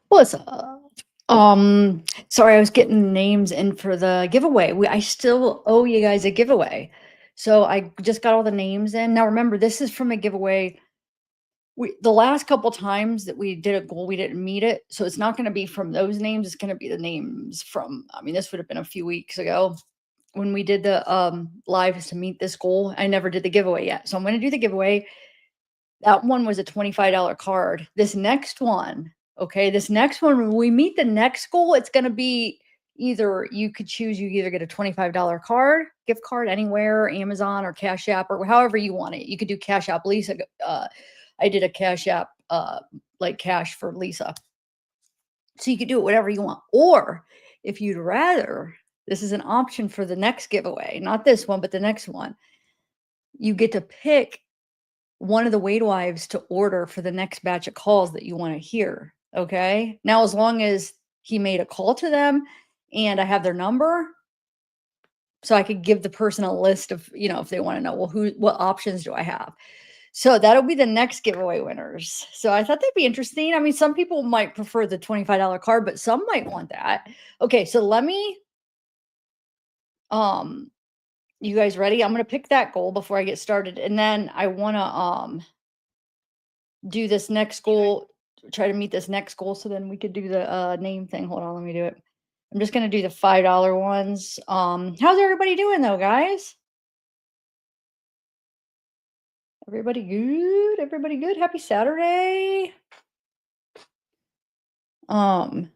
What's up? Sorry, I was getting names in for the giveaway. I still owe you guys a giveaway. So I just got all the names in. Now remember, this is from a giveaway. The last couple times that we did a goal, we didn't meet it. So it's not going to be from those names. It's going to be the names from, I mean, this would have been a few weeks ago when we did the lives to meet this goal. I never did the giveaway yet. So I'm going to do the giveaway. That one was a $25 card. This next one, okay, this next one, when we meet the next goal, it's going to be either you could choose, you either get a $25 card, gift card anywhere, Amazon or Cash App or however you want it. You could do Cash App. Lisa, I did a Cash App, like cash for Lisa. So you could do it whatever you want. Or if you'd rather, this is an option for the next giveaway, not this one, but the next one. You get to pick one of the wives to order for the next batch of calls that you want to hear. Okay. Now, as long as he made a call to them and I have their number, so I could give the person a list of, if they want to know, well, what options do I have? So that'll be the next giveaway winners. So I thought that'd be interesting. I mean, some people might prefer the $25 card, but some might want that. Okay. So let me, um, you guys ready? I'm going to pick that goal before I get started. And then I want to, do this next goal, try to meet this next goal, so then we could do the, name thing. Hold on, let me do it. I'm just gonna do the $5 ones. How's everybody doing though, guys? Everybody good? Everybody good? Happy Saturday. Um,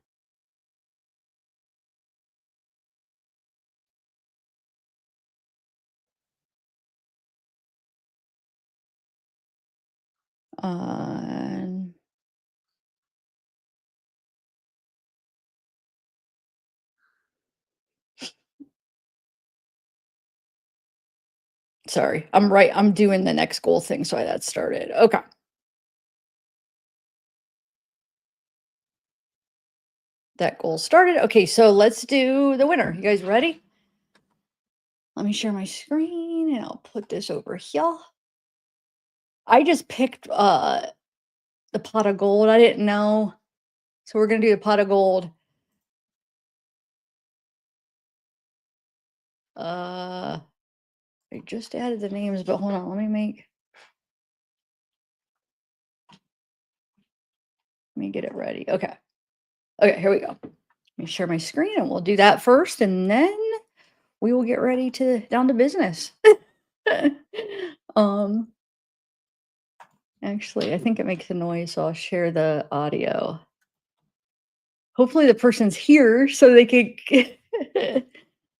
uh, sorry, I'm doing the next goal thing, so that started. Okay. That goal started. Okay, so let's do the winner. You guys ready? Let me share my screen and I'll put this over here. I just picked the pot of gold. I didn't know. So we're gonna do the pot of gold. I just added the names, but hold on, let me get it ready. Okay. Okay, here we go. Let me share my screen and we'll do that first and then we will get ready to down to business. um Actually, I think it makes a noise, so I'll share the audio. Hopefully the person's here so they could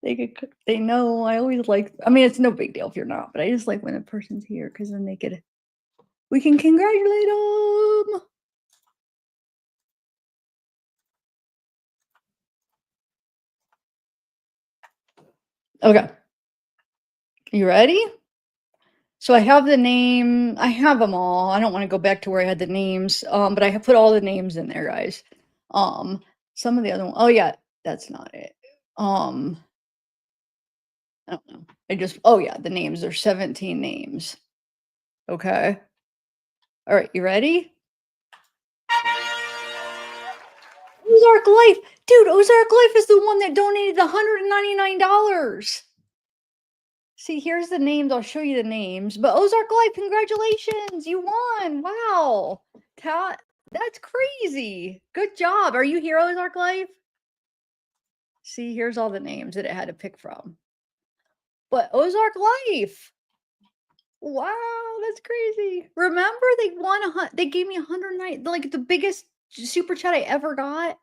they know. I always like, I mean, it's no big deal if you're not, but I just like when a person's here because then we can congratulate them. Okay. You ready? So I have the name. I have them all. I don't want to go back to where I had the names. But I have put all the names in there, guys. Um, some of the other one. Oh yeah, that's not it. Um, I don't know. Oh yeah, the names. There's 17 names. Okay. All right, you ready? Ozark Life. Dude, Ozark Life is the one that donated the $199. See, here's the names. I'll show you the names. But Ozark Life, congratulations. You won. Wow. That's crazy. Good job. Are you here, Ozark Life? See, here's all the names that it had to pick from. But Ozark Life. Wow, that's crazy. Remember they gave me 109, like the biggest super chat I ever got.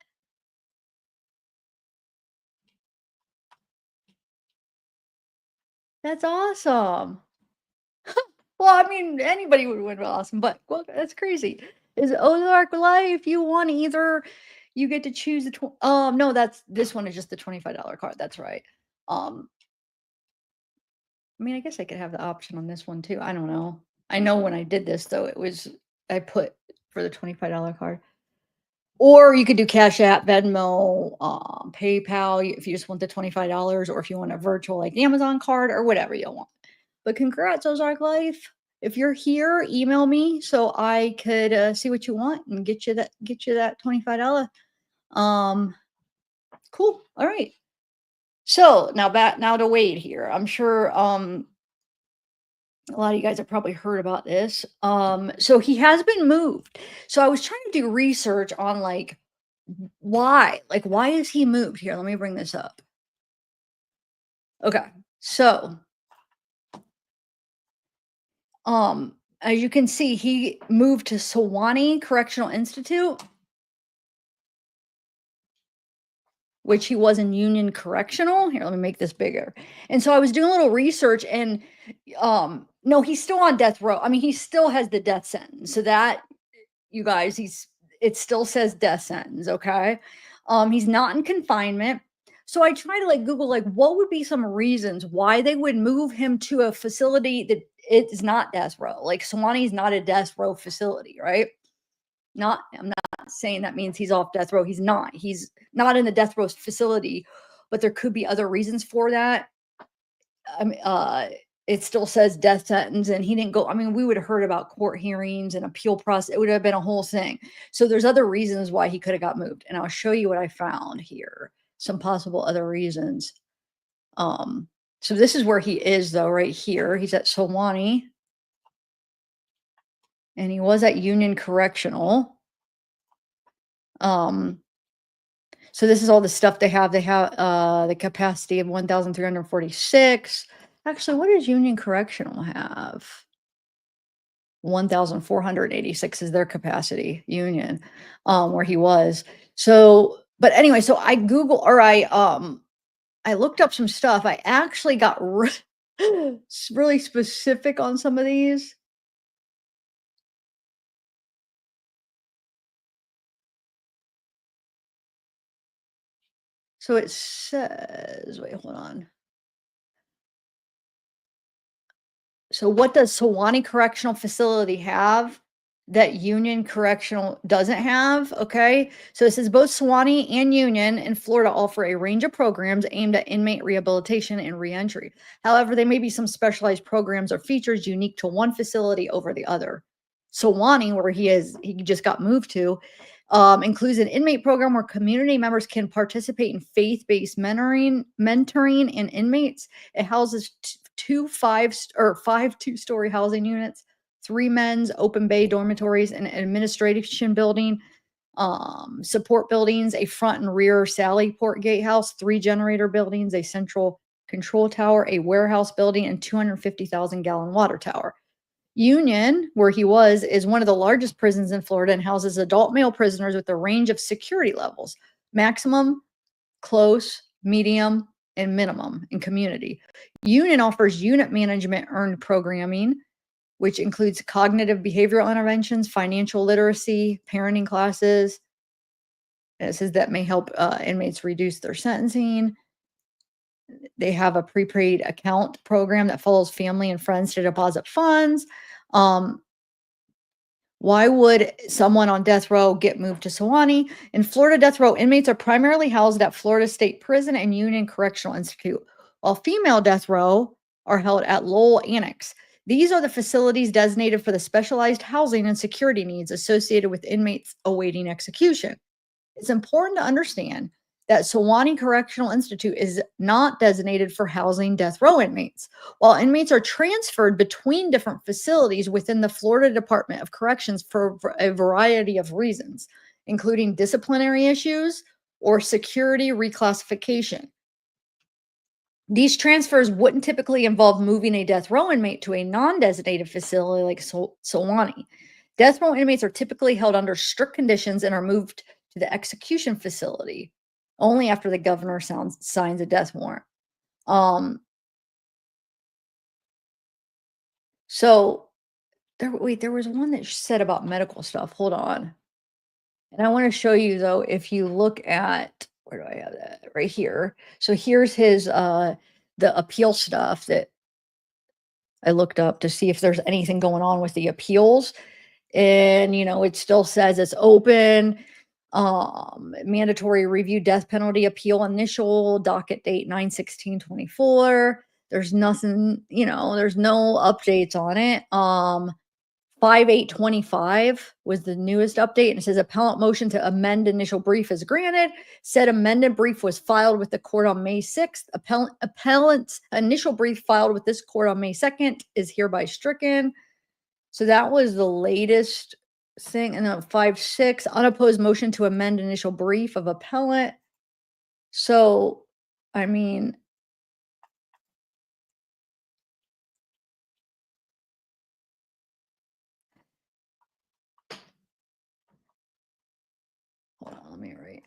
That's awesome. Well, I mean, anybody would win awesome, but well, that's crazy. Is Ozark Life, you won either you get to choose no, this one is just the $25 card. That's right. Um, I mean, I guess I could have the option on this one too. I don't know. I know when I did this though, I put for the $25 card. Or you could do Cash App, Venmo, PayPal if you just want the $25, or if you want a virtual like Amazon card or whatever you want. But congrats, Ozark Life. if you're here, email me so I could see what you want and get you that $25. Um, cool. All right. So now to Wade here. I'm sure a lot of you guys have probably heard about this. So he has been moved. So I was trying to do research on like why is he moved here? Let me bring this up. Okay. So, as you can see, he moved to Sewanee Correctional Institute, which he was in Union Correctional. Here, let me make this bigger. And so I was doing a little research and no, he's still on death row. I mean, he still has the death sentence. So that you guys, it still says death sentence, okay? He's not in confinement. So I try to like Google like what would be some reasons why they would move him to a facility that it's not death row. Like Sewanee is not a death row facility, right? Not I'm not saying that means he's off death row. He's not. He's not in the death row facility, but there could be other reasons for that. I mean, it still says death sentence, and he didn't go. I mean, we would have heard about court hearings and appeal process. It would have been a whole thing. So there's other reasons why he could have got moved, and I'll show you what I found here. Some possible other reasons. Um, so this is where he is, though, right here. He's at Sewanee, and he was at Union Correctional. So this is all the stuff they have. They have the capacity of 1,346. Actually, what does Union Correctional have? 1,486 is their capacity, Union, where he was. So, but anyway, so I looked up some stuff. I actually got really specific on some of these. So it says, wait, hold on. So what does Sewanee Correctional Facility have that Union Correctional doesn't have? Okay. So it says both Sewanee and Union in Florida offer a range of programs aimed at inmate rehabilitation and reentry. However, there may be some specialized programs or features unique to one facility over the other. Sewanee, where he just got moved to, includes an inmate program where community members can participate in faith-based mentoring and inmates. It houses five two-story housing units, three men's open bay dormitories, an administration building, support buildings, a front and rear Sally Port Gatehouse, three generator buildings, a central control tower, a warehouse building, and 250,000-gallon water tower. Union, where he was, is one of the largest prisons in Florida and houses adult male prisoners with a range of security levels: maximum, close, medium, and minimum in community. Union offers unit management earned programming, which includes cognitive behavioral interventions, financial literacy, parenting classes. And it says that may help inmates reduce their sentencing. They have a prepaid account program that follows family and friends to deposit funds. Um, Why would someone on death row get moved to Sewanee? In Florida, death row inmates are primarily housed at Florida State Prison and Union Correctional Institute, while female death row are held at Lowell Annex. These are the facilities designated for the specialized housing and security needs associated with inmates awaiting execution. It's important to understand that Sewanee Correctional Institute is not designated for housing death row inmates. While inmates are transferred between different facilities within the Florida Department of Corrections for a variety of reasons, including disciplinary issues or security reclassification. These transfers wouldn't typically involve moving a death row inmate to a non-designated facility like Sewanee. Death row inmates are typically held under strict conditions and are moved to the execution facility only after the governor signs a death warrant. Um, so there was one that said about medical stuff. Hold on. And I want to show you though, if you look at where do I have that? Right here. So here's his the appeal stuff that I looked up to see if there's anything going on with the appeals. And it still says it's open. Mandatory review death penalty appeal initial docket date 9/16/24. There's nothing, there's no updates on it. 5/8/25 was the newest update, and it says appellant motion to amend initial brief is granted. Said amended brief was filed with the court on May 6th. Appellant's initial brief filed with this court on May 2nd is hereby stricken. So that was the latest thing. And then 5/6 unopposed motion to amend initial brief of appellant. So, I mean, hold on, let me write.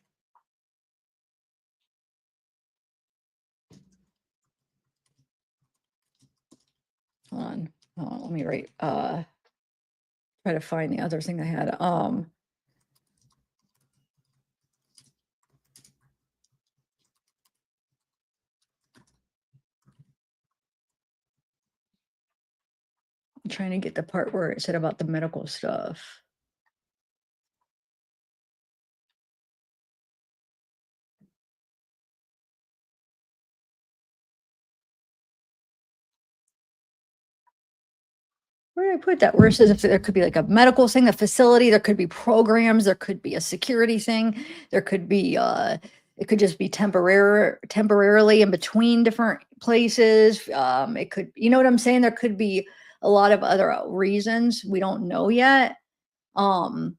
Hold on, let me write. Try to find the other thing I had. I'm trying to get the part where it said about the medical stuff. Where did I put that? Where it says if there could be like a medical thing, a facility, there could be programs, there could be a security thing, there could be it could just be temporarily in between different places. It could, you know what I'm saying? There could be a lot of other reasons we don't know yet. Um,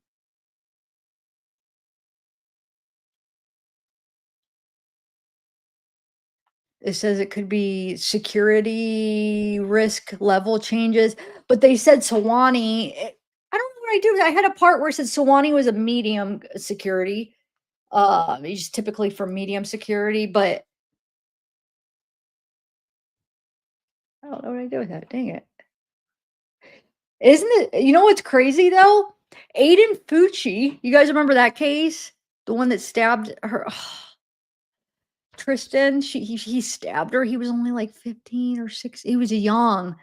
it says it could be security risk level changes, but they said Sewanee. I don't know what I do. I had a part where it said Sewanee was a medium security. He's typically for medium security, but I don't know what I do with that. Dang it. Isn't it? You know what's crazy though? Aiden Fucci, you guys remember that case? The one that stabbed her, Tristan. He stabbed her. He was only like 15 or 16. He was young.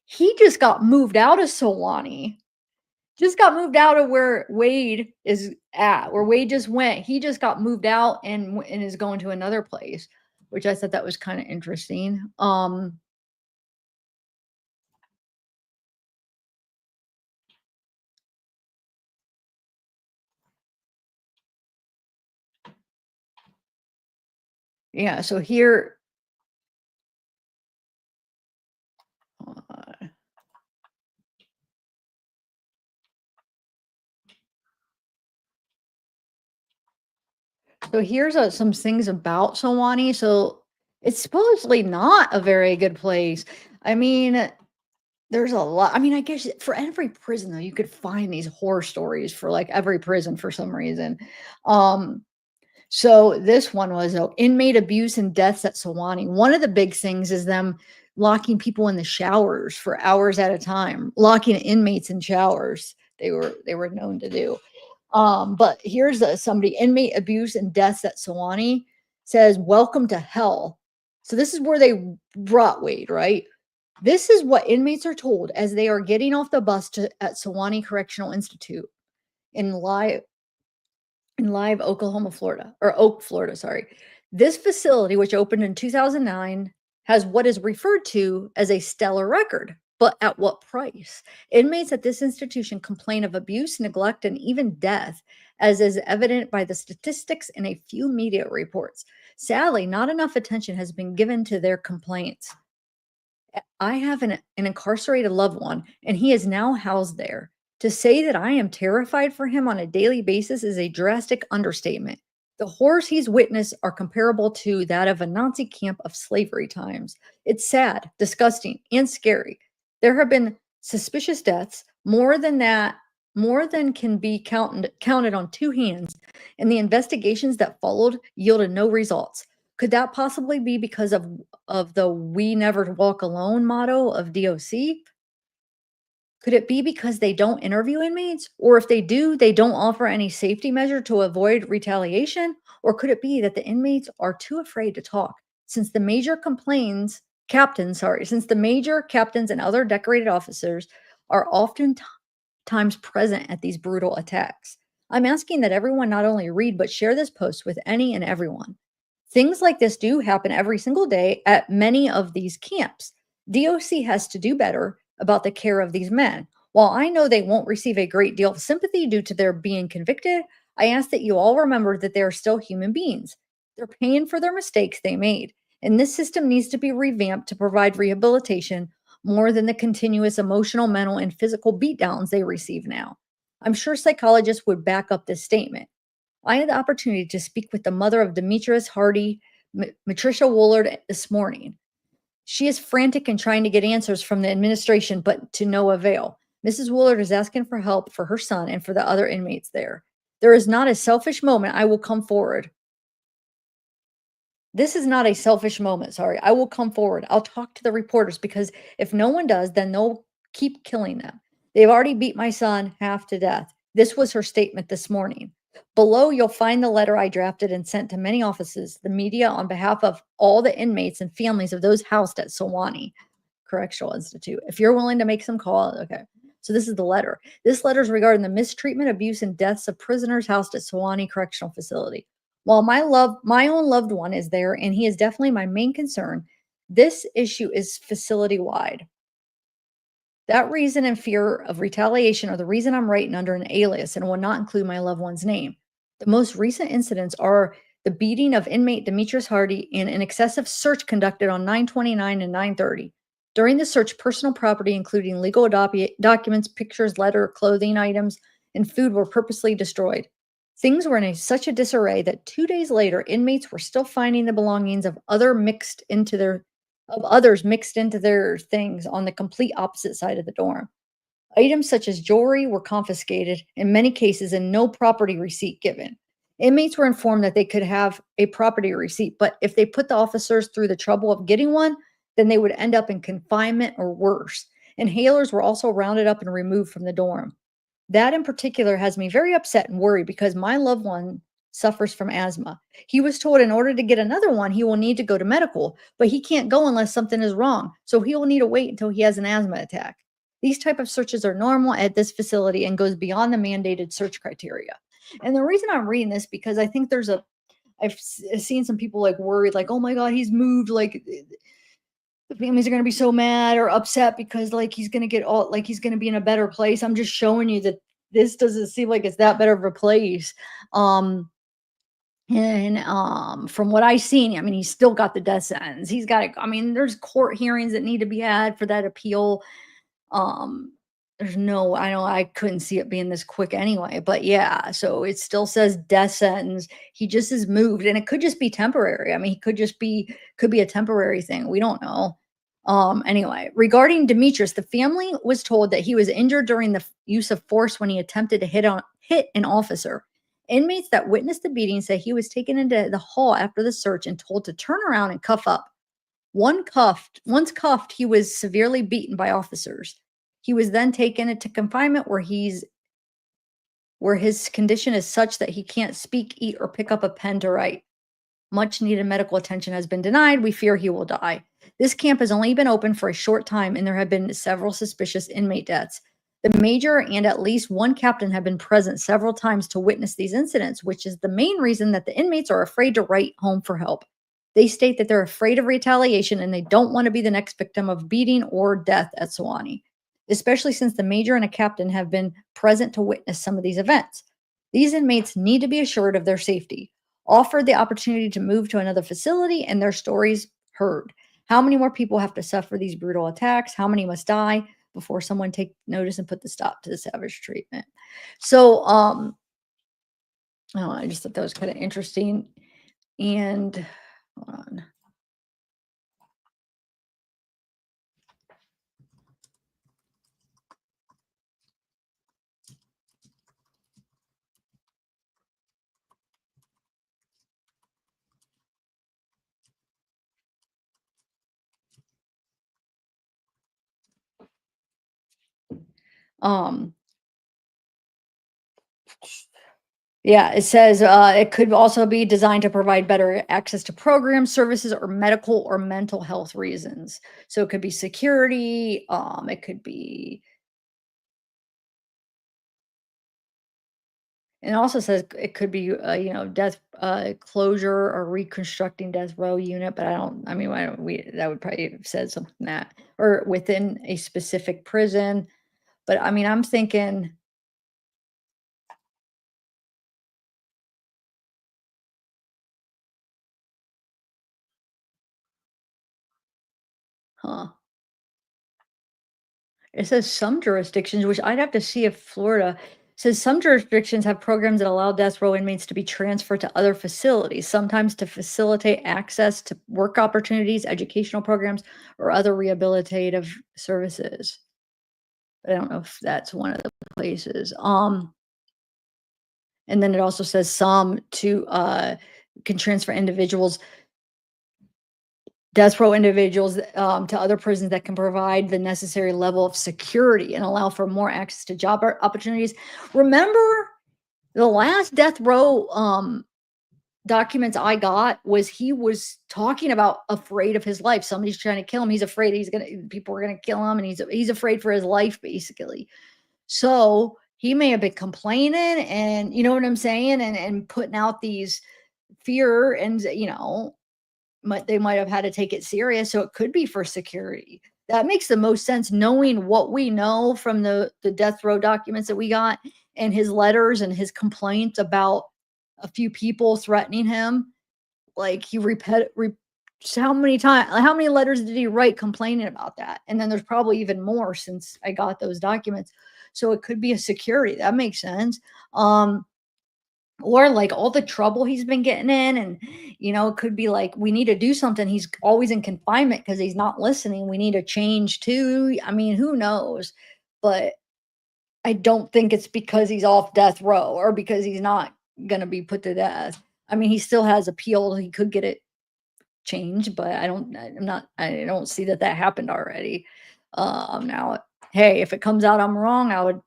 He just got moved out of Solani. Just got moved out of where Wade is at, where Wade just went. He just got moved out and is going to another place, which I thought that was kind of interesting. Yeah, so here, uh, so here's some things about Sewanee. So it's supposedly not a very good place. I mean, there's a lot. I mean, I guess for every prison though, you could find these horror stories for like every prison for some reason. Um, So this one was inmate abuse and deaths at Sewanee. One of the big things is them locking people in the showers for hours at a time, locking inmates in showers. They were known to do. But here's somebody inmate abuse and deaths at Sewanee says, "Welcome to hell." So this is where they brought Wade, right? This is what inmates are told as they are getting off the bus at Sewanee Correctional Institute in Live, Oklahoma, Florida, or Oak, Florida, sorry. This facility, which opened in 2009, has what is referred to as a stellar record. But at what price? Inmates at this institution complain of abuse, neglect, and even death, as is evident by the statistics in a few media reports. Sadly, not enough attention has been given to their complaints. I have an incarcerated loved one, and he is now housed there. To say that I am terrified for him on a daily basis is a drastic understatement. The horrors he's witnessed are comparable to that of a Nazi camp of slavery times. It's sad, disgusting, and scary. There have been suspicious deaths, more than that, more than can be counted on two hands, and the investigations that followed yielded no results. Could that possibly be because of the "We Never Walk Alone" motto of DOC? Could it be because they don't interview inmates? Or if they do, they don't offer any safety measure to avoid retaliation? Or could it be that the inmates are too afraid to talk since the major since the major captains and other decorated officers are oftentimes present at these brutal attacks? I'm asking that everyone not only read but share this post with any and everyone. Things like this do happen every single day at many of these camps. DOC has to do better about the care of these men. While I know they won't receive a great deal of sympathy due to their being convicted, I ask that you all remember that they are still human beings. They're paying for their mistakes they made, and this system needs to be revamped to provide rehabilitation more than the continuous emotional, mental, and physical beatdowns they receive now. I'm sure psychologists would back up this statement. I had the opportunity to speak with the mother of Demetrius Hardy, Matricia Woolard, this morning. She is frantic and trying to get answers from the administration, but to no avail. Mrs. Woolard is asking for help for her son and for the other inmates there. There is not a selfish moment I will come forward. This is not a selfish moment, sorry. I will come forward. I'll talk to the reporters because if no one does, then they'll keep killing them. They've already beat my son half to death. This was her statement this morning. Below, you'll find the letter I drafted and sent to many offices, the media, on behalf of all the inmates and families of those housed at Sewanee Correctional Institute. If you're willing to make some call, okay. So this is the letter. This letter is regarding the mistreatment, abuse, and deaths of prisoners housed at Sewanee Correctional Facility. While my own loved one is there, and he is definitely my main concern, this issue is facility wide. That reason and fear of retaliation are the reason I'm writing under an alias and will not include my loved one's name. The most recent incidents are the beating of inmate Demetrius Hardy and an excessive search conducted on 9/29 and 9/30. During the search, personal property, including legal documents, pictures, letter, clothing items, and food, were purposely destroyed. Things were in such a disarray that 2 days later, inmates were still finding the belongings of others mixed into their things on the complete opposite side of the dorm. Items such as jewelry were confiscated in many cases and no property receipt given. Inmates were informed that they could have a property receipt, but if they put the officers through the trouble of getting one, then they would end up in confinement or worse. Inhalers were also rounded up and removed from the dorm. That in particular has me very upset and worried because my loved one suffers from asthma. He was told in order to get another one, he will need to go to medical, but he can't go unless something is wrong. So he will need to wait until he has an asthma attack. These type of searches are normal at this facility and goes beyond the mandated search criteria. And the reason I'm reading this because I think I've seen some people like worried, like, oh my God, he's moved. Like the families are going to be so mad or upset because like he's going to get all like he's going to be in a better place. I'm just showing you that this doesn't seem like it's that better of a place. From what I've seen, I mean, he's still got the death sentence. He's got it. I mean, there's court hearings that need to be had for that appeal. Um, there's no, I know I couldn't see it being this quick anyway, but yeah, so it still says death sentence. He just is moved, and it could just be temporary. I mean, he could be a temporary thing. We don't know. Anyway, regarding Demetrius, the family was told that he was injured during the use of force when he attempted to hit an officer. Inmates that witnessed the beating say he was taken into the hall after the search and told to turn around and cuff up. Once cuffed, he was severely beaten by officers. He was then taken into confinement where his condition is such that he can't speak, eat, or pick up a pen to write. Much needed medical attention has been denied. We fear he will die. This camp has only been open for a short time, and there have been several suspicious inmate deaths. The major and at least one captain have been present several times to witness these incidents, which is the main reason that the inmates are afraid to write home for help. They state that they're afraid of retaliation and they don't want to be the next victim of beating or death at Sewanee, especially since the major and a captain have been present to witness some of these events. These inmates need to be assured of their safety, offered the opportunity to move to another facility, and their stories heard. How many more people have to suffer these brutal attacks? How many must die before someone take notice and put the stop to the savage treatment? So, I just thought that was kind of interesting. And hold on. Um, yeah, it says it could also be designed to provide better access to programs, services, or medical or mental health reasons. So it could be security. It could be And it also says it could be, death closure or reconstructing death row unit, but I mean, why don't we that would probably have said something that or within a specific prison. But I mean, I'm thinking, huh? It says some jurisdictions, which I'd have to see if Florida says some jurisdictions have programs that allow death row inmates to be transferred to other facilities, sometimes to facilitate access to work opportunities, educational programs, or other rehabilitative services. But I don't know if that's one of the places. And then it also says some to can transfer individuals, death row individuals, to other prisons that can provide the necessary level of security and allow for more access to job opportunities. Remember the last death row documents I got was he was talking about afraid of his life. Somebody's trying to kill him. He's afraid people are gonna kill him, and he's afraid for his life, basically. So he may have been complaining, and you know what I'm saying, and putting out these fear, and they might have had to take it serious. So it could be for security. That makes the most sense, knowing what we know from the death row documents that we got, and his letters and his complaints about a few people threatening him. Like he how many times, how many letters did he write complaining about that? And then there's probably even more since I got those documents. So it could be a security. That makes sense. Or like all the trouble he's been getting in, and it could be like we need to do something. He's always in confinement because he's not listening. We need to change too. I mean, who knows? But I don't think it's because he's off death row or because he's not gonna be put to death. I mean, he still has appeal. He could get it changed, but I don't see that happened already. Now, hey, if it comes out I'm wrong, I'll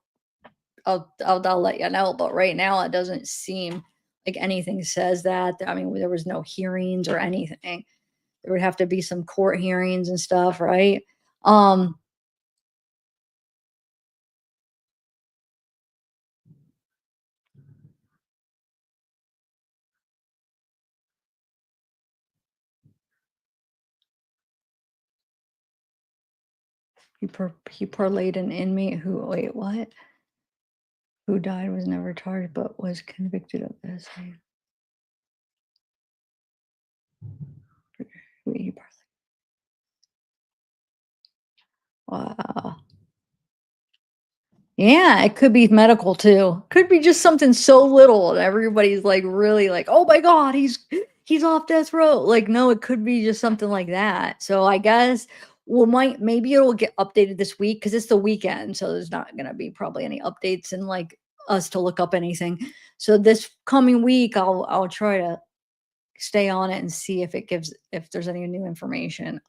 let you know. But right now, it doesn't seem like anything says that. I mean, there was no hearings or anything. There would have to be some court hearings and stuff, right? Um, he parlayed an inmate who wait, what? Who died was never charged but was convicted of this. Wait, wow. Yeah, it could be medical too. Could be just something so little and everybody's like really like, "Oh my god, he's off death row." Like, no, it could be just something like that. So I guess might maybe it'll get updated this week because it's the weekend, so there's not gonna be probably any updates and like us to look up anything. So this coming week, I'll try to stay on it and see if there's any new information.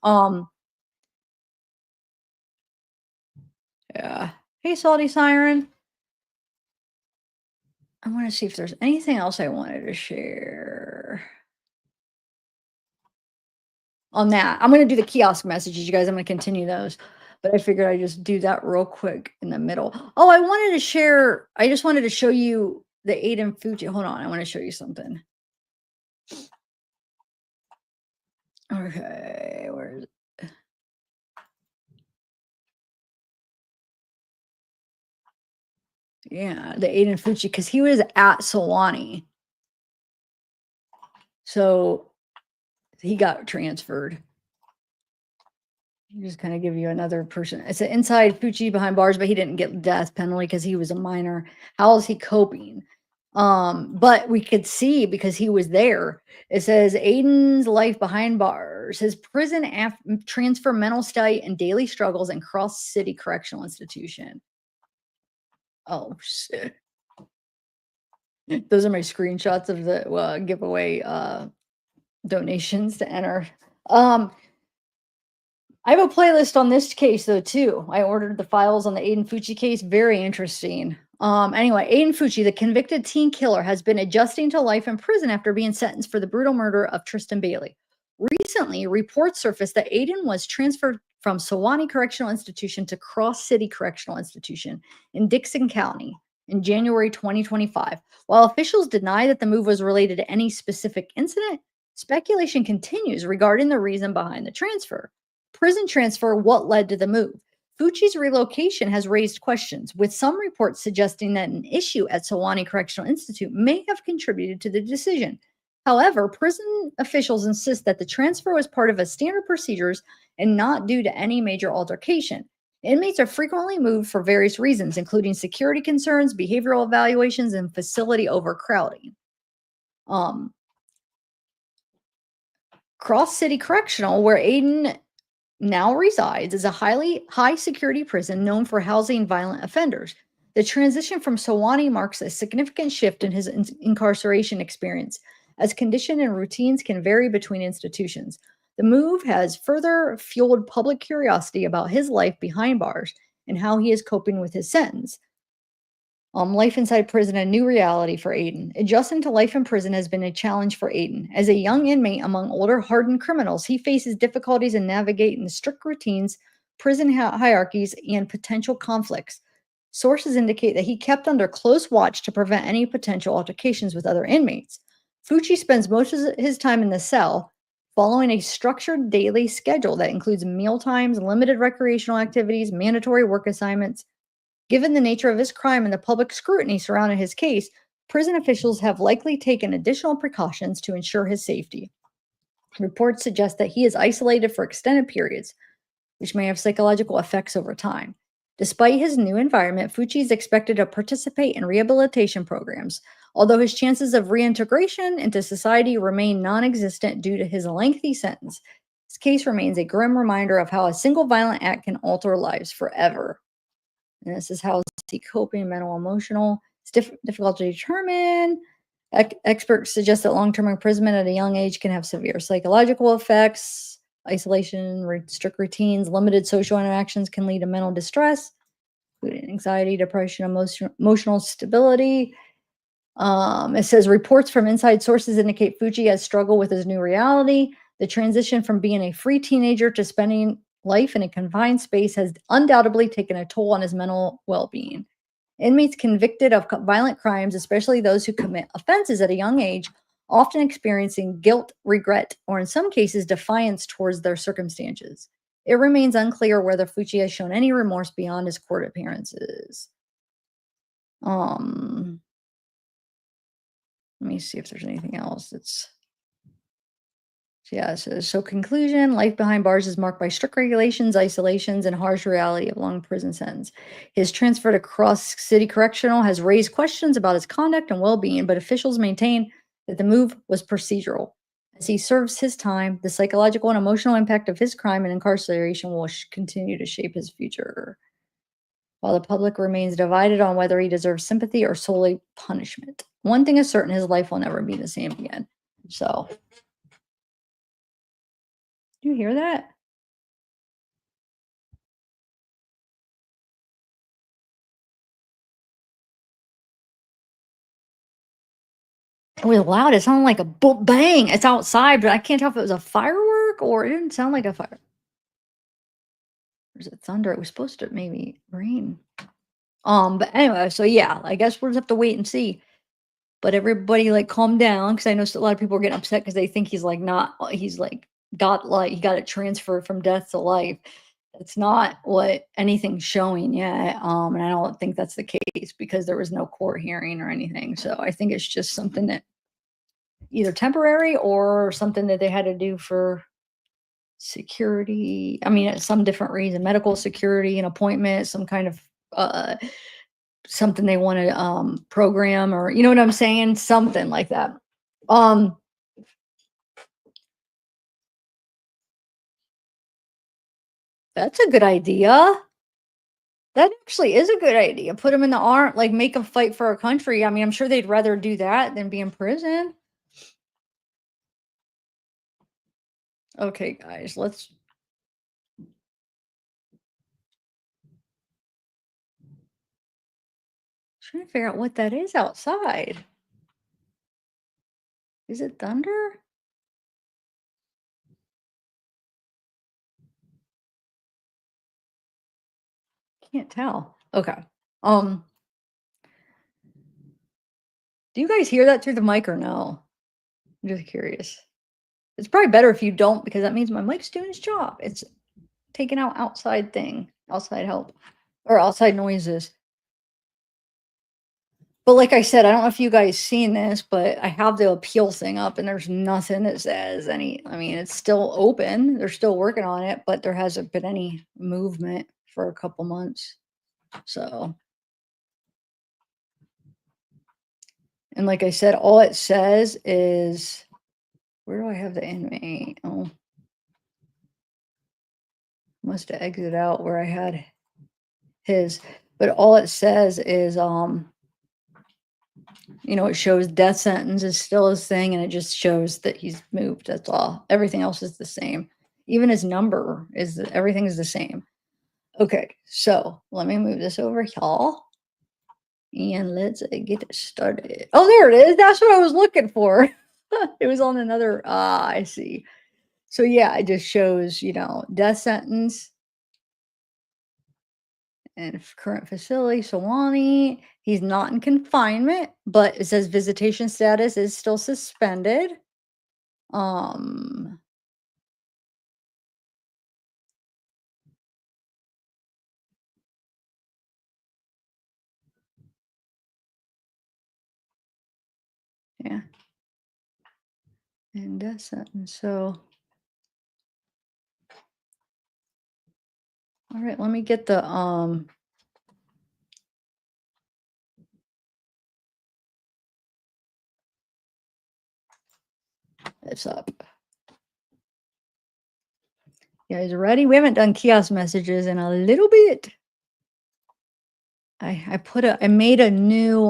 Yeah. Hey, Salty Siren. I want to see if there's anything else I wanted to share on that. I'm going to do the kiosk messages, you guys. I'm going to continue those. But I figured I'd just do that real quick in the middle. Oh, I just wanted to show you the Aiden Fuji. Hold on. I want to show you something. Okay. Where is it? Yeah, the Aiden Fuji, because he was at Solani. So he got transferred. Just kind of give you another person. It's an inside Poochie behind bars, but he didn't get death penalty because he was a minor. How is he coping? But we could see because he was there. It says Aiden's life behind bars, his prison transfer, mental state, and daily struggles in Cross City Correctional Institution. Oh shit! Those are my screenshots of the giveaway donations to enter. I have a playlist on this case though too. I ordered the files on the Aiden Fucci case. Very interesting. Anyway, Aiden Fucci, the convicted teen killer, has been adjusting to life in prison after being sentenced for the brutal murder of Tristan Bailey. Recently, reports surfaced that Aiden was transferred from Sewanee Correctional Institution to Cross City Correctional Institution in Dixon County. in January 2025. While officials deny that the move was related to any specific incident, speculation continues regarding the reason behind the transfer. Prison transfer, what led to the move? Fucci's relocation has raised questions, with some reports suggesting that an issue at Sewanee Correctional Institute may have contributed to the decision. However, prison officials insist that the transfer was part of a standard procedures and not due to any major altercation. Inmates are frequently moved for various reasons, including security concerns, behavioral evaluations, and facility overcrowding. Um, Cross City Correctional, where Aiden now resides, is a highly high security prison known for housing violent offenders. The transition from Sewanee marks a significant shift in his incarceration experience, as condition and routines can vary between institutions. The move has further fueled public curiosity about his life behind bars and how he is coping with his sentence. Life inside prison, a new reality for Aiden. Adjusting to life in prison has been a challenge for Aiden. As a young inmate among older, hardened criminals, he faces difficulties in navigating the strict routines, prison hierarchies, and potential conflicts. Sources indicate that he kept under close watch to prevent any potential altercations with other inmates. Fucci spends most of his time in the cell, following a structured daily schedule that includes meal times, limited recreational activities, mandatory work assignments. Given the nature of his crime and the public scrutiny surrounding his case, prison officials have likely taken additional precautions to ensure his safety. Reports suggest that he is isolated for extended periods, which may have psychological effects over time. Despite his new environment, Fucci is expected to participate in rehabilitation programs, although his chances of reintegration into society remain non existent due to his lengthy sentence. His case remains a grim reminder of how a single violent act can alter lives forever. And this is how is he coping, mental, emotional. It's difficult to determine. Experts suggest that long-term imprisonment at a young age can have severe psychological effects. Isolation, strict routines, limited social interactions can lead to mental distress, including anxiety, depression, emotional stability. It says reports from inside sources indicate Fuji has struggled with his new reality. The transition from being a free teenager to spending life in a confined space has undoubtedly taken a toll on his mental well being. Inmates convicted of violent crimes, especially those who commit offenses at a young age, often experiencing guilt, regret, or in some cases, defiance towards their circumstances. It remains unclear whether Fucci has shown any remorse beyond his court appearances. Um, Let me see if there's anything else that's yeah, so conclusion, life behind bars is marked by strict regulations, isolations, and harsh reality of long prison sentence. His transfer to Cross City Correctional has raised questions about his conduct and well-being, but officials maintain that the move was procedural. As he serves his time, the psychological and emotional impact of his crime and incarceration will continue to shape his future, while the public remains divided on whether he deserves sympathy or solely punishment. One thing is certain, his life will never be the same again. So, do you hear that? It was loud. It sounded like a bang. It's outside, but I can't tell if it was a firework or it didn't sound like a fire. Or is it thunder? It was supposed to maybe rain. But anyway, so yeah, I guess we'll just have to wait and see. But everybody like calm down because I know a lot of people are getting upset because they think he's like not he's like got like he got it transferred from death to life. It's not what anything's showing yet. And I don't think that's the case because there was no court hearing or anything. So I think it's just something that either temporary or something that they had to do for security. I mean, some different reason, medical security, an appointment, some kind of uh something they want to program or you know what I'm saying? Something like that. Um that's a good idea. That actually is a good idea. Put them in the arm, like make them fight for our country. I mean, I'm sure they'd rather do that than be in prison. Okay, guys, let's try to figure out what that is outside. Is it thunder? Can't tell. Okay. Um Do you guys hear that through the mic or no? I'm just curious. It's probably better if you don't because that means my mic's doing its job. It's taking out outside help or outside noises. But like I said, I don't know if you guys seen this, but I have the appeal thing up and there's nothing that says any I mean, it's still open. They're still working on it, but there hasn't been any movement for a couple months. So, and like I said, all it says is where do I have the inmate? Oh, must have exited out where I had his. But all it says is it shows death sentence is still his thing, and it just shows that he's moved. That's all. Everything else is the same. Even his number everything is the same. Okay, so let me move this over, y'all, and let's get it started. Oh, there it is. That's what I was looking for. It was on another. Ah, I see. So yeah, it just shows, death sentence and current facility, Solani. He's not in confinement, but it says visitation status is still suspended. Um, yeah, and death sentence. So, all right, let me get the it's up. You guys ready? We haven't done kiosk messages in a little bit. I made a new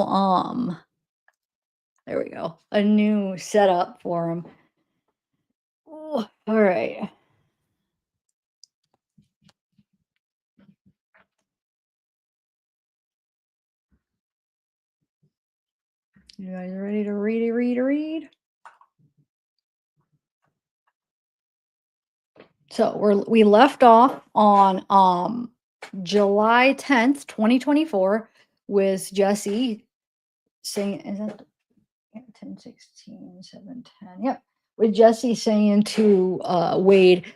there we go, a new setup for him. All right. You guys ready to read? So we left off on July 10th, 2024 with Jesse saying, is that 10, 16, 7, 10? Yep. With Jesse saying to Wade,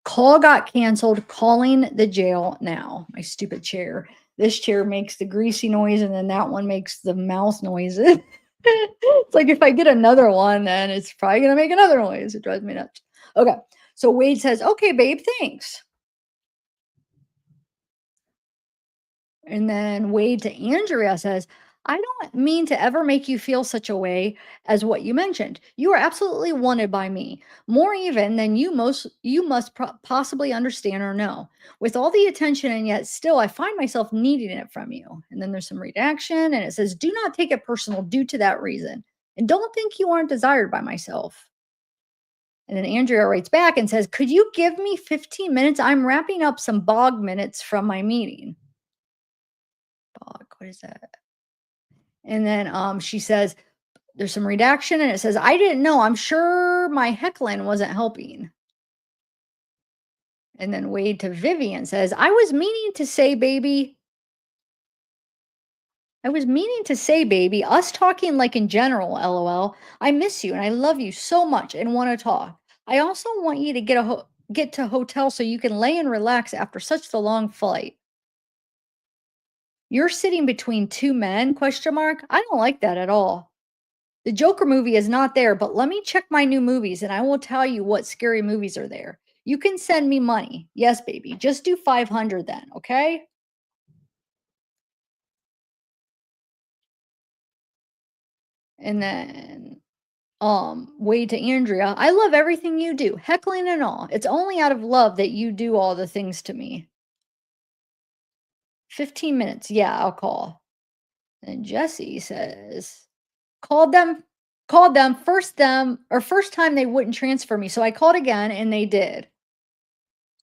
call got canceled, calling the jail now. My stupid chair. This chair makes the greasy noise and then that one makes the mouth noises. It's like if I get another one, then it's probably going to make another noise. It drives me nuts. Okay. So Wade says, okay, babe, thanks. And then Wade to Andrea says, I don't mean to ever make you feel such a way as what you mentioned. You are absolutely wanted by me, more even than you must possibly understand or know. With all the attention and yet still I find myself needing it from you. And then there's some redaction and it says, do not take it personal due to that reason. And don't think you aren't desired by myself. And then Andrea writes back and says, could you give me 15 minutes? I'm wrapping up some bog minutes from my meeting. Bog, what is that? And then she says, there's some redaction and it says, I didn't know. I'm sure my heckling wasn't helping. And then Wade to Vivian says, I was meaning to say, baby, us talking like in general, lol. I miss you and I love you so much and want to talk. I also want you to get to hotel so you can lay and relax after such the long flight. You're sitting between two men, question mark. I don't like that at all. The Joker movie is not there, but let me check my new movies and I will tell you what scary movies are there. You can send me money. Yes, baby. Just do 500 then, okay? And then Wade to Andrea, I love everything you do, heckling and all. It's only out of love that you do all the things to me. 15 minutes. Yeah, I'll call. And Jesse says, called them, first time they wouldn't transfer me. So I called again and they did.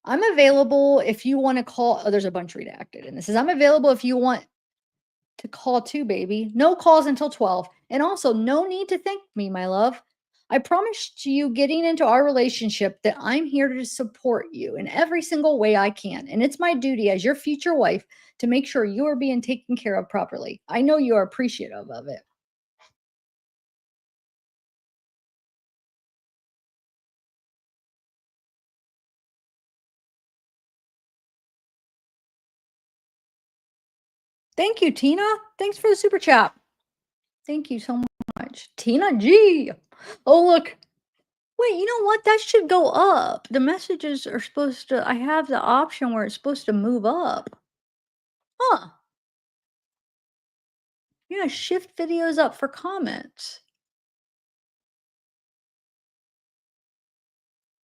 I'm available if you want to call. Oh, there's a bunch redacted. And this is, I'm available if you want to call too, baby. No calls until 12. And also, no need to thank me, my love. I promised you getting into our relationship that I'm here to support you in every single way I can. And it's my duty as your future wife to make sure you are being taken care of properly. I know you are appreciative of it. Thank you, Tina. Thanks for the super chat. Thank you so much. Tina G. Oh, look. Wait, you know what? That should go up. The messages are supposed to, I have the option where it's supposed to move up. Huh. Yeah, shift videos up for comments.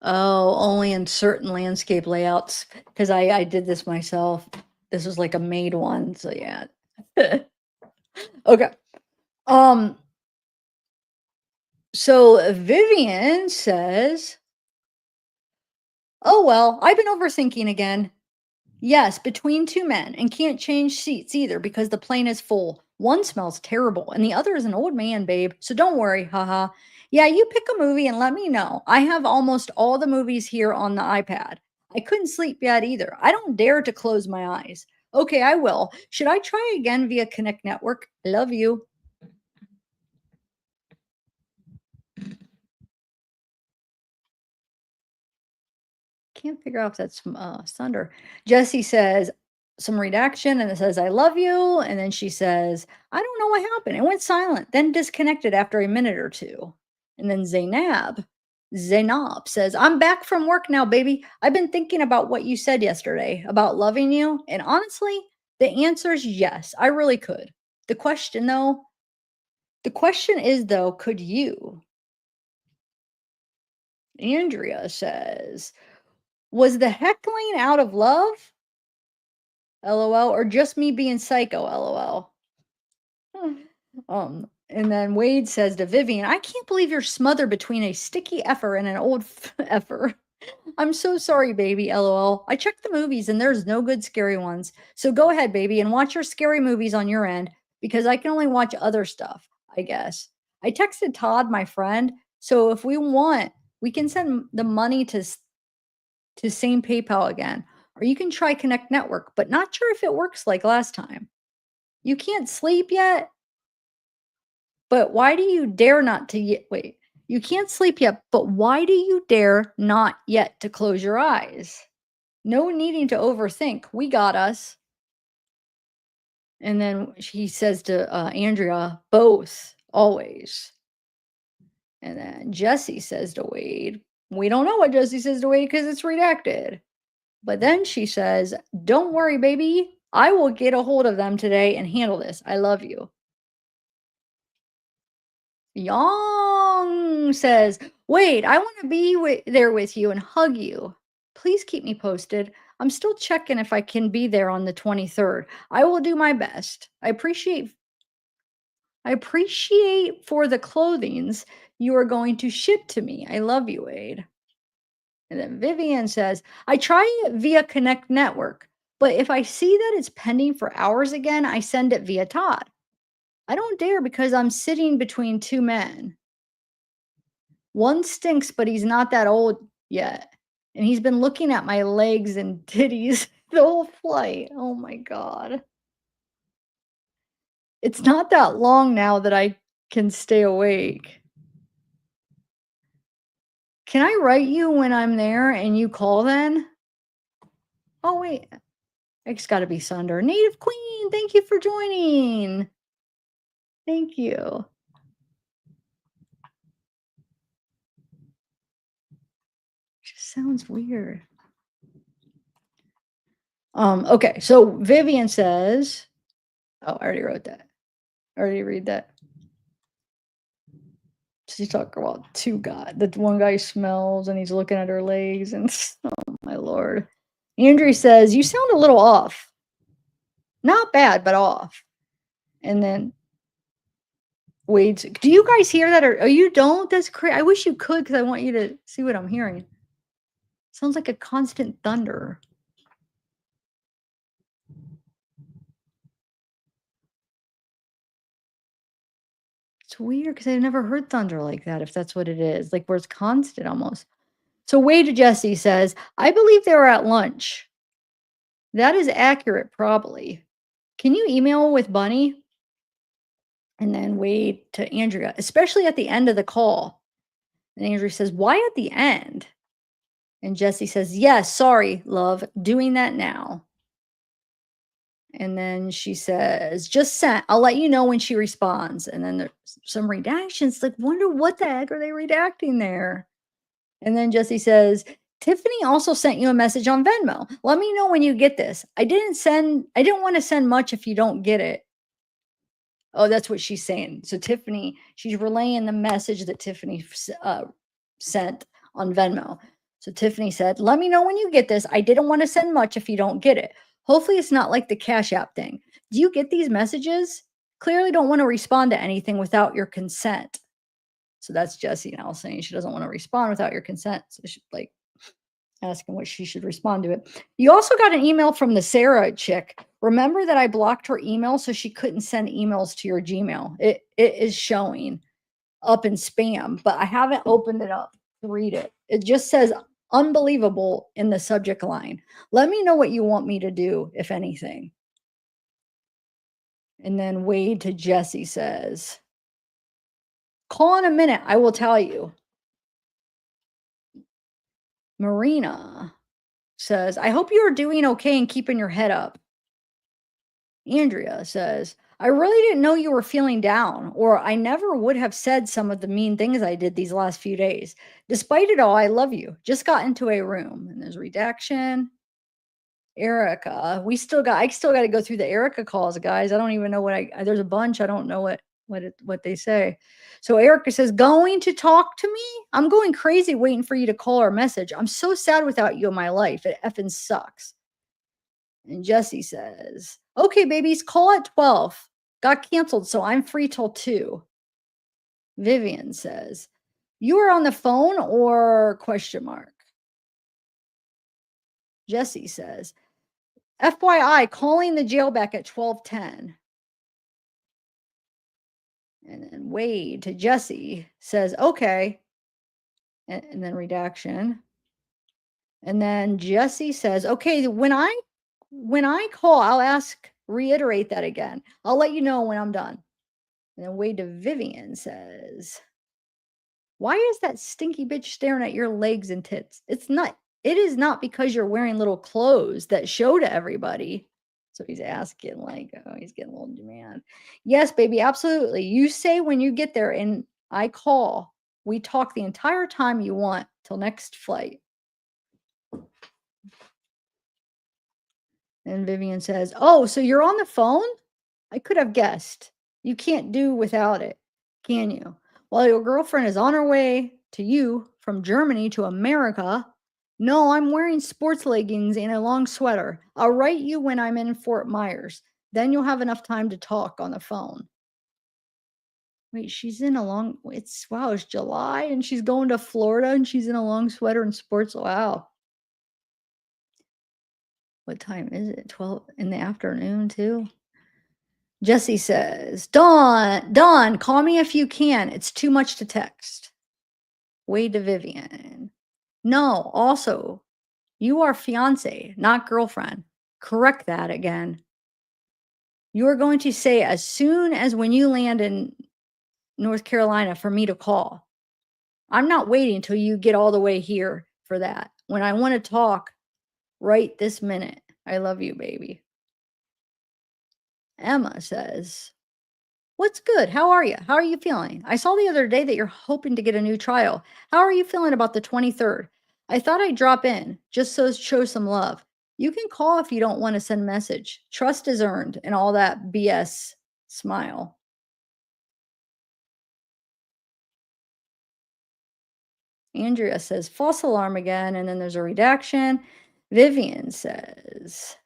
Oh, only in certain landscape layouts because I did this myself. This was like a made one, so yeah. Okay. Um, so Vivian says, "Oh well, I've been overthinking again. Yes, between two men, and can't change seats either because the plane is full. One smells terrible, and the other is an old man, babe. So don't worry, haha. Yeah, you pick a movie and let me know. I have almost all the movies here on the iPad. I couldn't sleep yet either. I don't dare to close my eyes. Okay, I will. Should I try again via Connect Network? I love you. Can't figure out if that's from Sunder. Jesse says some redaction and it says, I love you. And then she says, I don't know what happened. It went silent, then disconnected after a minute or two. And then Zainab says, I'm back from work now, baby. I've been thinking about what you said yesterday about loving you. And honestly, the answer is yes, I really could. The question, though, the question is, though, could you? Andrea says, was the heckling out of love? LOL, or just me being psycho, LOL. And then Wade says to Vivian, I can't believe you're smothered between a sticky effer and an old effer. I'm so sorry, baby, LOL. I checked the movies and there's no good scary ones. So go ahead, baby, and watch your scary movies on your end because I can only watch other stuff, I guess. I texted Todd, my friend, so if we want, we can send the money to same PayPal again. Or you can try Connect Network, but not sure if it works like last time. You can't sleep yet? But why do you dare not to wait? You can't sleep yet, but why do you dare not yet to close your eyes? No needing to overthink. We got us. And then he says to Andrea, both, always. And then Jesse says to Wade, we don't know what Jesse says to Wade because it's redacted. But then she says, don't worry, baby. I will get a hold of them today and handle this. I love you. Yang says, wait, I want to be there with you and hug you. Please keep me posted. I'm still checking if I can be there on the 23rd. I will do my best. I appreciate for the clothings you are going to ship to me. I love you, Wade. And then Vivian says, I try it via Connect Network, but if I see that it's pending for hours again, I send it via Todd. I don't dare because I'm sitting between two men. One stinks, but he's not that old yet. And he's been looking at my legs and titties the whole flight. Oh my God. It's not that long now that I can stay awake. Can I write you when I'm there and you call then? Oh, wait. It's got to be Sunder. Native Queen, thank you for joining. Thank you. Just sounds weird. Okay, so Vivian says, oh, I already wrote that. I already read that. She's talking about two guys. The one guy smells and he's looking at her legs and oh my lord. Andrew says, you sound a little off. Not bad, but off. And then Wade's, do you guys hear that? Or you don't? That's crazy. I wish you could because I want you to see what I'm hearing. Sounds like a constant thunder. It's weird because I've never heard thunder like that, if that's what it is. Like where it's constant almost. So Wade Jesse says, I believe they were at lunch. That is accurate, probably. Can you email with Bunny? And then Wade to Andrea, especially at the end of the call. And Andrea says, why at the end? And Jesse says, yes, sorry, love, doing that now. And then she says, "Just sent. I'll let you know when she responds." And then there's some redactions. Like, wonder what the heck are they redacting there? And then Jesse says, "Tiffany also sent you a message on Venmo. Let me know when you get this. I didn't want to send much if you don't get it." Oh, that's what she's saying. So Tiffany, she's relaying the message that Tiffany sent on Venmo. So Tiffany said, "Let me know when you get this. I didn't want to send much if you don't get it. Hopefully it's not like the Cash App thing. Do you get these messages? Clearly don't want to respond to anything without your consent." So that's Jessie now saying she doesn't want to respond without your consent. So she like asking what she should respond to it. You also got an email from the Sarah chick. Remember that I blocked her email so she couldn't send emails to your Gmail. It is showing up in spam, but I haven't opened it up to read it. It just says unbelievable in the subject line. Let me know what you want me to do, if anything. And then Wade to Jesse says, "Call in a minute. I will tell you." Marina says, "I hope you are doing okay and keeping your head up." Andrea says, "I really didn't know you were feeling down, or I never would have said some of the mean things I did these last few days. Despite it all, I love you. Just got into a room." And there's redaction. Erica, I still got to go through the Erica calls, guys. I don't even know there's a bunch. I don't know what they say. So Erica says, "Going to talk to me? I'm going crazy waiting for you to call or message. I'm so sad without you in my life. It effing sucks." And Jesse says, "Okay, babies, call at 12. Got canceled, so I'm free till 2. Vivian says, "You were on the phone or question mark?" Jesse says, "FYI, calling the jail back at 12:10. And then Wade to Jesse says, "Okay." And then redaction. And then Jesse says, "Okay, when I call, I'll reiterate that again. I'll let you know when I'm done." And then Wade to Vivian says, "Why is that stinky bitch staring at your legs and tits? It is not because you're wearing little clothes that show to everybody." So he's asking, like, oh, he's getting a little demand. "Yes, baby, absolutely. You say when you get there and I call. We talk the entire time you want till next flight." And Vivian says, "Oh, so you're on the phone? I could have guessed. You can't do without it, can you? While your girlfriend is on her way to you from Germany to America." "No, I'm wearing sports leggings and a long sweater. I'll write you when I'm in Fort Myers. Then you'll have enough time to talk on the phone." Wait, she's in a long it's wow, it's July and she's going to Florida and she's in a long sweater and sports. Wow. What time is it? 12 in the afternoon too? Jesse says, Dawn, call me if you can. It's too much to text." Wade to Vivian. "No, also, you are fiance, not girlfriend. Correct that again. You are going to say as soon as when you land in North Carolina for me to call. I'm not waiting until you get all the way here for that. When I want to talk right this minute. I love you, baby." Emma says, "What's good? How are you? How are you feeling? I saw the other day that you're hoping to get a new trial. How are you feeling about the 23rd? I thought I'd drop in just so show some love. You can call if you don't want to send message. Trust is earned," and all that BS smile. Andrea says, "False alarm again." And then there's a redaction. Vivian says,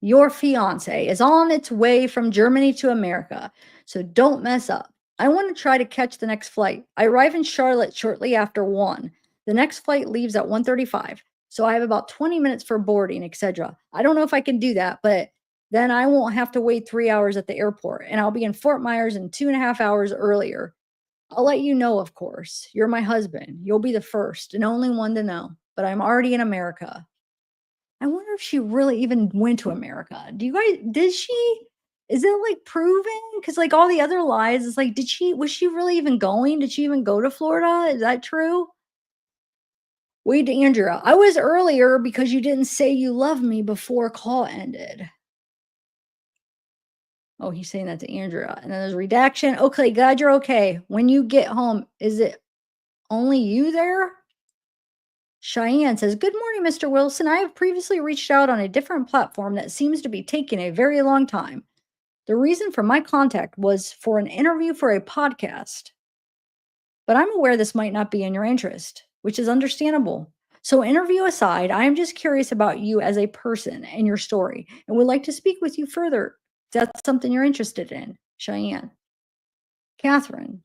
"Your fiance is on its way from Germany to America, so don't mess up. I want to try to catch the next flight. I arrive in Charlotte shortly after 1. The next flight leaves at 1:35, so I have about 20 minutes for boarding, etc. I don't know if I can do that, but then I won't have to wait 3 hours at the airport, and I'll be in Fort Myers in 2.5 hours earlier. I'll let you know, of course. You're my husband. You'll be the first and only one to know, but I'm already in America." I wonder if she really even went to America. Do you guys did she? Is it, like, proven? Because like, all the other lies, it's like, was she really even going? Did she even go to Florida? Is that true? Wait, Andrea, I was earlier because you didn't say you love me before call ended. Oh, he's saying that to Andrea. And then there's redaction. Okay, glad you're okay. When you get home, is it only you there? Cheyenne says, "Good morning, Mr. Wilson. I have previously reached out on a different platform that seems to be taking a very long time. The reason for my contact was for an interview for a podcast, but I'm aware this might not be in your interest, which is understandable. So, interview aside, I am just curious about you as a person and your story and would like to speak with you further. If that's something you're interested in." Cheyenne. Catherine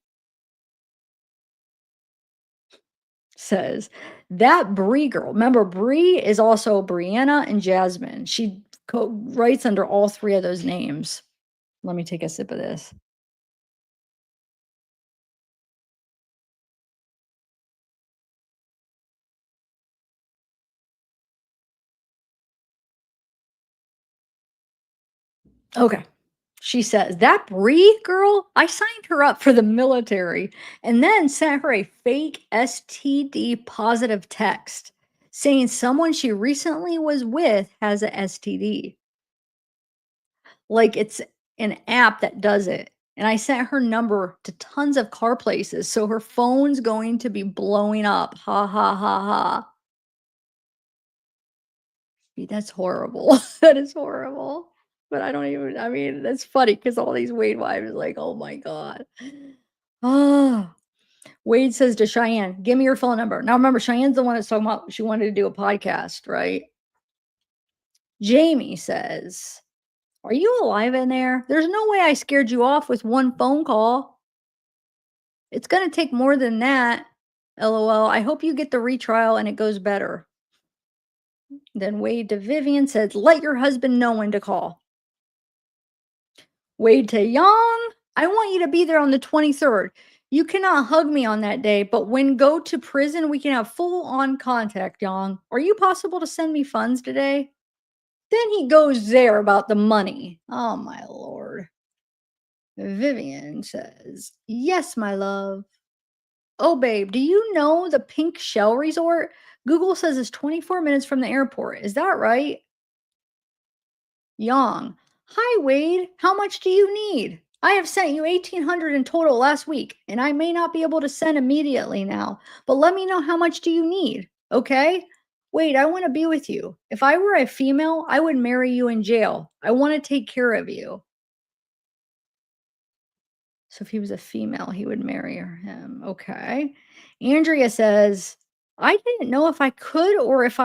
says, "That Bree girl, remember, Bree is also Brianna and Jasmine. She writes under all three of those names." Let me take a sip of this. Okay. She says, "That Bree girl, I signed her up for the military and then sent her a fake STD positive text saying someone she recently was with has a STD. Like it's an app that does it. And I sent her number to tons of car places. So her phone's going to be blowing up. Ha ha ha ha." That's horrible. That is horrible. But I don't even, I mean, that's funny because all these Wade wives like, oh my God. Oh, Wade says to Cheyenne, "Give me your phone number." Now remember, Cheyenne's the one that's talking about she wanted to do a podcast, right? Jamie says, "Are you alive in there? There's no way I scared you off with one phone call. It's going to take more than that. LOL. I hope you get the retrial and it goes better." Then Wade to Vivian says, "Let your husband know when to call." Wade to Young, "I want you to be there on the 23rd. You cannot hug me on that day, but when go to prison, we can have full on contact, Young. Are you possible to send me funds today?" Then he goes there about the money. Oh my lord. Vivian says, "Yes, my love. Oh, babe, do you know the Pink Shell Resort? Google says it's 24 minutes from the airport. Is that right?" Yang, "Hi, Wade. How much do you need? I have sent you 1,800 in total last week, and I may not be able to send immediately now, but let me know how much do you need, okay? Wade, I want to be with you. If I were a female, I would marry you in jail. I want to take care of you." So if he was a female, he would marry him. Okay. Andrea says, "I didn't know if I could or if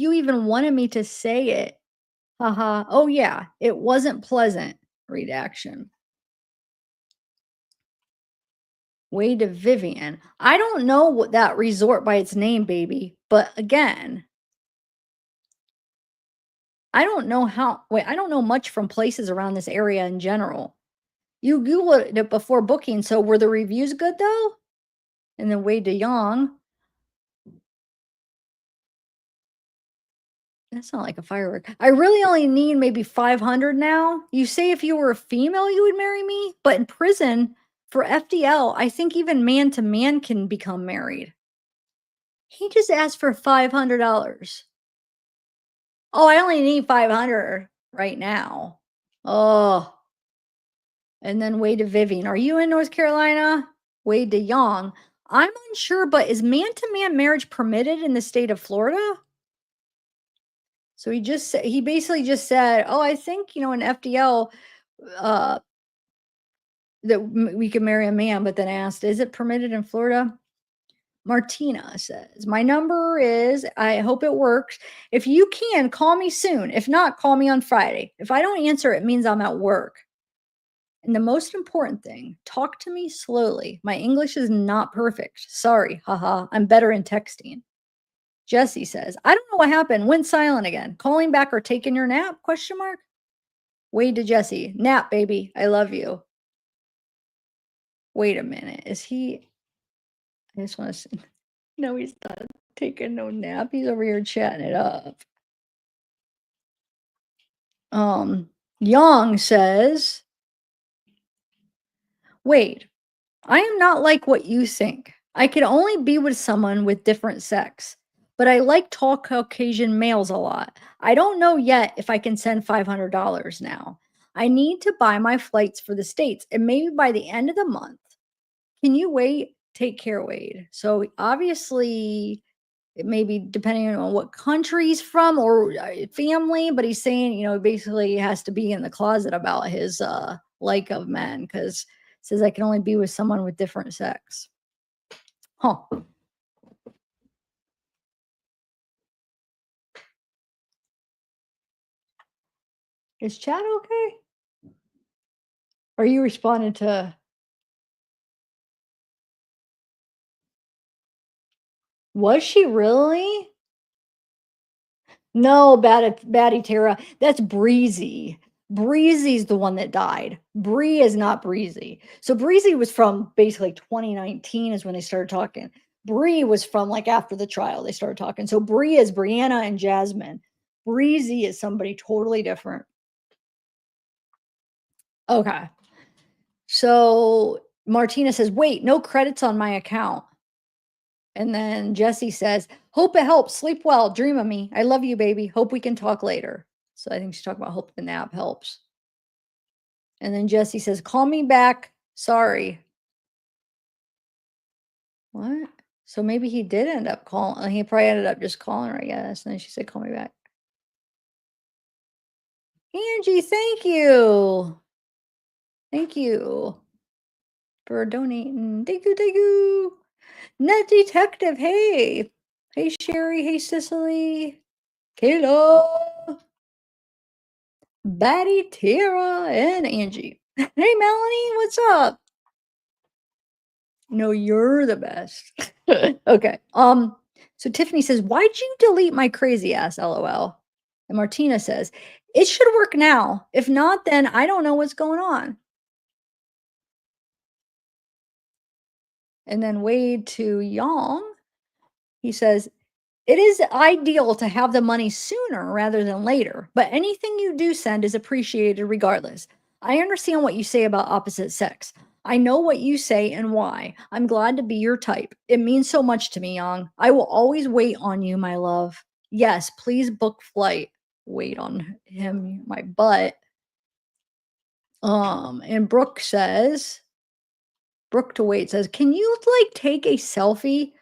you even wanted me to say it. Haha. Oh, yeah, it wasn't pleasant." Redaction. Way to Vivian. "I don't know what that resort by its name, baby. But again, I don't know much from places around this area in general. You Googled it before booking, so were the reviews good though?" And then Wade DeYoung, "That's not like a firework. I really only need maybe 500 now. You say if you were a female, you would marry me, but in prison for FDL, I think even man to man can become married." He just asked for $500. "Oh, I only need 500 right now." Oh, and then Wade to Vivian, "Are you in North Carolina?" Wade to Young, "I'm unsure, but is man to man marriage permitted in the state of Florida?" So he basically just said, "Oh, I think, in FDL, uh, that we could marry a man," but then asked, "Is it permitted in Florida?" Martina says, "My number is, I hope it works. If you can, call me soon. If not, call me on Friday. If I don't answer, it means I'm at work. And the most important thing, talk to me slowly. My English is not perfect. Sorry, haha. I'm better in texting." Jesse says, "I don't know what happened. Went silent again. Calling back or taking your nap? Question mark." Wade to Jesse, "Nap, baby. I love you." Wait a minute. Is he? I just want to. No, he's not taking no nap. He's over here chatting it up. Young says, "Wait, I am not like what you think. I can only be with someone with different sex, but I like tall Caucasian males a lot. I don't know yet if I can send $500 now. I need to buy my flights for the States and maybe by the end of the month. Can you wait? Take care, Wade. So obviously, it may be depending on what country he's from or family, but he's saying, basically he has to be in the closet about his like of men because says I can only be with someone with different sex. Huh. Is chat okay? Are you responding to was she really? No, Batty Tara, that's Breezy. Breezy's the one that died. Bree is not Breezy. So Breezy was from basically 2019 is when they started talking. Bree was from like after the trial they started talking. So Bree is Brianna and Jasmine. Breezy is somebody totally different. Okay. So Martina says, "Wait, no credits on my account." And then Jesse says, "Hope it helps. Sleep well. Dream of me. I love you, baby. Hope we can talk later." So I think she's talking about hope the nap helps. And then Jesse says, "Call me back. Sorry." What? So maybe he did end up calling. He probably ended up just calling her, I guess. And then she said, "Call me back." Angie, thank you. Thank you for donating. Thank you. Thank you. Net Detective. Hey. Hey, Sherry. Hey, Cicely. Kayla. Batty, Tara, and Angie. Hey, Melanie, what's up? No, you're the best. Okay. So Tiffany says, "Why'd you delete my crazy ass? LOL." And Martina says, "It should work now. If not, then I don't know what's going on." And then Wade to Yong, he says, "It is ideal to have the money sooner rather than later, but anything you do send is appreciated regardless. I understand what you say about opposite sex. I know what you say and why. I'm glad to be your type. It means so much to me, Yang. I will always wait on you, my love. Yes, please book flight." Wait on him, my butt. And Brooke to wait says, "Can you like take a selfie?"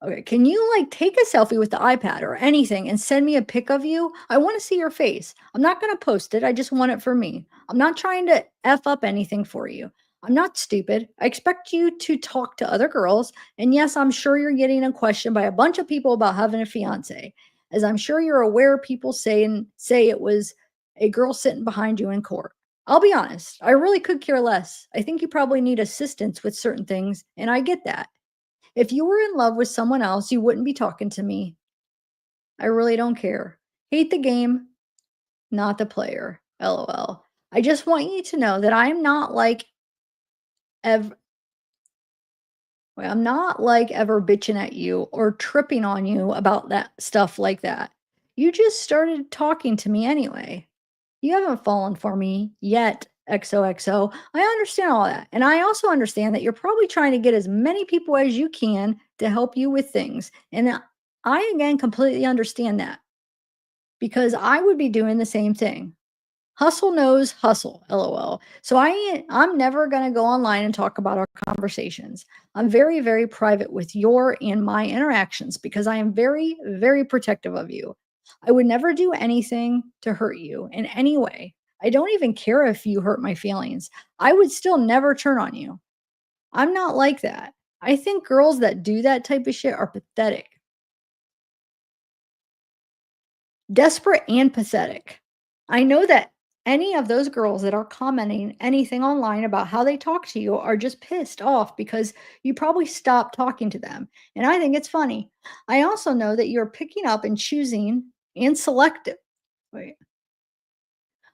Okay, can you like take a selfie with the iPad or anything and send me a pic of you? I want to see your face. I'm not going to post it. I just want it for me. I'm not trying to F up anything for you. I'm not stupid. I expect you to talk to other girls. And yes, I'm sure you're getting a question by a bunch of people about having a fiance. As I'm sure you're aware, people say it was a girl sitting behind you in court. I'll be honest, I really could care less. I think you probably need assistance with certain things, and I get that. If you were in love with someone else, you wouldn't be talking to me. I really don't care. Hate the game, not the player. LOL. I just want you to know that ev- I'm not like ever bitching at you or tripping on you about that stuff like that. You just started talking to me anyway. You haven't fallen for me yet, XOXO. I understand all that. And I also understand that you're probably trying to get as many people as you can to help you with things. And I, again, completely understand that because I would be doing the same thing. Hustle knows hustle, LOL. So I'm never going to go online and talk about our conversations. I'm very, very private with your and my interactions because I am very, very protective of you. I would never do anything to hurt you in any way. I don't even care if you hurt my feelings. I would still never turn on you. I'm not like that. I think girls that do that type of shit are pathetic. Desperate and pathetic. I know that any of those girls that are commenting anything online about how they talk to you are just pissed off because you probably stopped talking to them. And I think it's funny. I also know that you're picking up and choosing and selective. Wait.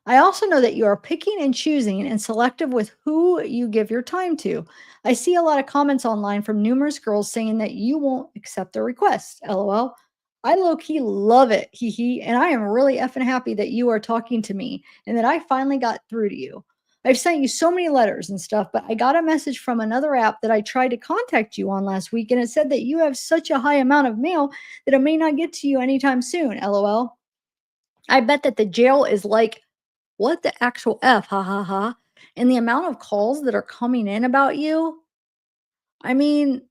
I also know that you are picking and choosing and selective with who you give your time to. I see a lot of comments online from numerous girls saying that you won't accept their requests. LOL. I low key love it. Hee hee. And I am really effing happy that you are talking to me and that I finally got through to you. I've sent you so many letters and stuff, but I got a message from another app that I tried to contact you on last week, and it said that you have such a high amount of mail that it may not get to you anytime soon. LOL. I bet that the jail is like, "What the actual F? Ha ha ha." And the amount of calls that are coming in about you, I mean,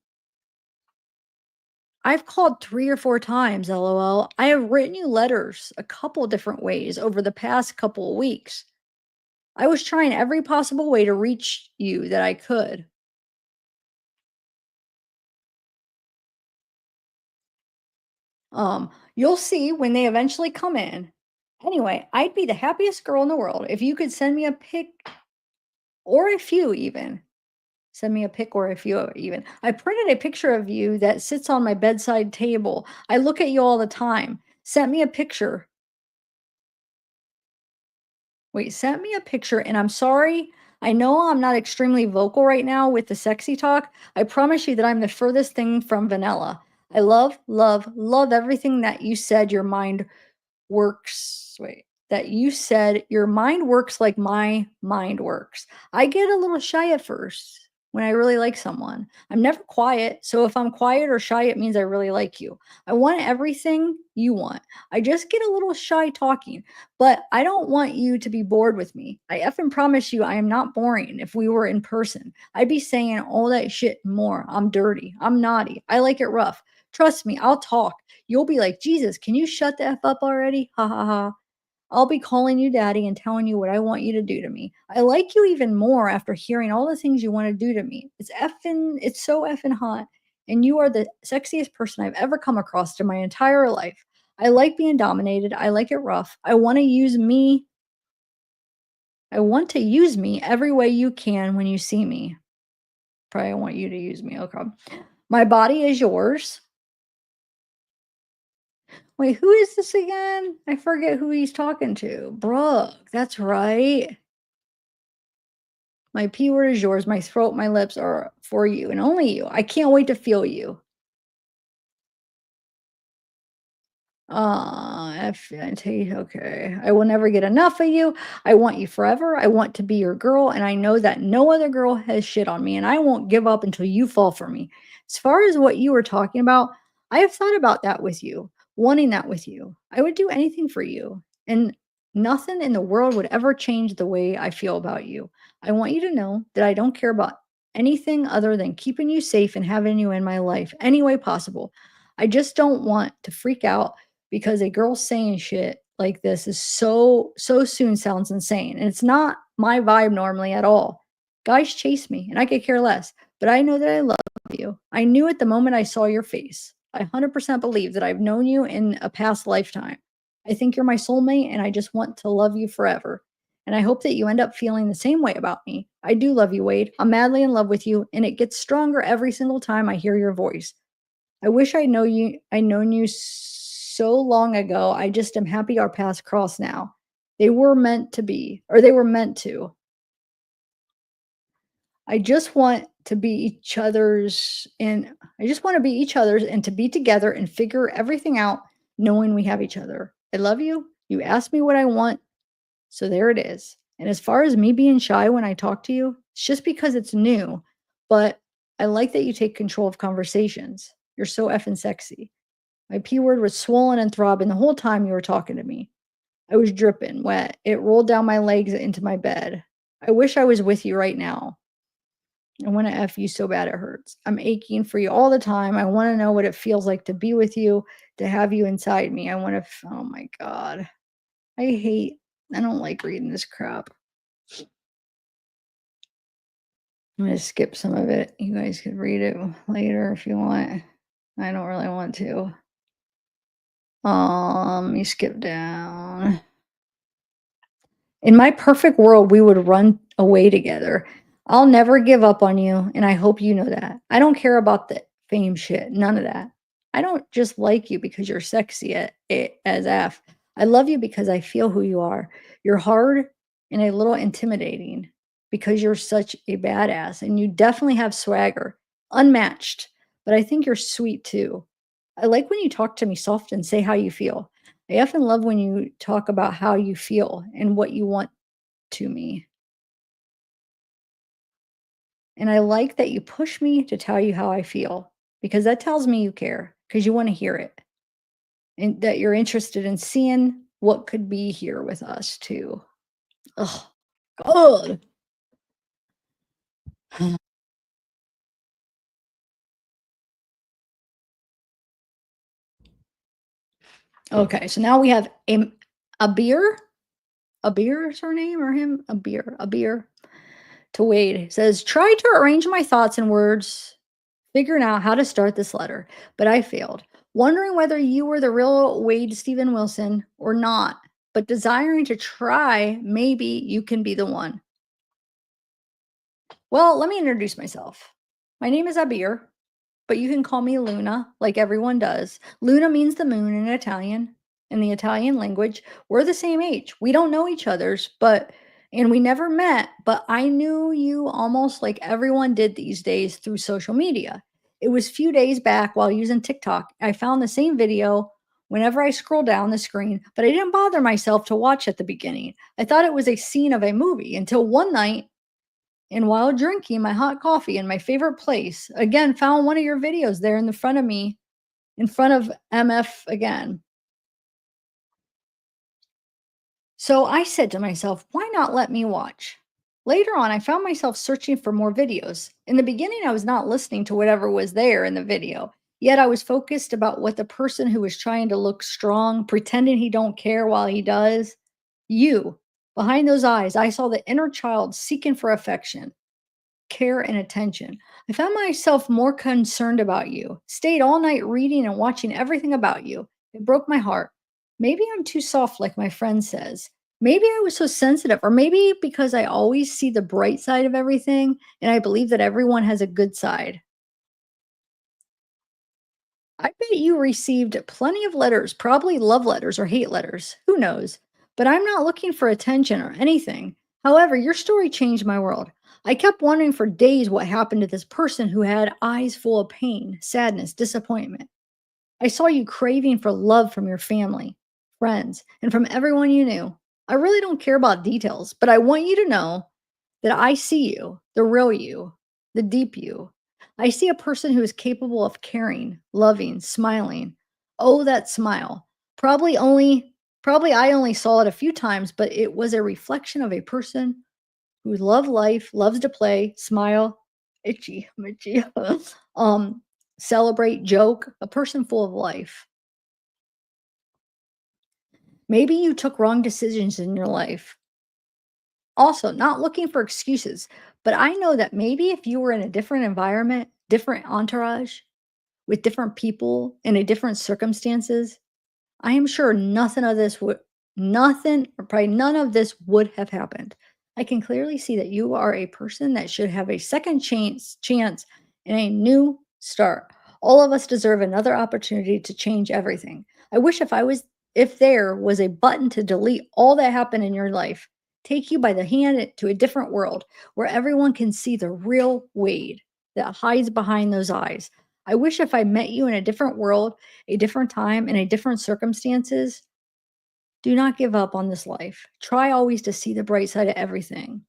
I've called 3 or 4 times, LOL. I have written you letters a couple different ways over the past couple of weeks. I was trying every possible way to reach you that I could. You'll see when they eventually come in. Anyway, I'd be the happiest girl in the world if you could send me a pic or a few even. Send me a pic or a few even. I printed a picture of you that sits on my bedside table. I look at you all the time. Sent me a picture. Wait, sent me a picture, and I'm sorry. I know I'm not extremely vocal right now with the sexy talk. I promise you that I'm the furthest thing from vanilla. I love, love, love everything that you said your mind works wait, that you said your mind works like my mind works. I get a little shy at first when I really like someone. I'm never quiet, so if I'm quiet or shy, it means I really like you. I want everything you want. I just get a little shy talking, but I don't want you to be bored with me. I effing promise you I am not boring if we were in person. I'd be saying all that shit and more. I'm dirty. I'm naughty. I like it rough. Trust me, I'll talk. You'll be like, "Jesus, can you shut the F up already? Ha ha ha." I'll be calling you daddy and telling you what I want you to do to me. I like you even more after hearing all the things you want to do to me. It's so effing hot. And you are the sexiest person I've ever come across in my entire life. I like being dominated. I like it rough. I want to use me every way you can when you see me. Probably want you to use me. Okay. My body is yours. Wait, who is this again? I forget who he's talking to. Brooke, that's right. My P word is yours. My throat, my lips are for you and only you. I can't wait to feel you. Okay. I will never get enough of you. I want you forever. I want to be your girl, and I know that no other girl has shit on me, and I won't give up until you fall for me. As far as what you were talking about, I have thought about that with you, wanting that with you. I would do anything for you, and nothing in the world would ever change the way I feel about you. I want you to know that I don't care about anything other than keeping you safe and having you in my life any way possible. I just don't want to freak out because a girl saying shit like this is so soon sounds insane, and it's not my vibe normally at all. Guys chase me, and I could care less, but I know that I love you. I knew it the moment I saw your face. I 100% believe that I've known you in a past lifetime. I think you're my soulmate, and I just want to love you forever. And I hope that you end up feeling the same way about me. I do love you, Wade. I'm madly in love with you, and it gets stronger every single time I hear your voice. I wish I known you so long ago. I just am happy our paths cross now. They were meant to be, or they were meant to. I just want to be each other's and I just want to be each other's and to be together and figure everything out knowing we have each other. I love you. You asked me what I want, so there it is. And as far as me being shy when I talk to you, it's just because it's new, but I like that you take control of conversations. You're so effing sexy. My P word was swollen and throbbing the whole time you were talking to me. I was dripping wet. It rolled down my legs into my bed. I wish I was with you right now. I want to F you so bad it hurts. I'm aching for you all the time. I want to know what it feels like to be with you, to have you inside me. Oh my God. I don't like reading this crap. I'm going to skip some of it. You guys could read it later if you want. I don't really want to. Let me skip down. In my perfect world, we would run away together. I'll never give up on you, and I hope you know that. I don't care about the fame shit, none of that. I don't just like you because you're sexy as F. I love you because I feel who you are. You're hard and a little intimidating because you're such a badass, and you definitely have swagger, unmatched. But I think you're sweet too. I like when you talk to me soft and say how you feel. I often love when you talk about how you feel and what you want to me. And I like that you push me to tell you how I feel because that tells me you care because you want to hear it and that you're interested in seeing what could be here with us too. Ugh, God. Okay, so now we have a beer. A beer is her name or him? A beer. To Wade. It says, try to arrange my thoughts and words, figuring out how to start this letter, but I failed. Wondering whether you were the real Wade Stephen Wilson or not, but desiring to try, maybe you can be the one. Well, let me introduce myself. My name is Abir, but you can call me Luna, like everyone does. Luna means the moon in Italian. In the Italian language, we're the same age. We don't know each other's, and we never met, but I knew you almost like everyone did these days through social media. It was a few days back while using TikTok. I found the same video whenever I scroll down the screen, but I didn't bother myself to watch at the beginning. I thought it was a scene of a movie until one night and while drinking my hot coffee in my favorite place, again found one of your videos there in the front of me, in front of MF again. So I said to myself, why not let me watch? Later on, I found myself searching for more videos. In the beginning, I was not listening to whatever was there in the video. Yet I was focused about what the person who was trying to look strong, pretending he don't care while he does. You, behind those eyes, I saw the inner child seeking for affection, care, and attention. I found myself more concerned about you, stayed all night reading and watching everything about you. It broke my heart. Maybe I'm too soft, like my friend says. Maybe I was so sensitive, or maybe because I always see the bright side of everything and I believe that everyone has a good side. I bet you received plenty of letters, probably love letters or hate letters. Who knows? But I'm not looking for attention or anything. However, your story changed my world. I kept wondering for days what happened to this person who had eyes full of pain, sadness, disappointment. I saw you craving for love from your family, friends, and from everyone you knew. I really don't care about details, but I want you to know that I see you, the real you, the deep you. I see a person who is capable of caring, loving, smiling. Oh, that smile. Probably only Probably I only saw it a few times, but it was a reflection of a person who loves life, loves to play, smile, itchy, um, celebrate, joke, a person full of life. Maybe you took wrong decisions in your life. Also, not looking for excuses, but I know that maybe if you were in a different environment, different entourage, with different people in a different circumstances, I am sure nothing or probably none of this would have happened. I can clearly see that you are a person that should have a second chance and a new start. All of us deserve another opportunity to change everything. I wish if there was a button to delete all that happened in your life, take you by the hand to a different world where everyone can see the real Wade that hides behind those eyes. I wish if I met you in a different world, a different time, and a different circumstances, do not give up on this life. Try always to see the bright side of everything.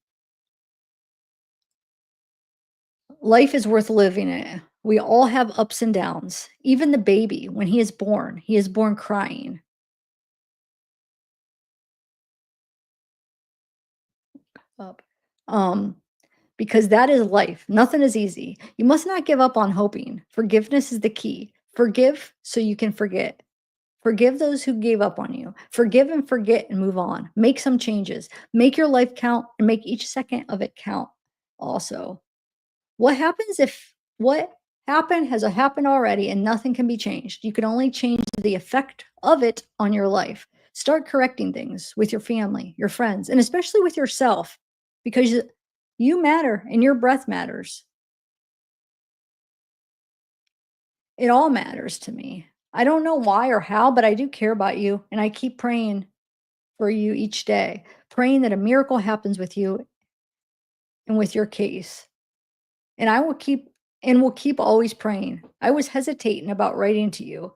Life is worth living it. We all have ups and downs. Even the baby, when he is born crying. Up. Um, because that is life. Nothing is easy. You must not give up on hoping. Forgiveness is the key. Forgive so you can forget. Forgive those who gave up on you. Forgive and forget and move on. Make some changes. Make your life count and make each second of it count also. What happens if what happened has happened already and nothing can be changed? You can only change the effect of it on your life. Start correcting things with your family, your friends, and especially with yourself because you matter and your breath matters. It all matters to me. I don't know why or how, but I do care about you and I keep praying for you each day, praying that a miracle happens with you and with your case. And will keep always praying. I was hesitating about writing to you.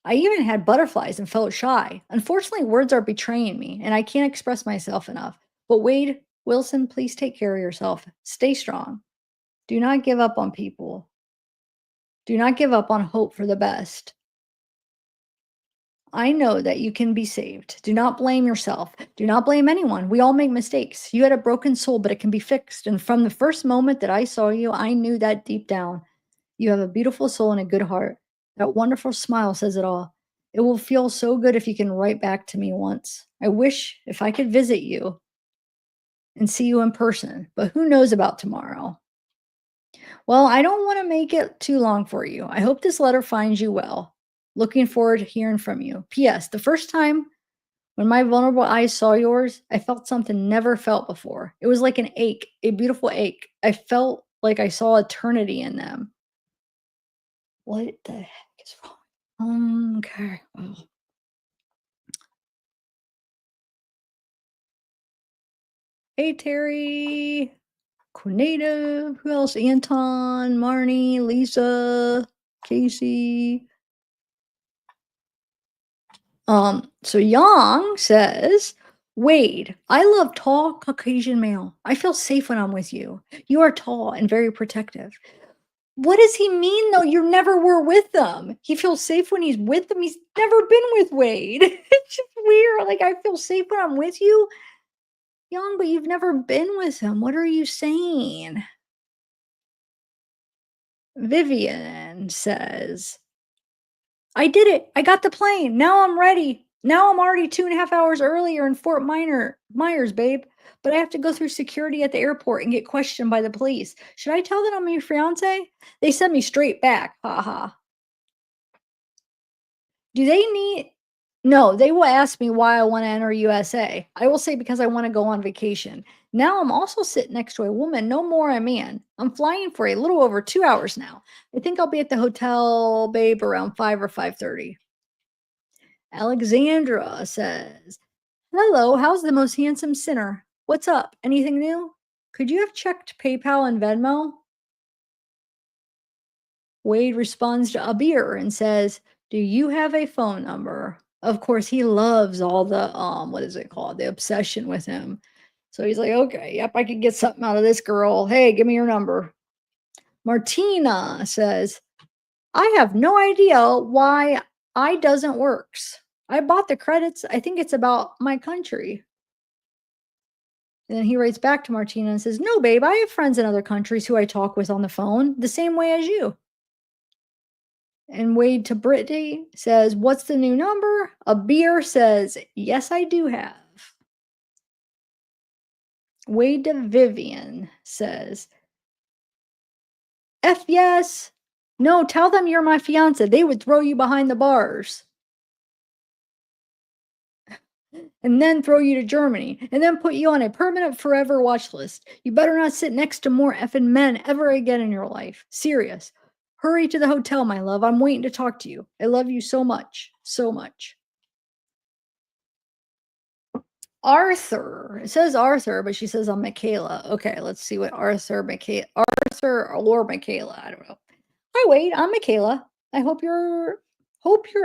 I even had butterflies and felt shy. Unfortunately, words are betraying me and I can't express myself enough. But Wade Wilson, please take care of yourself. Stay strong. Do not give up on people. Do not give up on hope for the best. I know that you can be saved. Do not blame yourself. Do not blame anyone. We all make mistakes. You had a broken soul, but it can be fixed. And from the first moment that I saw you, I knew that deep down. You have a beautiful soul and a good heart. That wonderful smile says it all. It will feel so good if you can write back to me once. I wish if I could visit you and see you in person, but who knows about tomorrow? Well, I don't want to make it too long for you. I hope this letter finds you well. Looking forward to hearing from you. P.S. The first time when my vulnerable eyes saw yours, I felt something never felt before. It was like an ache, a beautiful ache. I felt like I saw eternity in them. What the heck is wrong? Okay. Oh. Hey, Terry. Native. Who else? Anton, Marnie, Lisa, Casey. So Yang says, Wade, I love tall Caucasian male. I feel safe when I'm with you. You are tall and very protective. What does he mean though? You never were with them. He feels safe when he's with them. He's never been with Wade. It's just weird. Like I feel safe when I'm with you, Young, but you've never been with him. What are you saying? Vivian says, I did it. I got the plane. Now I'm ready. Now I'm already 2.5 hours earlier in Myers, babe. But I have to go through security at the airport and get questioned by the police. Should I tell them I'm your fiance? They sent me straight back. Ha ha. Do they need No, they will ask me why I want to enter USA. I will say because I want to go on vacation. Now I'm also sitting next to a woman, no more a man. I'm flying for a little over 2 hours now. I think I'll be at the hotel, babe, around 5 or 5:30. Alexandra says, Hello, how's the most handsome sinner? What's up? Anything new? Could you have checked PayPal and Venmo? Wade responds to Abir and says, Do you have a phone number? Of course, he loves all the what is it called? The obsession with him. So he's like, okay, yep, I can get something out of this girl. Hey, give me your number. Martina says, I have no idea why I doesn't works. I bought the credits. I think it's about my country. And then he writes back to Martina and says, No, babe, I have friends in other countries who I talk with on the phone the same way as you. And Wade to Brittany says, What's the new number? A beer says, Yes, I do have. Wade to Vivian says, F yes. No, tell them you're my fiance. They would throw you behind the bars. And then throw you to Germany. And then put you on a permanent forever watch list. You better not sit next to more effing men ever again in your life. Serious. Hurry to the hotel, my love. I'm waiting to talk to you. I love you so much. So much. Arthur. It says Arthur, but she says I'm Michaela. Okay, let's see what Arthur or Michaela. I don't know. Hi, Wade. I'm Michaela. I hope you're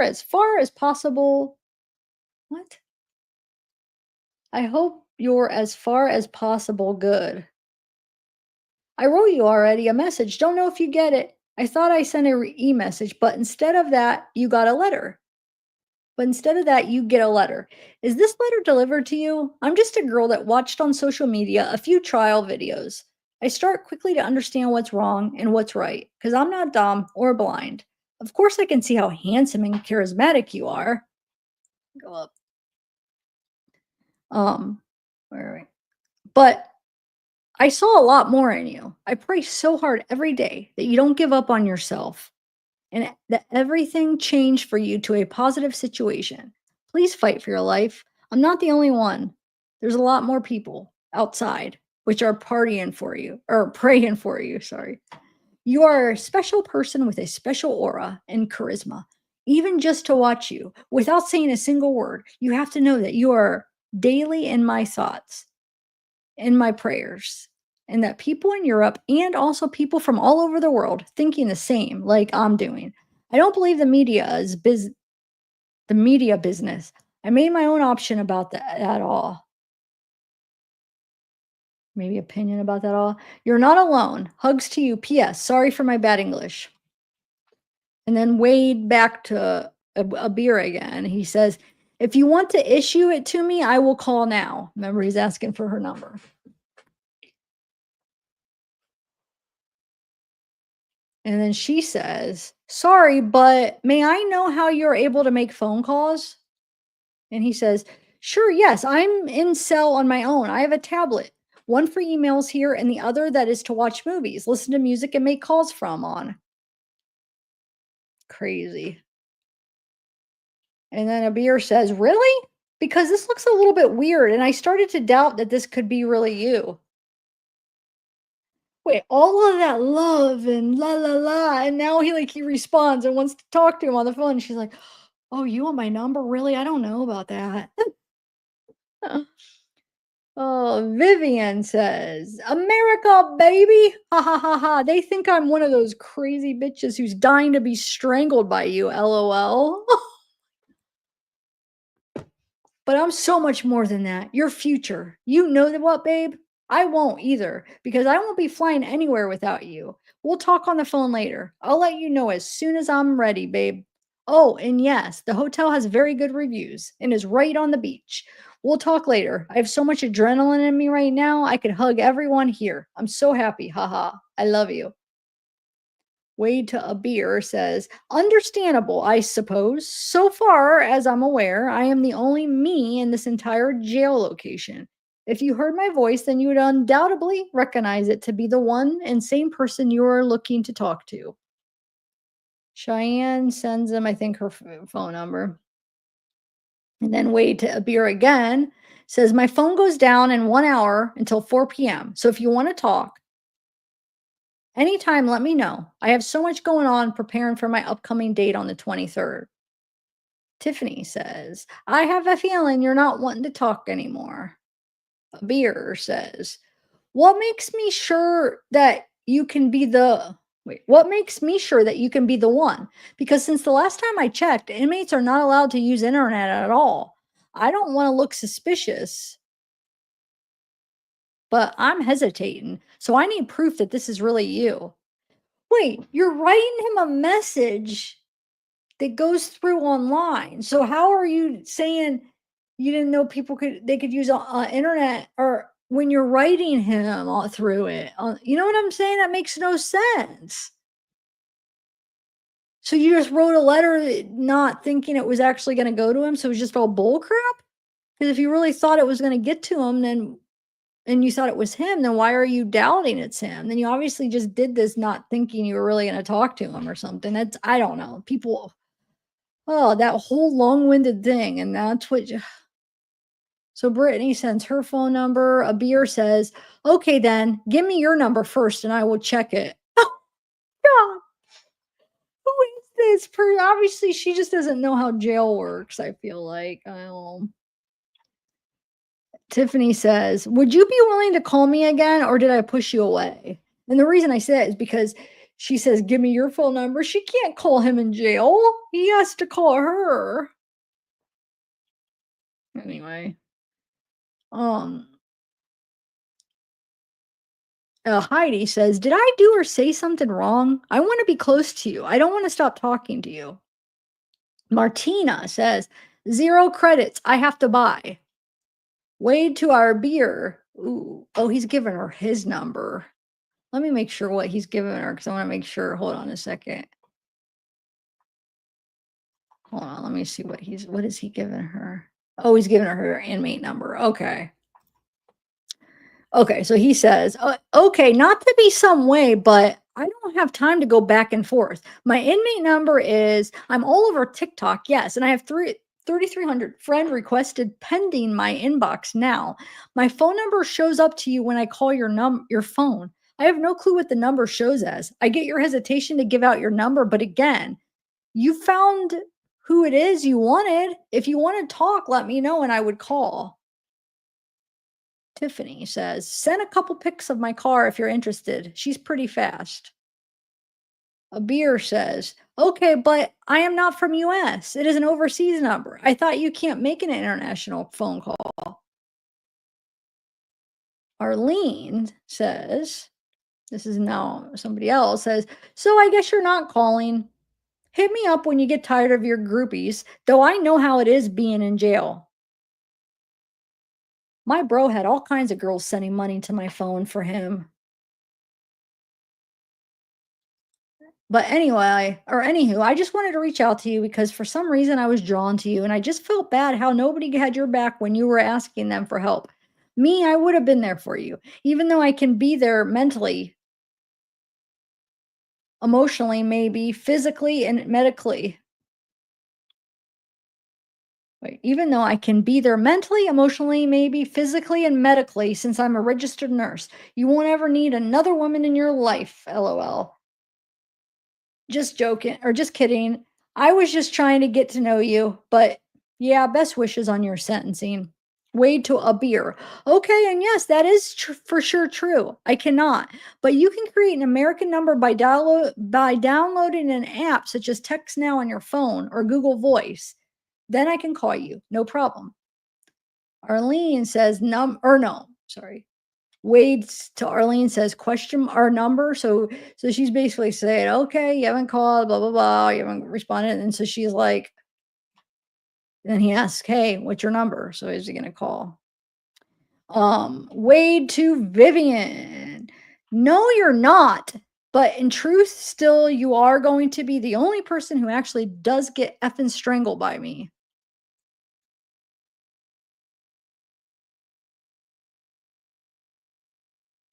as far as possible. What? I hope you're as far as possible good. I wrote you already a message. Don't know if you get it. I thought I sent a e-message, but instead of that, you got a letter. But instead of that, you get a letter. Is this letter delivered to you? I'm just a girl that watched on social media a few trial videos. I start quickly to understand what's wrong and what's right because I'm not dumb or blind. Of course, I can see how handsome and charismatic you are. Go up. Where are we? But I saw a lot more in you. I pray so hard every day that you don't give up on yourself and that everything changed for you to a positive situation. Please fight for your life. I'm not the only one. There's a lot more people outside which are partying for you or praying for you. Sorry. You are a special person with a special aura and charisma. Even just to watch you without saying a single word, you have to know that you are daily in my thoughts, in my prayers, and that people in Europe and also people from all over the world thinking the same like I'm doing. I don't believe the media business. I made my own option about that at all. Maybe opinion about that all. You're not alone. Hugs to you. P.S. Sorry for my bad English. And then Wade back to a beer again. He says, "If you want to issue it to me, I will call now." Remember, he's asking for her number. And then she says, "Sorry, but may I know how you're able to make phone calls?" And he says, "Sure, yes, I'm in cell on my own. I have a tablet, one for emails here, and the other that is to watch movies, listen to music, and make calls from on." Crazy. And then Abir says, "Really? Because this looks a little bit weird, and I started to doubt that this could be really you." Wait, all of that love and la la la, and now he responds and wants to talk to him on the phone. And she's like, "Oh, you want my number? Really? I don't know about that." Oh, Vivian says, "America, baby. Ha ha ha ha. They think I'm one of those crazy bitches who's dying to be strangled by you, lol." But I'm so much more than that. Your future. You know that what, babe? I won't either because I won't be flying anywhere without you. We'll talk on the phone later. I'll let you know as soon as I'm ready, babe. Oh, and yes, the hotel has very good reviews and is right on the beach. We'll talk later. I have so much adrenaline in me right now. I could hug everyone here. I'm so happy. Haha. I love you. Wade to a beer says, "Understandable, I suppose. So far as I'm aware, I am the only me in this entire jail location. If you heard my voice, then you would undoubtedly recognize it to be the one and same person you are looking to talk to." Cheyenne sends him, I think, her phone number. And then Wade to a beer again says, "My phone goes down in 1 hour until 4 p.m. So if you want to talk, anytime, let me know. I have so much going on preparing for my upcoming date on the 23rd. Tiffany says, "I have a feeling you're not wanting to talk anymore." Beer says, "What makes me sure that you can be the what makes me sure that you can be the one? Because since the last time I checked, inmates are not allowed to use internet at all. I don't want to look suspicious, but I'm hesitating. So I need proof that this is really you." Wait, you're writing him a message that goes through online. So how are you saying you didn't know people could use internet, or when you're writing him all through it? You know what I'm saying? That makes no sense. So you just wrote a letter not thinking it was actually going to go to him. So it was just all bull crap. Because if you really thought it was going to get to him, then and you thought it was him, then why are you doubting it's him? Then you obviously just did this not thinking you were really going to talk to him or something. That's I don't know. People Oh, that whole long-winded thing, and that's what so Brittany sends her phone number. Abir says, "Okay, then give me your number first, and I will check it." Oh, God, who is this person? Obviously, she just doesn't know how jail works, I feel like. I don't know. Tiffany says, "Would you be willing to call me again, or did I push you away?" And the reason I say it is because she says, "Give me your phone number." She can't call him in jail. He has to call her. Anyway, um, Heidi says, "Did I do or say something wrong? I want to be close to you. I don't want to stop talking to you." Martina says, "Zero credits. I have to buy." Wade to our beer. Ooh. Oh, he's giving her his number. Let me make sure what he's giving her because I want to make sure. Hold on a second. Hold on. Let me see what is he giving her? Oh, he's giving her inmate number. Okay. Okay, so he says, okay, not to be some way, but I don't have time to go back and forth. My inmate number is, I'm all over TikTok, yes, and I have 3,300 friend requested pending my inbox now. My phone number shows up to you when I call your phone. I have no clue what the number shows as. I get your hesitation to give out your number, but again, you found who it is you wanted. If you want to talk, let me know and I would call. Tiffany says, "Send a couple pics of my car if you're interested. She's pretty fast." A beer says, "Okay, but I am not from US. It is an overseas number. I thought you can't make an international phone call." Arlene says, this is now somebody else says, "So I guess you're not calling." Hit me up when you get tired of your groupies, though I know how it is being in jail. My bro had all kinds of girls sending money to my phone for him. But anyway, or anywho, I just wanted to reach out to you because for some reason I was drawn to you and I just felt bad how nobody had your back when you were asking them for help. Me, I would have been there for you, even though I can be there mentally, emotionally, maybe physically and medically. Wait, even though I can be there mentally, emotionally, maybe physically and medically, since I'm a registered nurse, you won't ever need another woman in your life. LOL. Just joking or just kidding. I was just trying to get to know you, but yeah, best wishes on your sentencing. Wade to a beer. Okay, and yes, that is for sure true. I cannot, but you can create an American number by downloading an app such as Text Now on your phone or Google Voice. Then I can call you, no problem. Arlene says no, sorry. Wade to Arlene says question our number. So she's basically saying, okay, you haven't called, blah, blah, blah, you haven't responded. And so she's like, then he asks, hey, what's your number? So is he gonna call? Wade to Vivian. No, you're not. But in truth, still you are going to be the only person who actually does get effing strangled by me.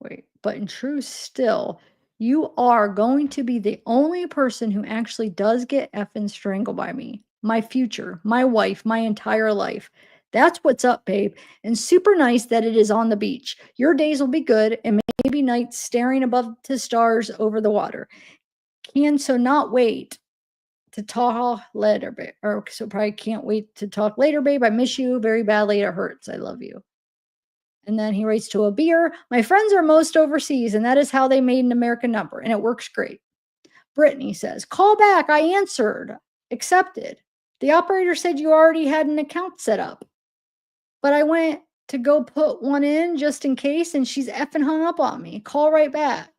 Wait, but in truth, still, you are going to be the only person who actually does get effing strangled by me. My future, my wife, my entire life. That's what's up, babe. And super nice that it is on the beach. Your days will be good and maybe nights staring above the stars over the water. Can so not wait to talk later, babe. Or so probably can't wait to talk later, babe. I miss you very badly. It hurts. I love you. And then he writes to a beer. My friends are most overseas, and that is how they made an American number, and it works great. Brittany says, call back. I answered, accepted. The operator said you already had an account set up, but I went to go put one in just in case, and she's effing hung up on me. Call right back.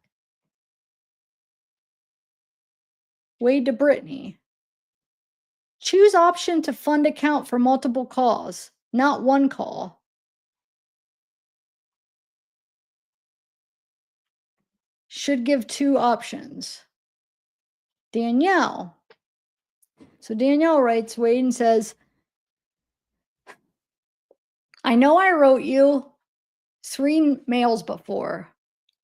Wade to Brittany. Choose option to fund account for multiple calls, not one call. Should give two options. Danielle. So Danielle writes, Wade and says, I know I wrote you 3 mails before.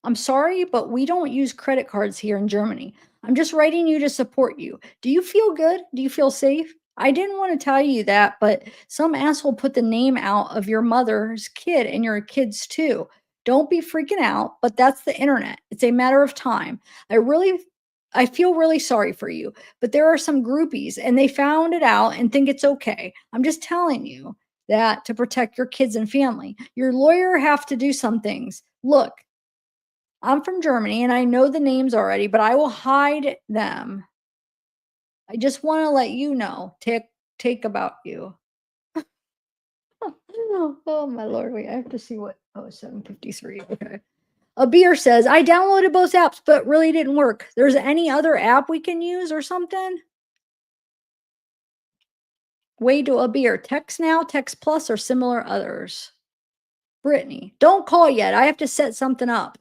I'm sorry, but we don't use credit cards here in Germany. I'm just writing you to support you. Do you feel good? Do you feel safe? I didn't want to tell you that, but some asshole put the name out of your mother's kid and your kids too. Don't be freaking out, but that's the internet. It's a matter of time. I feel really sorry for you, but there are some groupies and they found it out and think it's okay. I'm just telling you that to protect your kids and family. Your lawyer have to do some things. Look, I'm from Germany and I know the names already, but I will hide them. I just want to let you know, take about you. Oh my lord, wait, I have to see what 7:53. Okay. A beer says, I downloaded both apps, but really didn't work. There's any other app we can use or something? Way to a beer. Text Now, Text Plus, or similar others. Brittany, don't call yet. I have to set something up.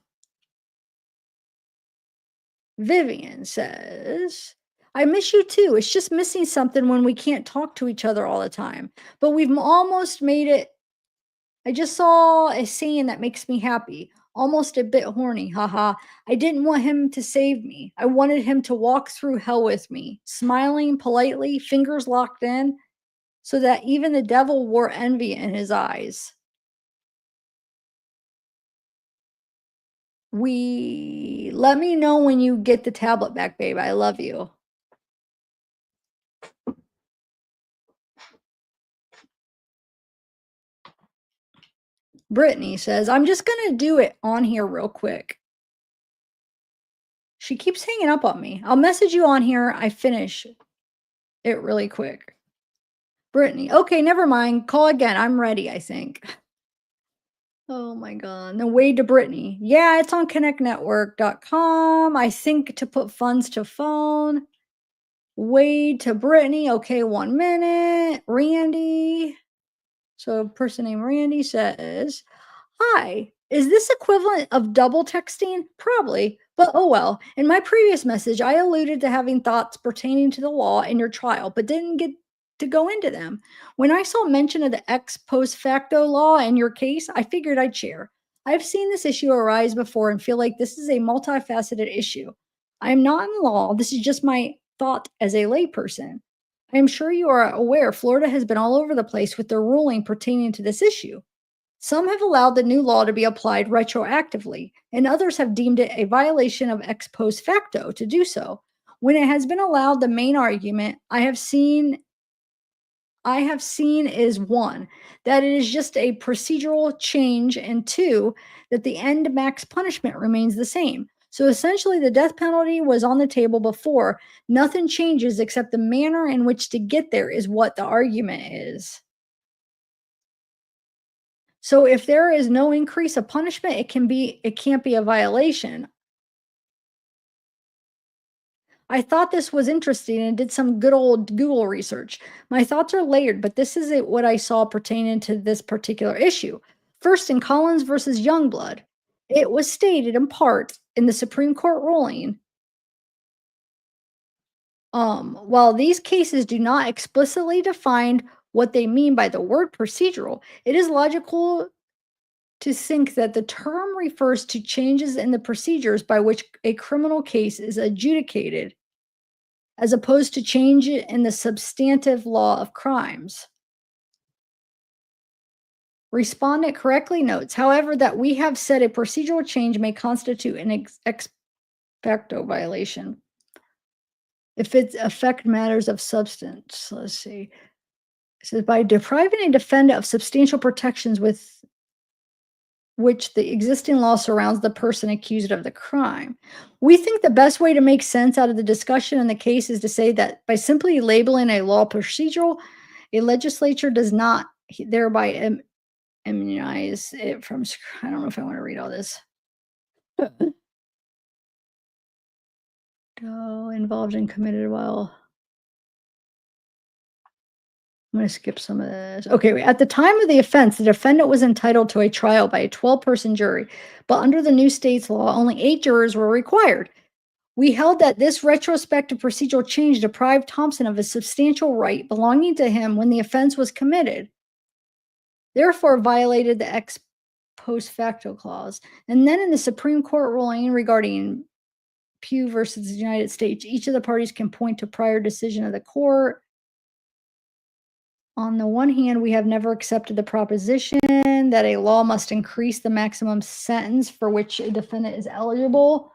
Vivian says, I miss you too. It's just missing something when we can't talk to each other all the time. But we've almost made it. I just saw a scene that makes me happy. Almost a bit horny, haha. I didn't want him to save me. I wanted him to walk through hell with me, smiling politely, fingers locked in, so that even the devil wore envy in his eyes. Let me know when you get the tablet back, babe. I love you. Brittany says, I'm just going to do it on here real quick. She keeps hanging up on me. I'll message you on here. I finish it really quick. Brittany, okay, never mind. Call again. I'm ready, I think. Oh my God. Then Wade to Brittany. Yeah, it's on connectnetwork.com. I think to put funds to phone. Wade to Brittany. Okay, 1 minute. Randy. So a person named Randy says, "Hi, is this equivalent of double texting? Probably, but oh well. In my previous message, I alluded to having thoughts pertaining to the law in your trial, but didn't get to go into them. When I saw mention of the ex post facto law in your case, I figured I'd share. I've seen this issue arise before and feel like this is a multifaceted issue. I am not in law, this is just my thought as a layperson. I am sure you are aware Florida has been all over the place with their ruling pertaining to this issue. Some have allowed the new law to be applied retroactively, and others have deemed it a violation of ex post facto to do so. When it has been allowed, the main argument I have seen is one, that it is just a procedural change, and two, that the end max punishment remains the same. So essentially, the death penalty was on the table before. Nothing changes except the manner in which to get there is what the argument is. So if there is no increase of punishment, it can't be a violation. I thought this was interesting and did some good old Google research. My thoughts are layered, but this is what I saw pertaining to this particular issue. First, in Collins versus Youngblood, it was stated in part in the Supreme Court ruling. While these cases do not explicitly define what they mean by the word procedural, it is logical to think that the term refers to changes in the procedures by which a criminal case is adjudicated, as opposed to change in the substantive law of crimes. Respondent correctly notes, however, that we have said a procedural change may constitute an ex facto violation if its affect matters of substance. Let's see. It says by depriving a defendant of substantial protections with which the existing law surrounds the person accused of the crime. We think the best way to make sense out of the discussion in the case is to say that by simply labeling a law procedural, a legislature does not thereby immunize it from. I don't know if I want to read all this. Involved and committed while. I'm going to skip some of this. Okay, wait. At the time of the offense, the defendant was entitled to a trial by a 12-person jury, but under the new state's law, only 8 jurors were required. We held that this retrospective procedural change deprived Thompson of a substantial right belonging to him when the offense was committed, therefore violated the ex post facto clause. And then in the Supreme Court ruling regarding Pew versus the United States, each of the parties can point to prior decision of the court. On the one hand, we have never accepted the proposition that a law must increase the maximum sentence for which a defendant is eligible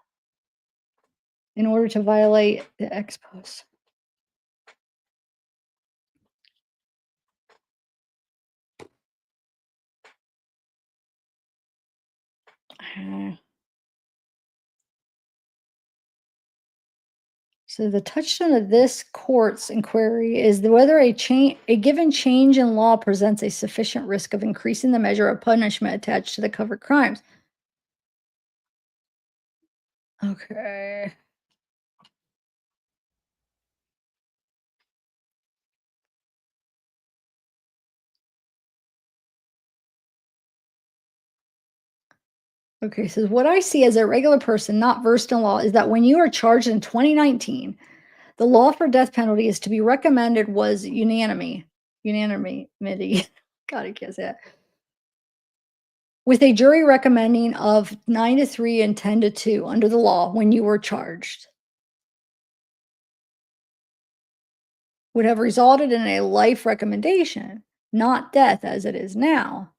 in order to violate the ex post. So the touchstone of this court's inquiry is whether a given change in law presents a sufficient risk of increasing the measure of punishment attached to the covered crimes. Okay. Okay, so what I see as a regular person not versed in law is that when you are charged in 2019, the law for death penalty is to be recommended was unanimity. God, I can't say that. With a jury recommending of 9 to 3 and 10 to 2 under the law when you were charged, would have resulted in a life recommendation, not death as it is now.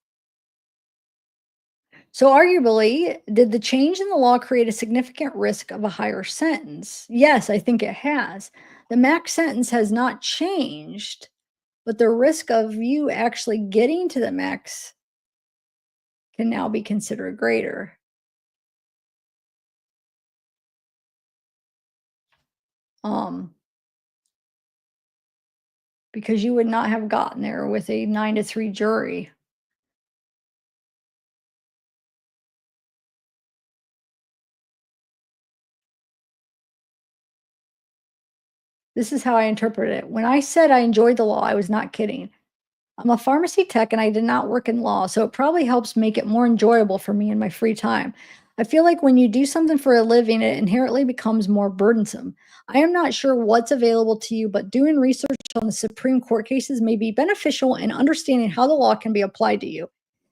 So, arguably, did the change in the law create a significant risk of a higher sentence? Yes, I think it has. The max sentence has not changed, but the risk of you actually getting to the max can now be considered greater. Um, because you would not have gotten there with a 9 to 3 jury. This is how I interpret it. When I said I enjoyed the law, I was not kidding. I'm a pharmacy tech and I did not work in law, so it probably helps make it more enjoyable for me in my free time. I feel like when you do something for a living, it inherently becomes more burdensome. I am not sure what's available to you, but doing research on the Supreme Court cases may be beneficial in understanding how the law can be applied to you,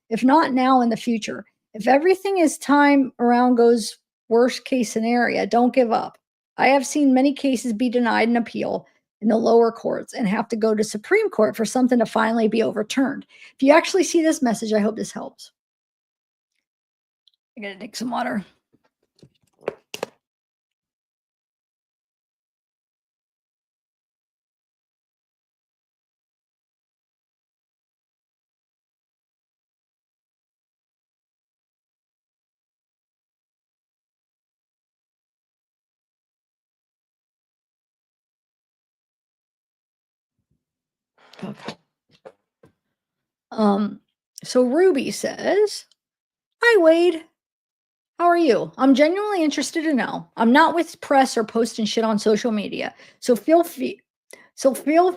if not now, in the future. If everything as time around goes worst case scenario, don't give up. I have seen many cases be denied an appeal in the lower courts and have to go to Supreme Court for something to finally be overturned. If you actually see this message, I hope this helps. I gotta take some water. Okay. Um, so Ruby says, "Hi Wade, how are you? I'm genuinely interested to know. I'm not with press or posting shit on social media, so feel free so feel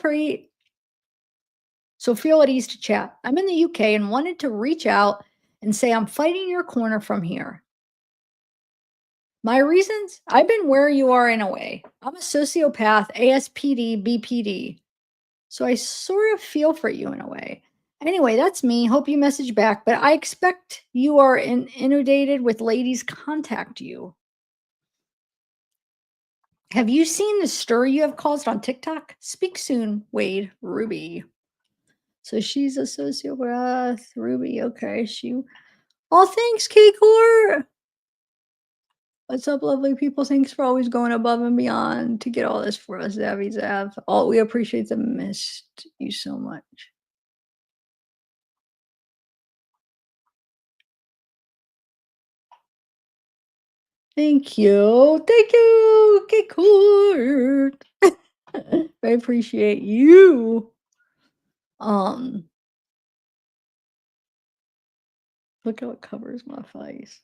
at ease to chat. I'm in the UK and wanted to reach out and say I'm fighting your corner from here. My reasons? I've been where you are in a way. I'm a sociopath, ASPD, BPD. So I sort of feel for you in a way. Anyway, that's me. Hope you message back, but I expect you are inundated with ladies contact you. Have you seen the stir you have caused on TikTok? Speak soon, Wade, Ruby. So she's a sociopath, Ruby. Okay, Oh, thanks, Kcore. What's up, lovely people? Thanks for always going above and beyond to get all this for us, Zabby Zav. Oh, we appreciate the mist you so much. Thank you. Thank you, Kcore. I appreciate you. Um, Look how it covers my face.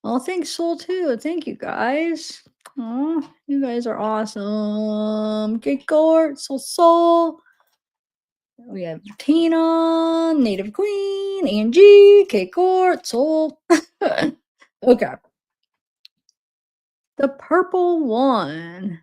Oh, thanks, Soul, too. Thank you, guys. Oh, you guys are awesome. Kcore, Soul. We have Tina, Native Queen, Angie, K Court, Soul. Okay. The purple one.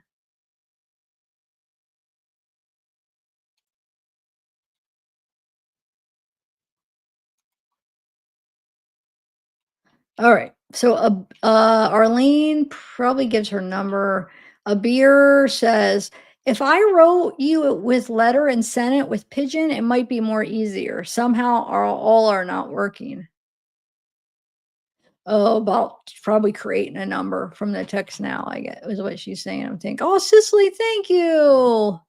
All right. So Arlene probably gives her number. A beer says, if I wrote you with letter and sent it with pigeon, it might be more easier. Somehow all are not working. Oh, about probably creating a number from the text now, I get is what she's saying. I'm thinking, oh, Cicely, thank you.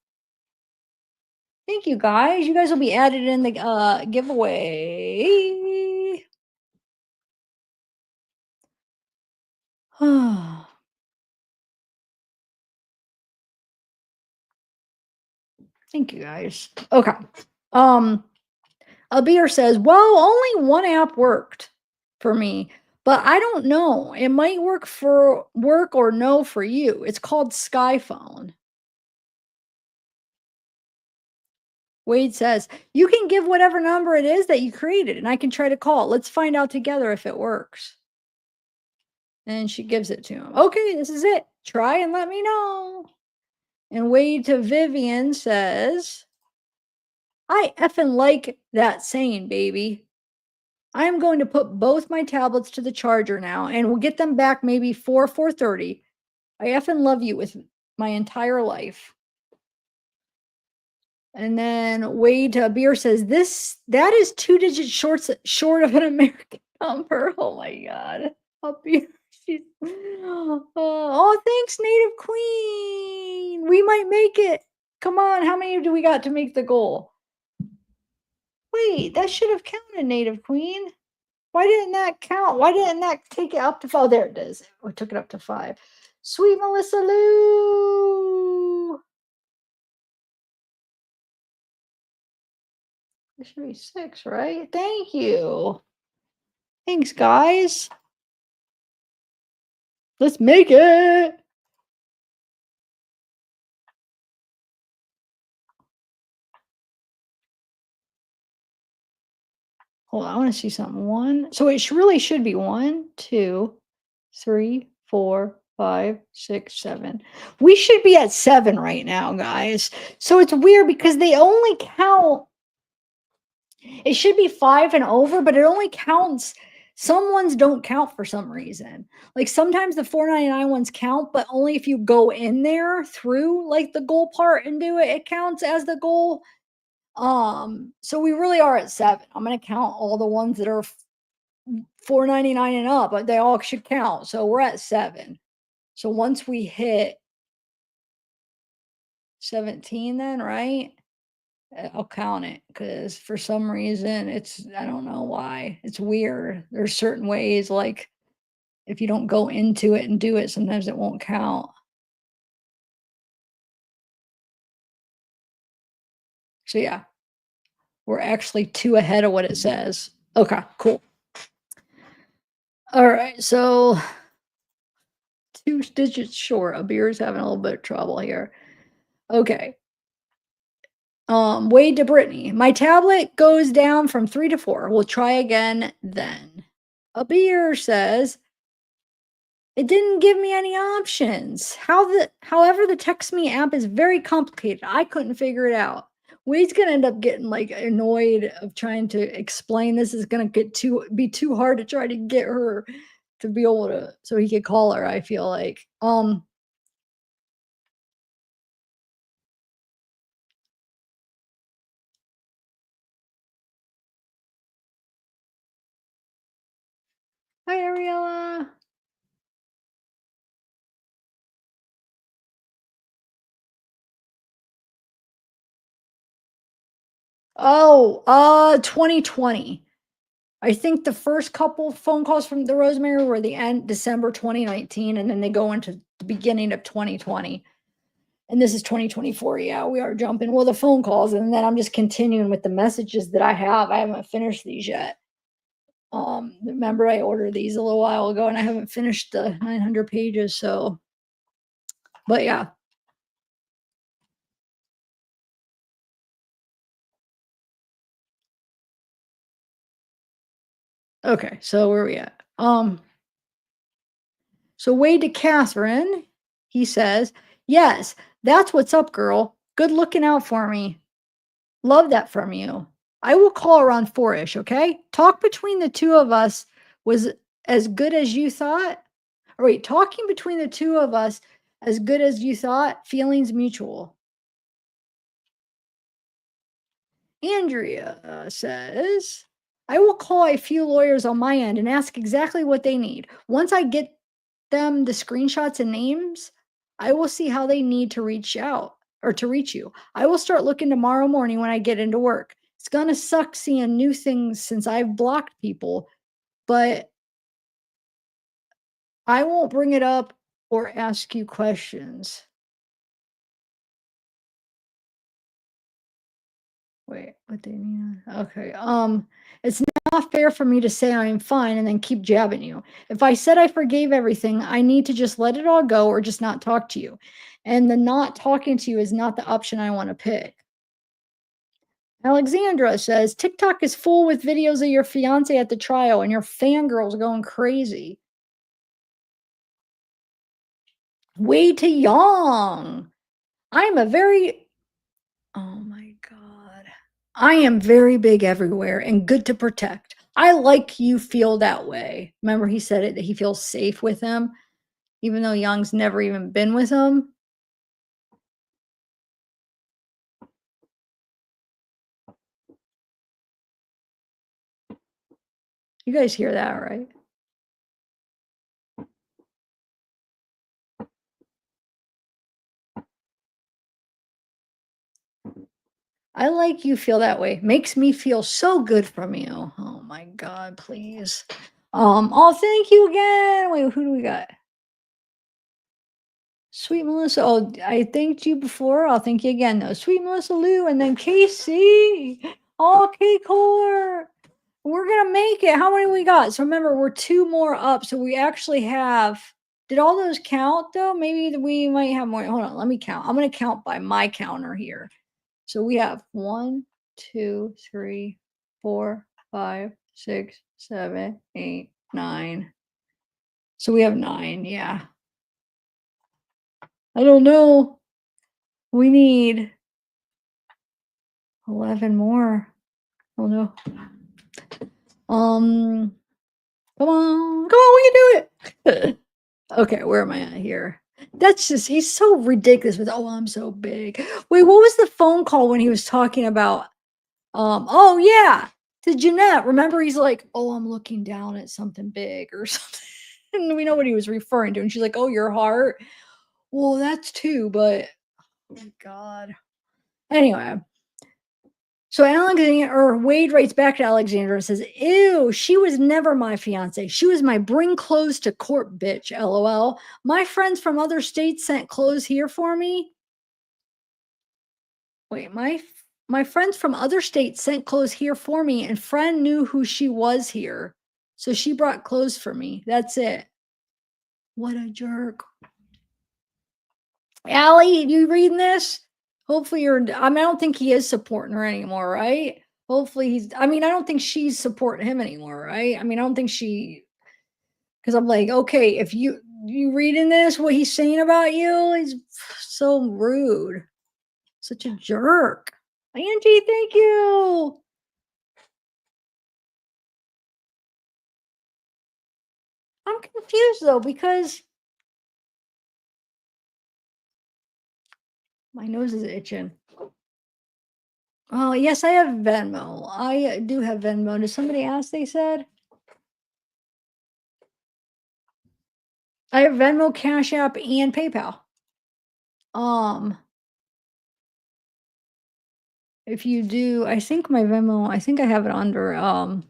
Thank you, guys. You guys will be added in the giveaway. Thank you, guys. Okay. Um, Abir says, well, only one app worked for me, but I don't know. It might work or no for you. It's called Skyphone. Wade says, you can give whatever number it is that you created, and I can try to call. Let's find out together if it works. And she gives it to him. Okay, this is it. Try and let me know. And Wade to Vivian says, I effing like that saying, baby. I'm going to put both my tablets to the charger now, and we'll get them back maybe 4:30. I effing love you with my entire life. And then Wade to Beer says, that is 2 digits short of an American number. Oh my god. Up here. Oh, thanks, Native Queen. We might make it. Come on, how many do we got to make the goal? Wait, that should have counted, Native Queen. Why didn't that count? Why didn't that take it up to 5? Oh, there it is. We took it up to 5. Sweet Melissa Lou. It should be 6, right? Thank you. Thanks, guys. Let's make it. Hold on, I wanna see something. 1 so it really should be 1, 2, 3, 4, 5, 6, 7. We should be at 7 right now, guys. So it's weird because they only count it should be 5 and over, but it only counts some ones don't count for some reason. Like, sometimes the 4.99 ones count, but only if you go in there through, like, the goal part and do it, it counts as the goal. So we really are at 7. I'm gonna count all the ones that are 4.99 and up, but they all should count. So we're at 7. So once we hit 17 then, right? I'll count it because for some reason it's I don't know why. It's weird. There's certain ways like if you don't go into it and do it, sometimes it won't count. So yeah, we're actually 2 ahead of what it says. Okay, cool. All right, so 2 digits short. A beer's having a little bit of trouble here. Okay. Wade to Brittany. My tablet goes down from 3 to 4. We'll try again then. A beer says it didn't give me any options. However, the text me app is very complicated. I couldn't figure it out. Wade's gonna end up getting like annoyed of trying to explain this is gonna get too be too hard to try to get her to be able to so he could call her, I feel like. Hi Ariella. Oh, 2020. I think the first couple phone calls from the Rosemary were the end December 2019, and then they go into the beginning of 2020. And this is 2024. Yeah, we are jumping. Well, the phone calls, and then I'm just continuing with the messages that I have. I haven't finished these yet. Remember I ordered these a little while ago and I haven't finished the 900 pages. So, but yeah. Okay. So where are we at? So Wade to Catherine, he says, yes, that's what's up, girl. Good looking out for me. Love that from you. I will call around 4-ish, okay? Talk between the two of us was as good as you thought. Or wait, talking between the two of us as good as you thought, feelings mutual. Andrea says, I will call a few lawyers on my end and ask exactly what they need. Once I get them the screenshots and names, I will see how they need to reach out or to reach you. I will start looking tomorrow morning when I get into work. It's gonna suck seeing new things since I've blocked people, but I won't bring it up or ask you questions. Wait, what they mean? Okay. It's not fair for me to say I'm fine and then keep jabbing you. If I said I forgave everything, I need to just let it all go or just not talk to you. And the not talking to you is not the option I want to pick. Alexandra says TikTok is full with videos of your fiance at the trial and your fangirls going crazy. Way too young. I'm a very Oh my god. I am very big everywhere and good to protect. I like you feel that way. Remember he said it that he feels safe with him, even though Young's never even been with him? You guys hear that, right? I like you feel that way. Makes me feel so good from you. Oh my god, please. Oh, thank you again. Wait, who do we got? Sweet Melissa. Oh, I thanked you before. I'll thank you again though. Sweet Melissa Lou, and then Casey. Oh, K-Core. We're gonna make it. How many we got? So remember, we're 2 more up. So we actually have. Did all those count though? Maybe we might have more. Hold on, let me count. I'm gonna count by my counter here. So we have 1, 2, 3, 4, 5, 6, 7, 8, 9. So we have 9, yeah. I don't know. We need 11 more. Oh no. Um, come on, we can do it. Okay, where am I at here? That's just he's so ridiculous with, "Oh, I'm so big." Wait, what was the phone call when he was talking about, oh, yeah, to Jeanette. Remember, he's like, "Oh, I'm looking down at something big," or something, and we know what he was referring to, and she's like, "Oh, your heart?" Well, that's too, but oh my god. Anyway, so Alexander or Wade writes back to Alexandra and says, "Ew, she was never my fiance. She was my bring clothes to court bitch. LOL. My friends from other states sent clothes here for me. Wait, my friends from other states sent clothes here for me, and friend knew who she was here, so she brought clothes for me. That's it. What a jerk." Allie, you reading this? Hopefully you're I mean, I don't think he is supporting her anymore, right? Hopefully he's I mean, I don't think she's supporting him anymore, right? I mean, I don't think she because I'm like, okay, if you reading this, what he's saying about you, he's so rude. Such a jerk. Angie, thank you. I'm confused though, because my nose is itching. Oh, yes, I have Venmo. I do have Venmo. Did somebody ask, they said? I have Venmo, Cash App, and PayPal. Um, if you do, I think my Venmo, I think I have it under, I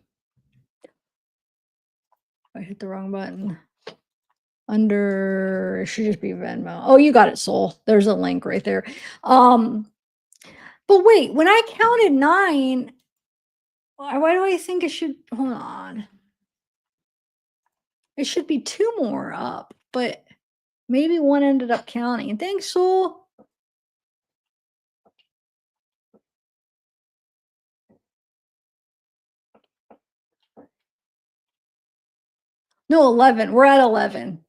hit the wrong button. Under, it should just be Venmo. Oh, you got it, Soul. There's a link right there. Um, but wait, when I counted 9, why do I think it should, hold on. It should be 2 more up, but maybe one ended up counting. Thanks, Soul. No, 11. We're at 11.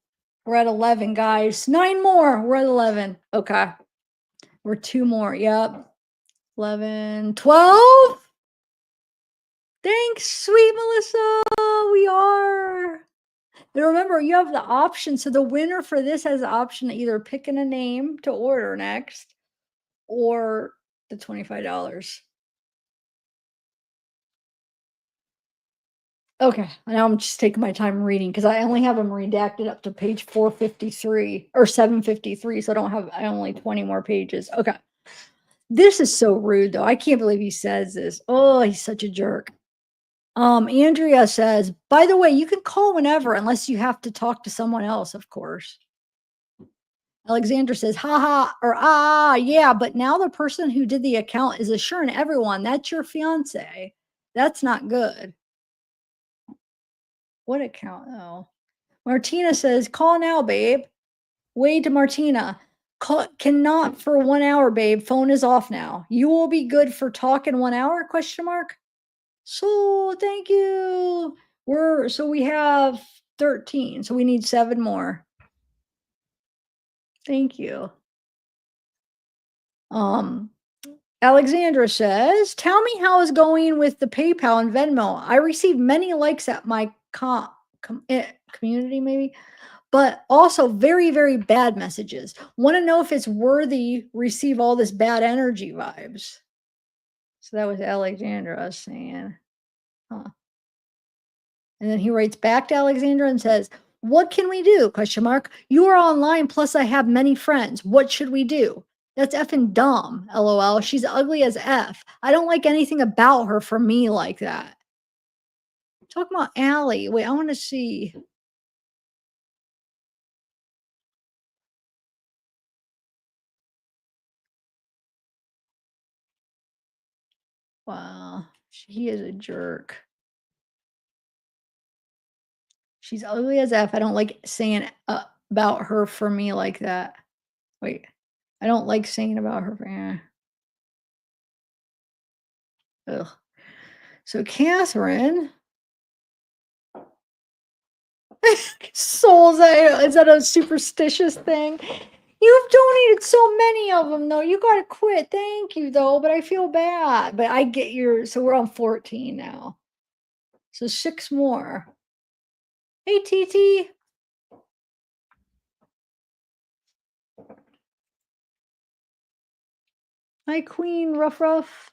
We're at 11, guys. 9 more. We're at 11. Okay. We're 2 more. Yep. 11, 12. Thanks, sweet Melissa. We are. And remember, you have the option. So the winner for this has the option to either picking a name to order next or the $25. Okay, now I'm just taking my time reading because I only have them redacted up to page 453 or 753. So I only 20 more pages. Okay. This is so rude though. I can't believe he says this. Oh, he's such a jerk. Andrea says, by the way, you can call whenever unless you have to talk to someone else, of course. Alexander says, haha, or yeah, but now the person who did the account is assuring everyone that's your fiance. That's not good. What account though? Martina says, call now, babe. Wade to Martina. Cannot for 1 hour, babe. Phone is off now. You will be good for talking 1 hour? Question mark. So thank you. We have 13. So we need 7 more. Thank you. Um, Alexandra says, tell me how it's going with the PayPal and Venmo. I received many likes at my community, maybe, but also very, very bad messages. Want to know if it's worthy receive all this bad energy vibes. So that was Alexandra saying, huh. And then he writes back to Alexandra and says, what can we do? Question mark. You are online, plus I have many friends. What should we do? That's effing dumb. LOL. She's ugly as F. I don't like anything about her for me like that. Talking about Allie. Wait, I want to see. Wow. He is a jerk. She's ugly as F. I don't like saying about her for me like that. Wait. I don't like saying about her. Ugh. So Catherine Souls, is that a superstitious thing? You've donated so many of them, though. You gotta quit. Thank you, though, but I feel bad. But I get your so we're on 14 now. So 6 more. Hey, TT. Hi, Queen Ruff Ruff.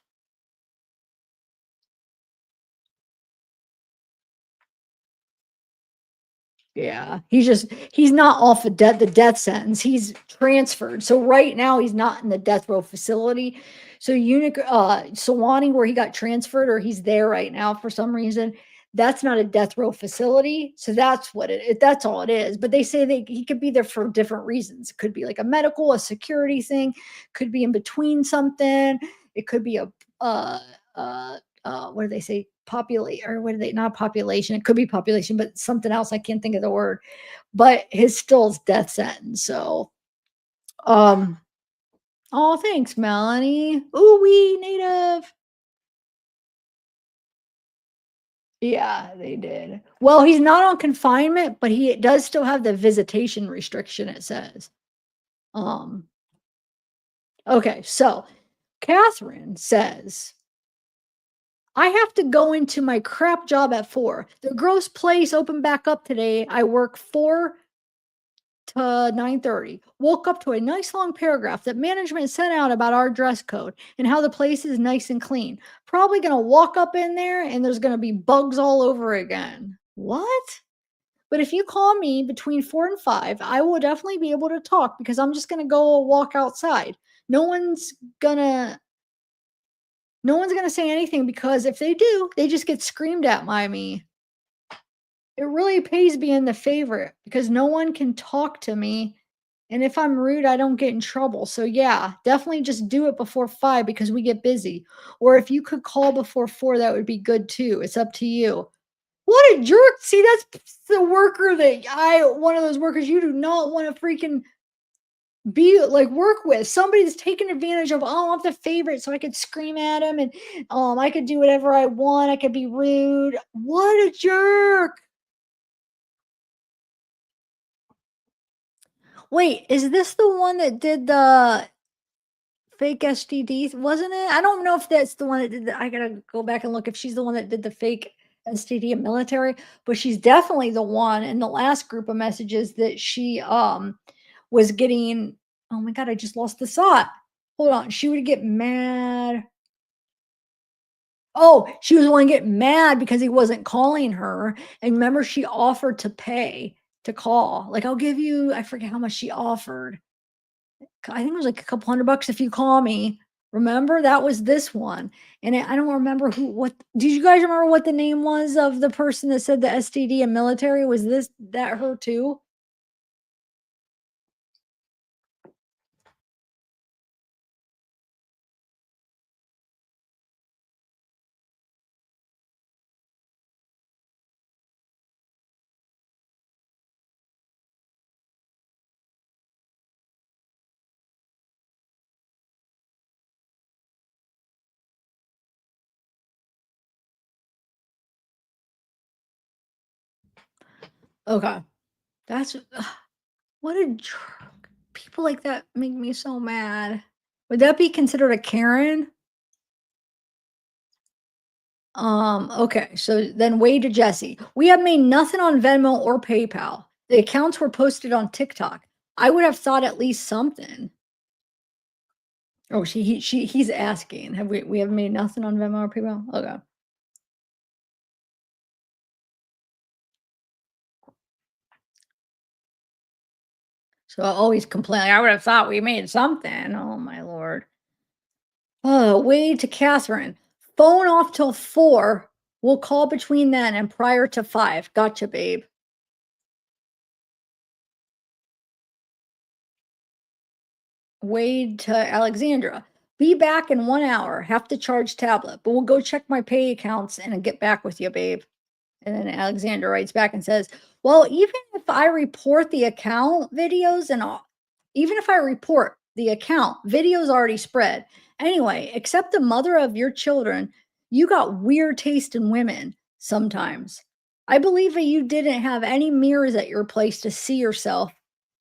Yeah, he's not off the death sentence. He's transferred. So right now he's not in the death row facility. So Solani, where he got transferred, or he's there right now for some reason, that's not a death row facility. So that's what that's all it is. But they say he could be there for different reasons. It could be like a medical, a security thing, could be in between something. It could be a uh what do they say? Populate or what are they not population? It could be population, but something else. I can't think of the word. But his still is death sentence. So um oh thanks, Melanie. Ooh wee native. Yeah, they did. Well, he's not on confinement, but he does still have the visitation restriction, it says. Um, okay, so Catherine says I have to go into my crap job at 4. The gross place opened back up today. I work 4 to 9:30. Woke up to a nice long paragraph that management sent out about our dress code and how the place is nice and clean. Probably going to walk up in there and there's going to be bugs all over again. What? But if you call me between 4 and 5, I will definitely be able to talk because I'm just going to go walk outside. No one's gonna no one's going to say anything because if they do, they just get screamed at by me. It really pays being the favorite because no one can talk to me, and if I'm rude, I don't get in trouble. So yeah, definitely just do it before 5 because we get busy. Or if you could call before 4, that would be good too. It's up to you. What a jerk. See, that's the worker that one of those workers you do not want to freaking be like work with. Somebody that's taking advantage of, oh, I'm the favorite, so I could scream at him and I could do whatever I want. I could be rude. What a jerk. Wait, is this the one that did the fake STD? Wasn't it? I don't know if that's the one that did I gotta go back and look if she's the one that did the fake STD in military, but she's definitely the one in the last group of messages that she was getting. Oh my god, I just lost the thought. Hold on. She would get mad. Oh, she was the one get mad because he wasn't calling her. And remember, she offered to pay to call. Like, I'll give you, I forget how much she offered. I think it was like a couple $100 if you call me. Remember? That was this one. And I don't remember what did you guys remember what the name was of the person that said the STD and military? Was that her too? Okay. That's what a jerk. People like that make me so mad. Would that be considered a Karen? Okay, so then Wade to Jesse. We have made nothing on Venmo or PayPal. The accounts were posted on TikTok. I would have thought at least something. Oh, he's asking. Have we have made nothing on Venmo or PayPal? Okay. So I always complain. Like, I would have thought we made something. Oh my lord. Oh, Wade to Catherine. Phone off till 4. We'll call between then and prior to 5. Gotcha, babe. Wade to Alexandra. Be back in 1 hour. Have to charge tablet, but we'll go check my pay accounts and get back with you, babe. And then Alexander writes back and says, well, even if I report the account videos and all, even if I report the account, videos already spread. Anyway, except the mother of your children, you got weird taste in women sometimes. I believe that you didn't have any mirrors at your place to see yourself,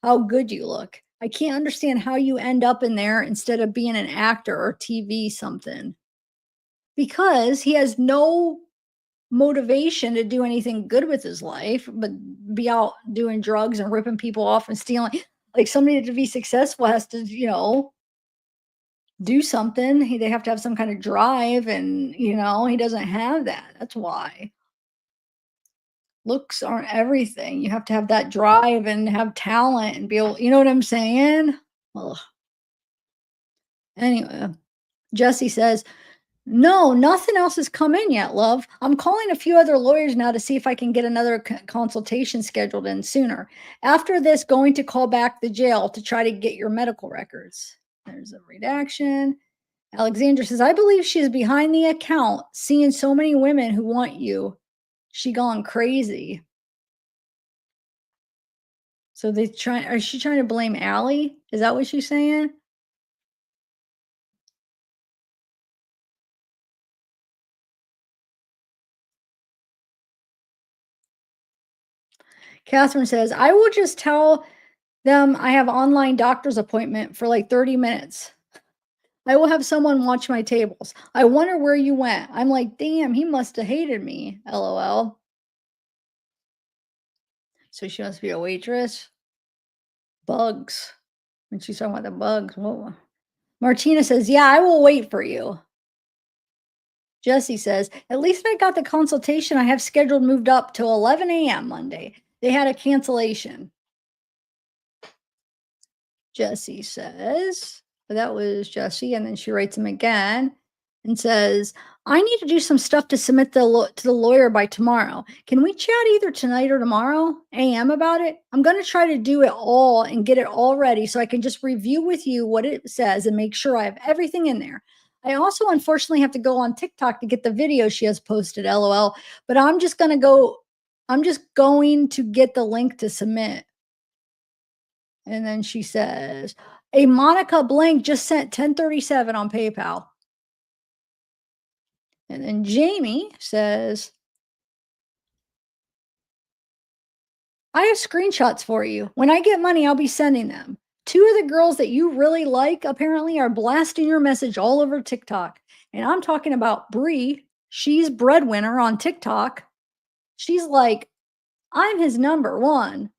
how good you look. I can't understand how you end up in there instead of being an actor or TV something. Because he has no motivation to do anything good with his life, but be out doing drugs and ripping people off and stealing. Like somebody to be successful has to, do something. They have to have some kind of drive, and he doesn't have that. That's why looks aren't everything. You have to have that drive and have talent and be able. You know what I'm saying? Ugh. Anyway, Jesse says, no, nothing else has come in yet, love. I'm calling a few other lawyers now to see if I can get another consultation scheduled in sooner. After this, going to call back the jail to try to get your medical records. There's a redaction. Alexandra says, I believe she is behind the account, seeing so many women who want you. She gone crazy. So is she trying to blame Allie? Is that what she's saying? Catherine says, I will just tell them I have online doctor's appointment for like 30 minutes. I will have someone watch my tables. I wonder where you went. I'm like, damn, he must have hated me. LOL. So she must be a waitress. Bugs. When she's talking about the bugs. Whoa. Martina says, yeah, I will wait for you. Jesse says, at least I got the consultation I have scheduled moved up to 11 a.m. Monday. They had a cancellation. Jesse says, that was Jesse. And then she writes him again and says, I need to do some stuff to submit to the lawyer by tomorrow. Can we chat either tonight or tomorrow AM about it? I'm going to try to do it all and get it all ready so I can just review with you what it says and make sure I have everything in there. I also unfortunately have to go on TikTok to get the video she has posted, LOL, but I'm just going to get the link to submit. And then she says, a Monica Blank just sent 1037 on PayPal. And then Jamie says, I have screenshots for you. When I get money, I'll be sending them. Two of the girls that you really like apparently are blasting your message all over TikTok. And I'm talking about Bree. She's breadwinner on TikTok. She's like, I'm his number one.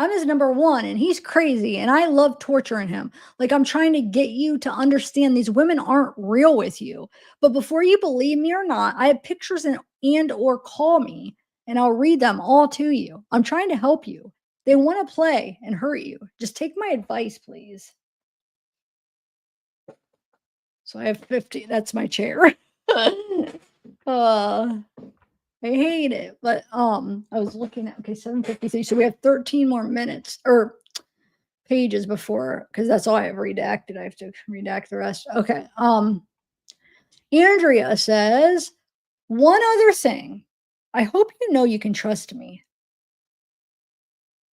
I'm his number one, and he's crazy, and I love torturing him. Like, I'm trying to get you to understand these women aren't real with you. But before you believe me or not, I have pictures and or call me, and I'll read them all to you. I'm trying to help you. They want to play and hurt you. Just take my advice, please. So I have 50. That's my chair. I hate it. But I was looking at 7:53. So we have 13 more minutes or pages before, because that's all I have redacted. I have to redact the rest. Okay. Andrea says, one other thing. I hope you know you can trust me.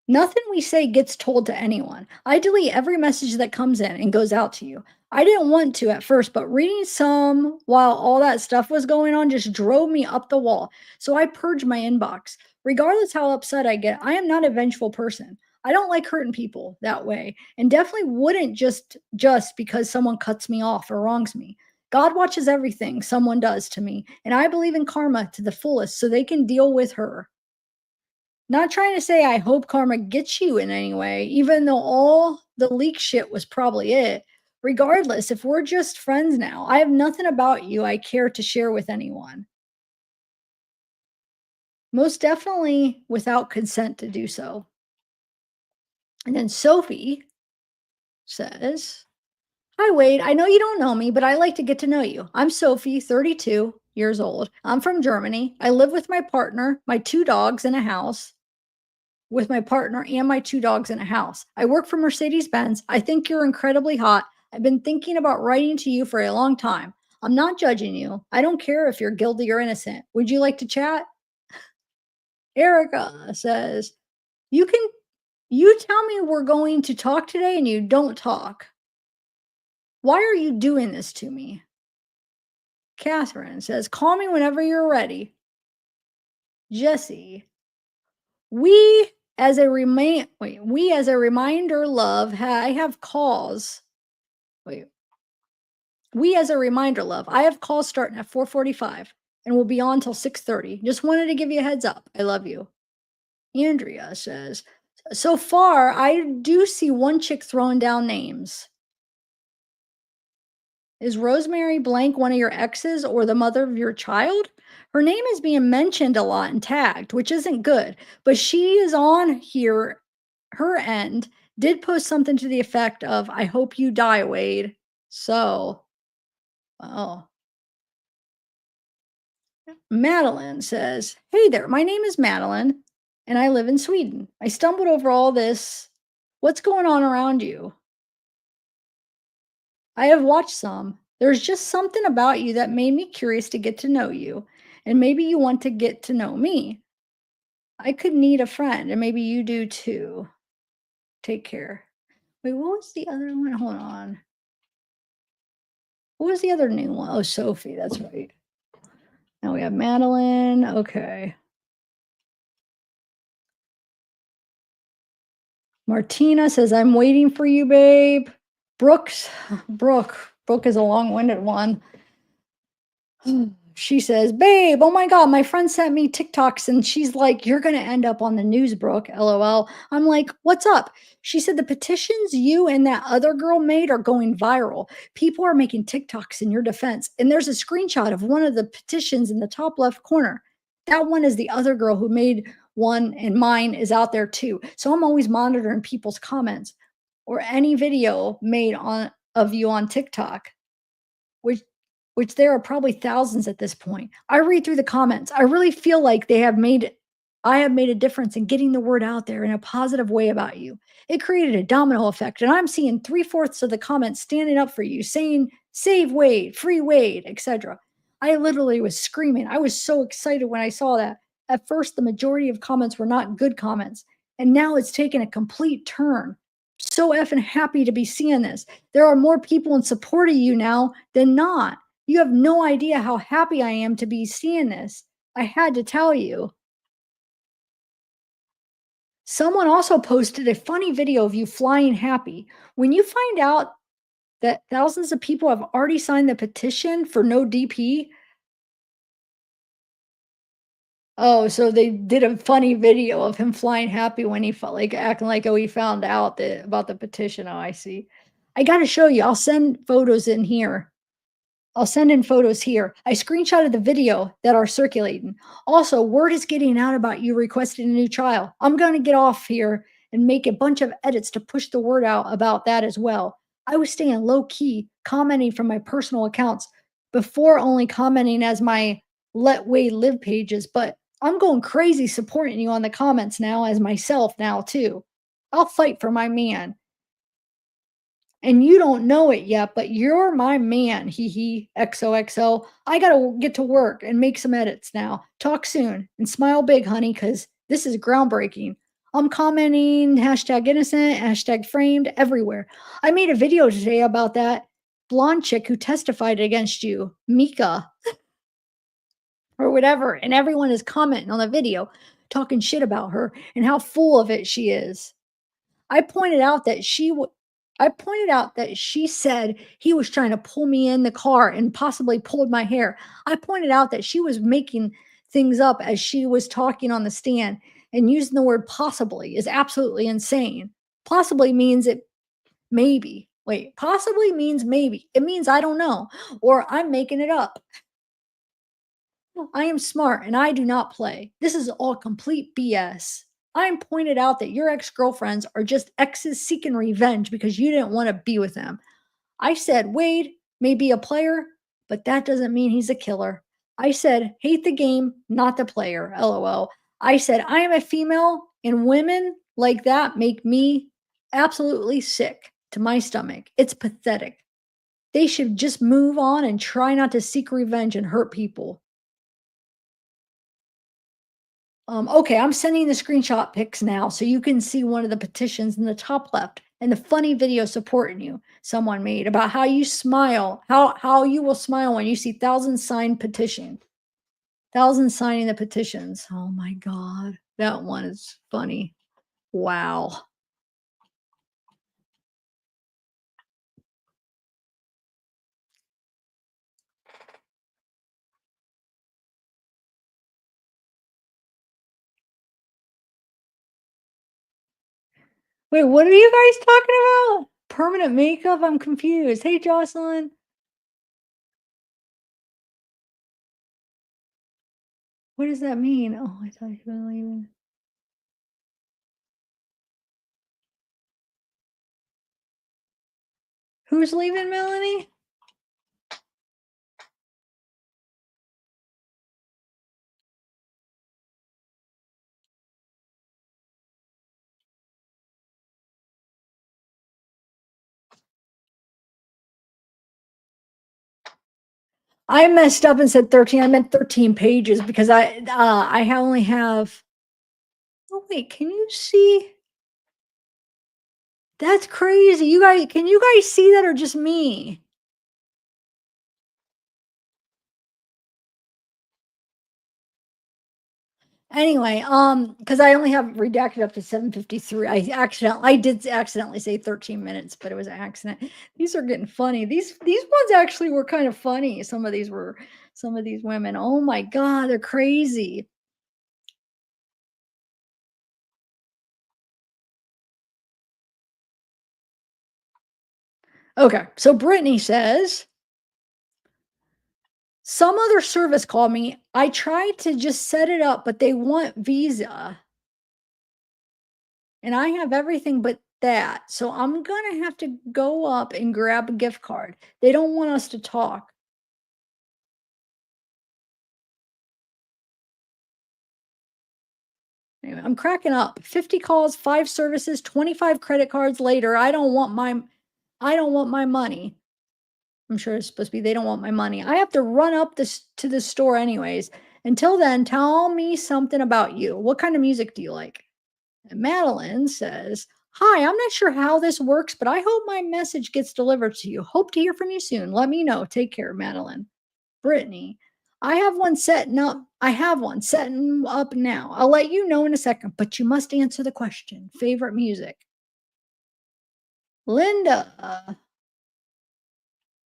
Nothing we say gets told to anyone. I delete every message that comes in and goes out to you. I didn't want to at first, but reading some while all that stuff was going on just drove me up the wall. So I purged my inbox. Regardless how upset I get, I am not a vengeful person. I don't like hurting people that way, and definitely wouldn't just because someone cuts me off or wrongs me. God watches everything someone does to me, and I believe in karma to the fullest so they can deal with her. Not trying to say I hope karma gets you in any way, even though all the leak shit was probably it. Regardless, if we're just friends now, I have nothing about you I care to share with anyone. Most definitely without consent to do so. And then Sophie says, hi, Wade. I know you don't know me, but I like to get to know you. I'm Sophie, 32 years old. I'm from Germany. I live with my partner, my two dogs, in a house. With my partner and my two dogs in a house. I work for Mercedes-Benz. I think you're incredibly hot. I've been thinking about writing to you for a long time. I'm not judging you. I don't care if you're guilty or innocent. Would you like to chat? Erica says, you tell me we're going to talk today and you don't talk. Why are you doing this to me? Catherine says, call me whenever you're ready. Jesse We we as a reminder, love, I have calls. Wait, we as a reminder, love, I have calls starting at 4:45 and will be on till 6:30. Just wanted to give you a heads up. I love you. Andrea says, so far, I do see one chick throwing down names. Is Rosemary Blank one of your exes or the mother of your child? Her name is being mentioned a lot and tagged, which isn't good, but she is on here, her end, did post something to the effect of, I hope you die, Wade. So, oh. Madeline says, hey there, my name is Madeline and I live in Sweden. I stumbled over all this. What's going on around you? I have watched some. There's just something about you that made me curious to get to know you, and maybe you want to get to know me. I could need a friend, and maybe you do too. Take care. Wait, what was the other one? Hold on. What was the other new one? Oh, Sophie. That's right. Now we have Madeline. Okay. Martina says, I'm waiting for you, babe. Brooks, Brooke is a long winded one. She says, babe, oh my God, my friend sent me TikToks and she's like, you're going to end up on the news, Brooke. LOL. I'm like, what's up? She said, the petitions you and that other girl made are going viral. People are making TikToks in your defense. And there's a screenshot of one of the petitions in the top left corner. That one is the other girl who made one, and mine is out there too. So I'm always monitoring people's comments or any video made on of you on TikTok, which there are probably thousands at this point. I read through the comments. I really feel like I have made a difference in getting the word out there in a positive way about you. It created a domino effect, and I'm seeing three-fourths of the comments standing up for you, saying, save Wade, free Wade, etc. I literally was screaming. I was so excited when I saw that. At first, the majority of comments were not good comments, and now it's taken a complete turn. So effing happy to be seeing this. There are more people in support of you now than not. You have no idea how happy I am to be seeing this. I had to tell you. Someone also posted a funny video of you flying happy. When you find out that thousands of people have already signed the petition for no DP, oh, so they did a funny video of him flying happy when he felt like acting like, oh, he found out about the petition. Oh, I see. I got to show you. I'll send photos in here. I'll send in photos here. I screenshotted the video that are circulating. Also, word is getting out about you requesting a new child. I'm going to get off here and make a bunch of edits to push the word out about that as well. I was staying low key, commenting from my personal accounts before only commenting as my Let Wade Live pages, but I'm going crazy supporting you on the comments now as myself now too. I'll fight for my man. And you don't know it yet, but you're my man. Hee hee. XOXO. I gotta get to work and make some edits now. Talk soon and smile big, honey, because this is groundbreaking. I'm commenting hashtag innocent, hashtag framed everywhere. I made a video today about that blonde chick who testified against you, Mika, or whatever. And everyone is commenting on the video, talking shit about her and how full of it she is. I pointed out that I pointed out that she said he was trying to pull me in the car and possibly pulled my hair. I pointed out that she was making things up as she was talking on the stand, and using the word possibly is absolutely insane. Possibly means it maybe. Wait, possibly means maybe. It means I don't know, or I'm making it up. I am smart and I do not play. This is all complete BS. I am pointed out that your ex girlfriends are just exes seeking revenge because you didn't want to be with them. I said Wade may be a player, but that doesn't mean he's a killer. I said hate the game, not the player. LOL. I said I am a female and women like that make me absolutely sick to my stomach. It's pathetic. They should just move on and try not to seek revenge and hurt people. Okay, I'm sending the screenshot pics now so you can see one of the petitions in the top left and the funny video supporting you someone made about how you smile, how you will smile when you see thousands signed petition. Thousands signing the petitions. Oh my god. That one is funny. Wow. Wait, what are you guys talking about? Permanent makeup? I'm confused. Hey, Jocelyn. What does that mean? Oh, I thought you were leaving. Who's leaving, Melanie? I messed up and said 13. I meant 13 pages because only have. Oh wait, can you see? That's crazy. You guys, can you guys see that or just me? Anyway, because I only have redacted up to 7:53. I did accidentally say 13 minutes, but it was an accident. These are getting funny. These ones actually were kind of funny. Some of these women. Oh my god, they're crazy. Okay, so Brittany says, some other service called me. I tried to just set it up, but they want Visa. And I have everything but that. So I'm gonna have to go up and grab a gift card. They don't want us to talk. Anyway, I'm cracking up. 50 calls, 5 services, 25 credit cards later. I don't want my money. I'm sure it's supposed to be they don't want my money. I have to run up this to the store anyways. Until then, tell me something about you. What kind of music do you like? And Madeline says, "Hi, I'm not sure how this works, but I hope my message gets delivered to you. Hope to hear from you soon. Let me know. Take care, Madeline." Brittany, I have one setting up now. I'll let you know in a second, but you must answer the question. Favorite music? Linda,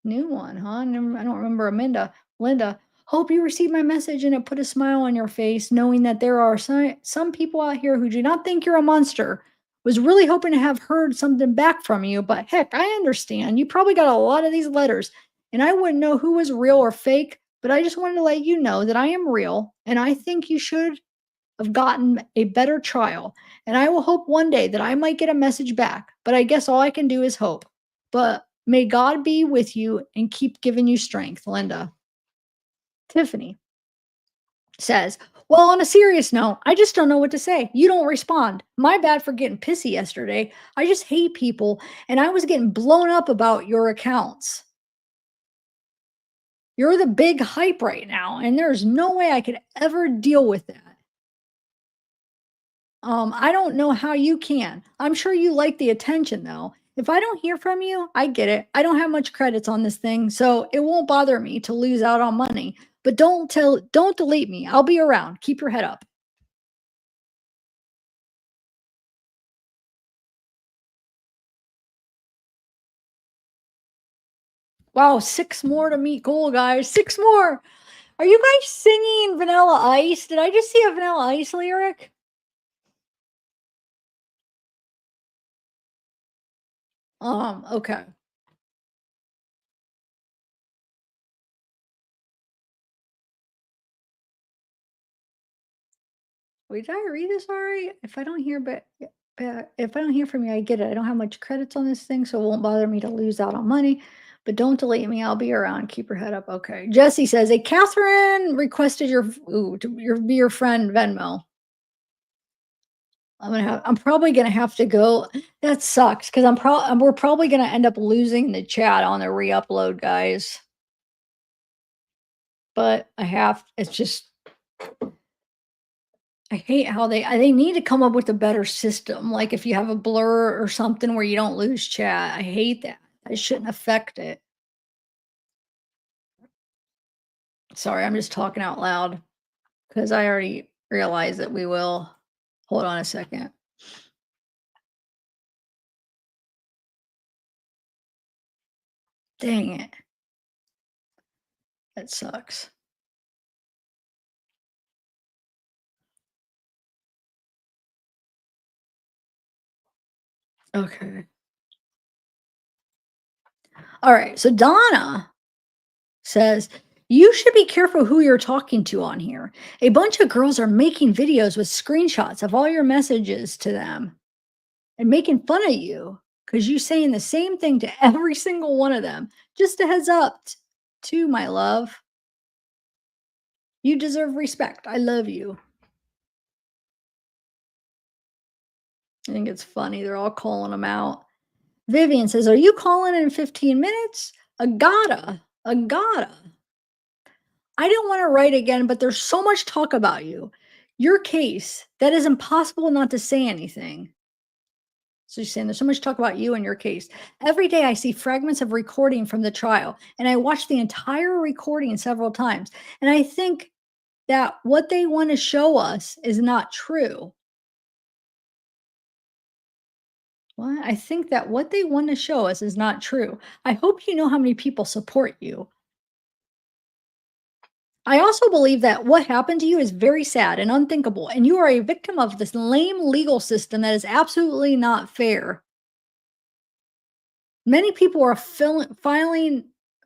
new one, huh? I don't remember Amanda. Linda, hope you received my message and it put a smile on your face, knowing that there are some people out here who do not think you're a monster. Was really hoping to have heard something back from you, but heck, I understand. You probably got a lot of these letters, and I wouldn't know who was real or fake, but I just wanted to let you know that I am real, and I think you should have gotten a better trial. And I will hope one day that I might get a message back, but I guess all I can do is hope. But may God be with you and keep giving you strength, Linda. Tiffany says, "Well, on a serious note, I just don't know what to say. You don't respond. My bad for getting pissy yesterday. I just hate people, and I was getting blown up about your accounts. You're the big hype right now, and there's no way I could ever deal with that. I don't know how you can. I'm sure you like the attention though. If I don't hear from you, I get it. I don't have much credits on this thing, so it won't bother me to lose out on money. But don't delete me. I'll be around. Keep your head up." Wow, 6 more to meet goal, guys. 6 more. Are you guys singing Vanilla Ice? Did I just see a Vanilla Ice lyric? Okay. Wait, did I read this already? If I don't hear if I don't hear from you, I get it. I don't have much credits on this thing, so it won't bother me to lose out on money. But don't delete me. I'll be around. Keep your head up. Okay. Jesse says, "Hey, Catherine requested be your friend Venmo. I'm probably gonna have to go. That sucks because we're probably gonna end up losing the chat on the re-upload, guys. But it's just I hate how they need to come up with a better system, like, if you have a blur or something where you don't lose chat. I hate that. It shouldn't affect it. Sorry, I'm just talking out loud. because I already realized that we will. Hold on a second. Dang it. That sucks. Okay. All right. So Donna says, you should be careful who you're talking to on here. A bunch of girls are making videos with screenshots of all your messages to them and making fun of you because you saying the same thing to every single one of them. Just a heads up, too, my love. You deserve respect. I love you. I think it's funny. They're all calling them out. Vivian says, are you calling in 15 minutes? Agata. Agata. I don't want to write again, but there's so much talk about you. Your case, that is impossible not to say anything. So she's saying there's so much talk about you and your case. Every day I see fragments of recording from the trial, and I watch the entire recording several times. And I think that what they want to show us is not true. Well, I think that what they want to show us is not true. I hope you know how many people support you. I also believe that what happened to you is very sad and unthinkable, and you are a victim of this lame legal system that is absolutely not fair. Many people are filing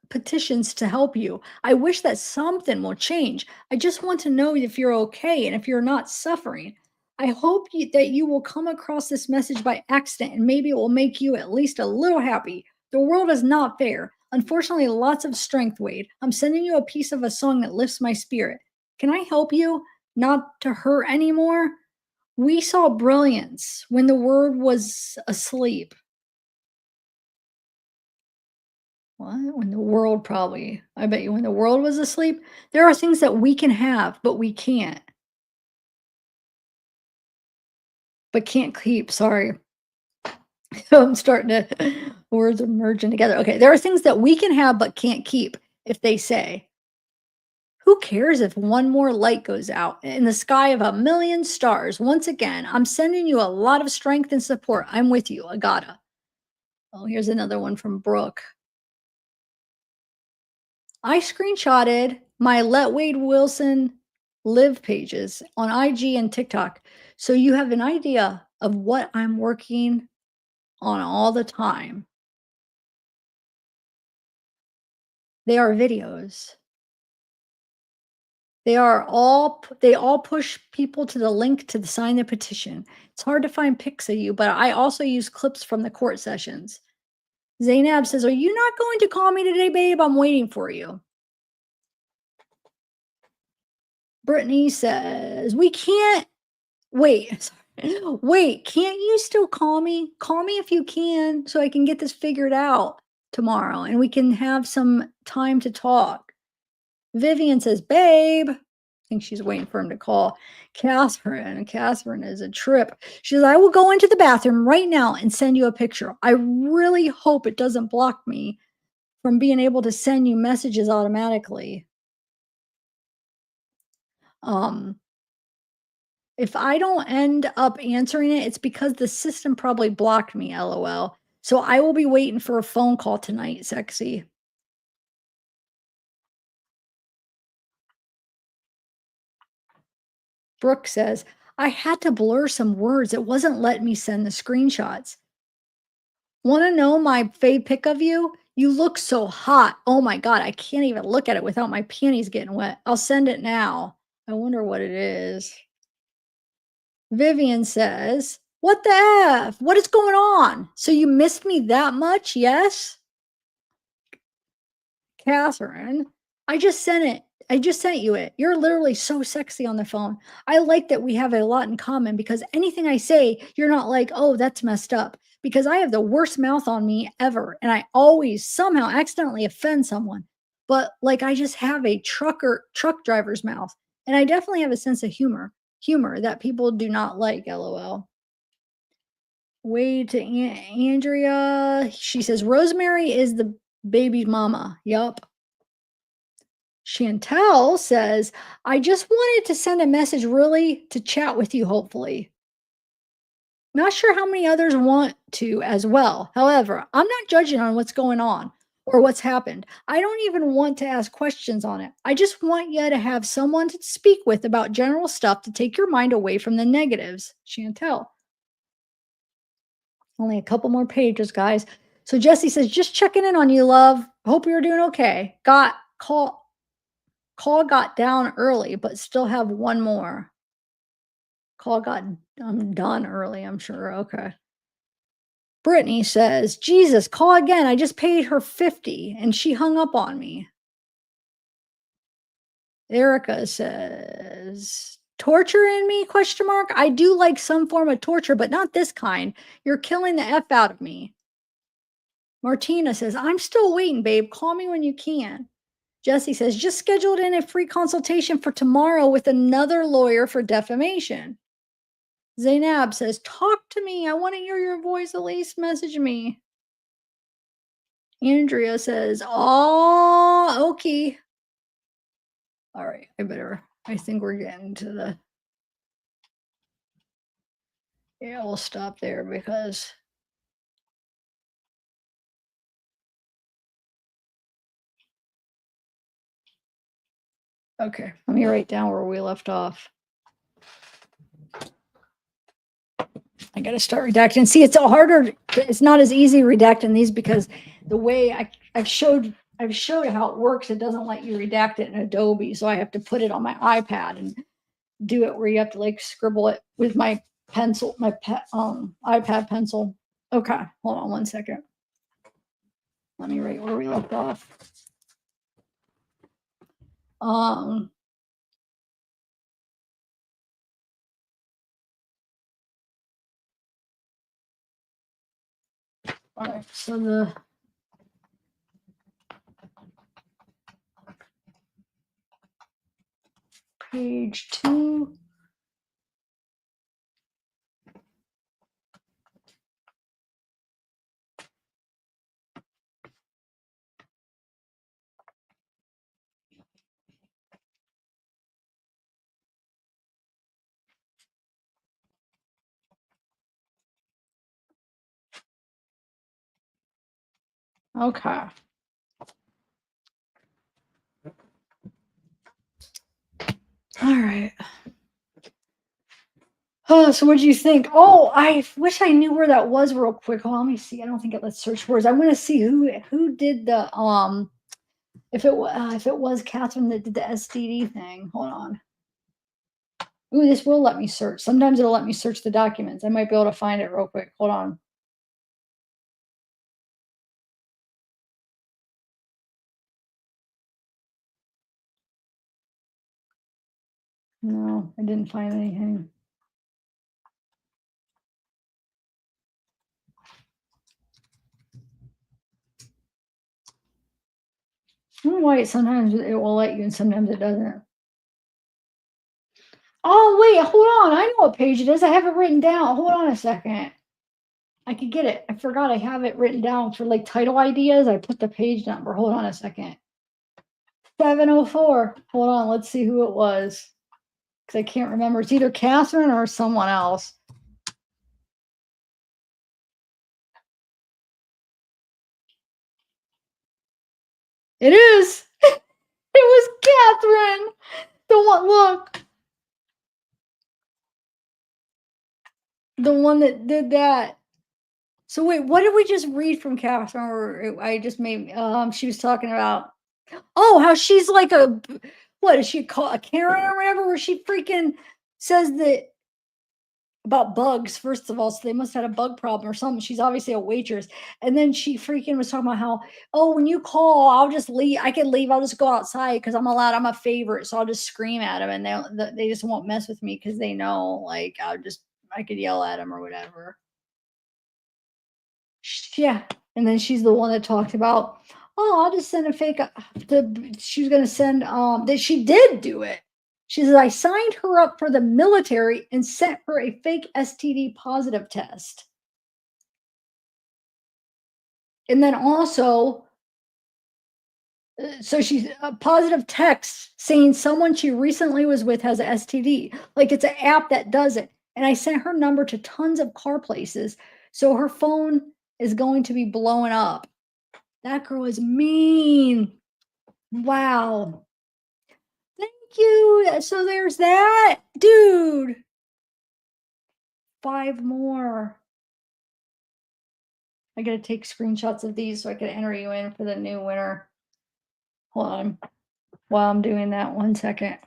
petitions to help you. I wish that something will change. I just want to know if you're okay and if you're not suffering. I hope that you will come across this message by accident and maybe it will make you at least a little happy. The world is not fair. Unfortunately, lots of strength, Wade. I'm sending you a piece of a song that lifts my spirit. Can I help you not to hurt anymore? We saw brilliance when the world was asleep. What? When the world probably I bet you when the world was asleep, there are things that we can have, but we can't. But can't keep, sorry. I'm starting to words are merging together. Okay, there are things that we can have but can't keep, if they say. Who cares if one more light goes out in the sky of a million stars? Once again, I'm sending you a lot of strength and support. I'm with you, Agata. Oh, here's another one from Brooke. I screenshotted my Let Wade Wilson live pages on IG and TikTok. So you have an idea of what I'm working on all the time. They are videos. They all push people to the link to sign the petition. It's hard to find pics of you, but I also use clips from the court sessions. Zainab says, are you not going to call me today, babe? I'm waiting for you. Brittany says, we can't wait. Wait, can't you still call me? Call me if you can so I can get this figured out tomorrow and we can have some time to talk. Vivian says, babe. I think she's waiting for him to call. Catherine is a trip. She says, I will go into the bathroom right now and send you a picture. I really hope it doesn't block me from being able to send you messages automatically. Um, If I don't end up answering it, it's because the system probably blocked me, LOL. So I will be waiting for a phone call tonight, sexy. Brooke says, I had to blur some words. It wasn't letting me send the screenshots. Want to know my fave pic of you? You look so hot. Oh my God, I can't even look at it without my panties getting wet. I'll send it now. I wonder what it is. Vivian says, what the F? What is going on? So you missed me that much? Yes? Catherine, I just sent it. I just sent you it. You're literally so sexy on the phone. I like that we have a lot in common because anything I say, you're not like, oh, that's messed up. Because I have the worst mouth on me ever. And I always somehow accidentally offend someone. But like I just have a truck driver's mouth. And I definitely have a sense of humor that people do not like, lol. Way to Andrea. She says, Rosemary is the baby mama. Yup. Chantel says, I just wanted to send a message really to chat with you, hopefully. Not sure how many others want to as well. However, I'm not judging on what's going on or what's happened. I don't even want to ask questions on it. I just want you to have someone to speak with about general stuff to take your mind away from the negatives. Chantel. Only a couple more pages, guys. So Jesse says, just checking in on you, love. Hope you're doing okay. Got got down early, but still have one more. Call got done early, I'm sure. Okay. Brittany says, Jesus, call again. I just paid her 50 and she hung up on me. Erica says, torturing me? Question mark. I do like some form of torture, but not this kind. You're killing the F out of me. Martina says, I'm still waiting, babe. Call me when you can. Jesse says, just scheduled in a free consultation for tomorrow with another lawyer for defamation. Zainab says, talk to me. I want to hear your voice. At least message me. Andrea says, oh, okay. All right. I think we're getting to the, yeah, we'll stop there because okay, let me write down where we left off. I got to start redacting. See, it's harder. It's not as easy redacting these because the way I've showed how it works. It doesn't let you redact it in Adobe, so I have to put it on my iPad and do it where you have to like scribble it with my pencil, iPad pencil. Okay, hold on one second. Let me write where we left off. All right, so the page 2. Okay. All right. Oh, so what do you think? Oh, I wish I knew where that was real quick. Hold on, let me see. I don't think it lets search words. I'm gonna see who did the if it was Catherine that did the STD thing. Hold on. Ooh, this will let me search. Sometimes it'll let me search the documents. I might be able to find it real quick. Hold on. No, I didn't find anything. I don't know why sometimes it will let you and sometimes it doesn't. Oh, wait, hold on. I know what page it is. I have it written down. Hold on a second. I could get it. I forgot I have it written down for like title ideas. I put the page number. Hold on a second. 704. Hold on. Let's see who it was. Because I can't remember. It's either Catherine or someone else. It is. It was Catherine. The one, look. The one that did that. So wait, what did we just read from Catherine? Or I just made she was talking about how she's like what is she called, a Karen or whatever, where she freaking says that about bugs, first of all, so they must have had a bug problem or something. She's obviously a waitress. And then she freaking was talking about how, when you call, I'll just leave. I can leave. I'll just go outside because I'm allowed. I'm a favorite. So I'll just scream at them and they just won't mess with me because they know like I could yell at them or whatever. Yeah. And then she's the one that talked about, I'll just send a fake. She was going to send, that she did do it. She says, I signed her up for the military and sent her a fake STD positive test. And then also, So she's a positive text saying someone she recently was with has a STD. Like it's an app that does it. And I sent her number to tons of car places. So her phone is going to be blowing up. That girl is mean. Wow. Thank you. So there's that. Dude, 5 more. I gotta take screenshots of these so I can enter you in for the new winner. Hold on. While I'm doing that, 1 second.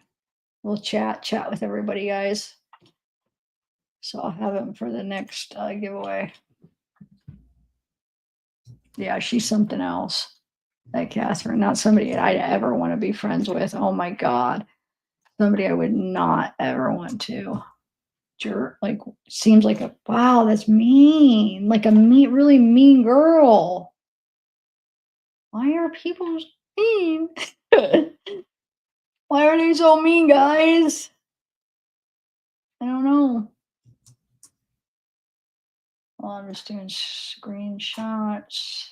We'll chat with everybody, guys. So I'll have them for the next giveaway. Yeah, she's something else. That Catherine, not somebody I'd ever want to be friends with. Oh my God. Somebody I would not ever want to. Jerk. Like, seems like a, wow, that's mean. Like a mean, really mean girl. Why are people mean? Why are they so mean, guys? I don't know. Well, I'm just doing screenshots.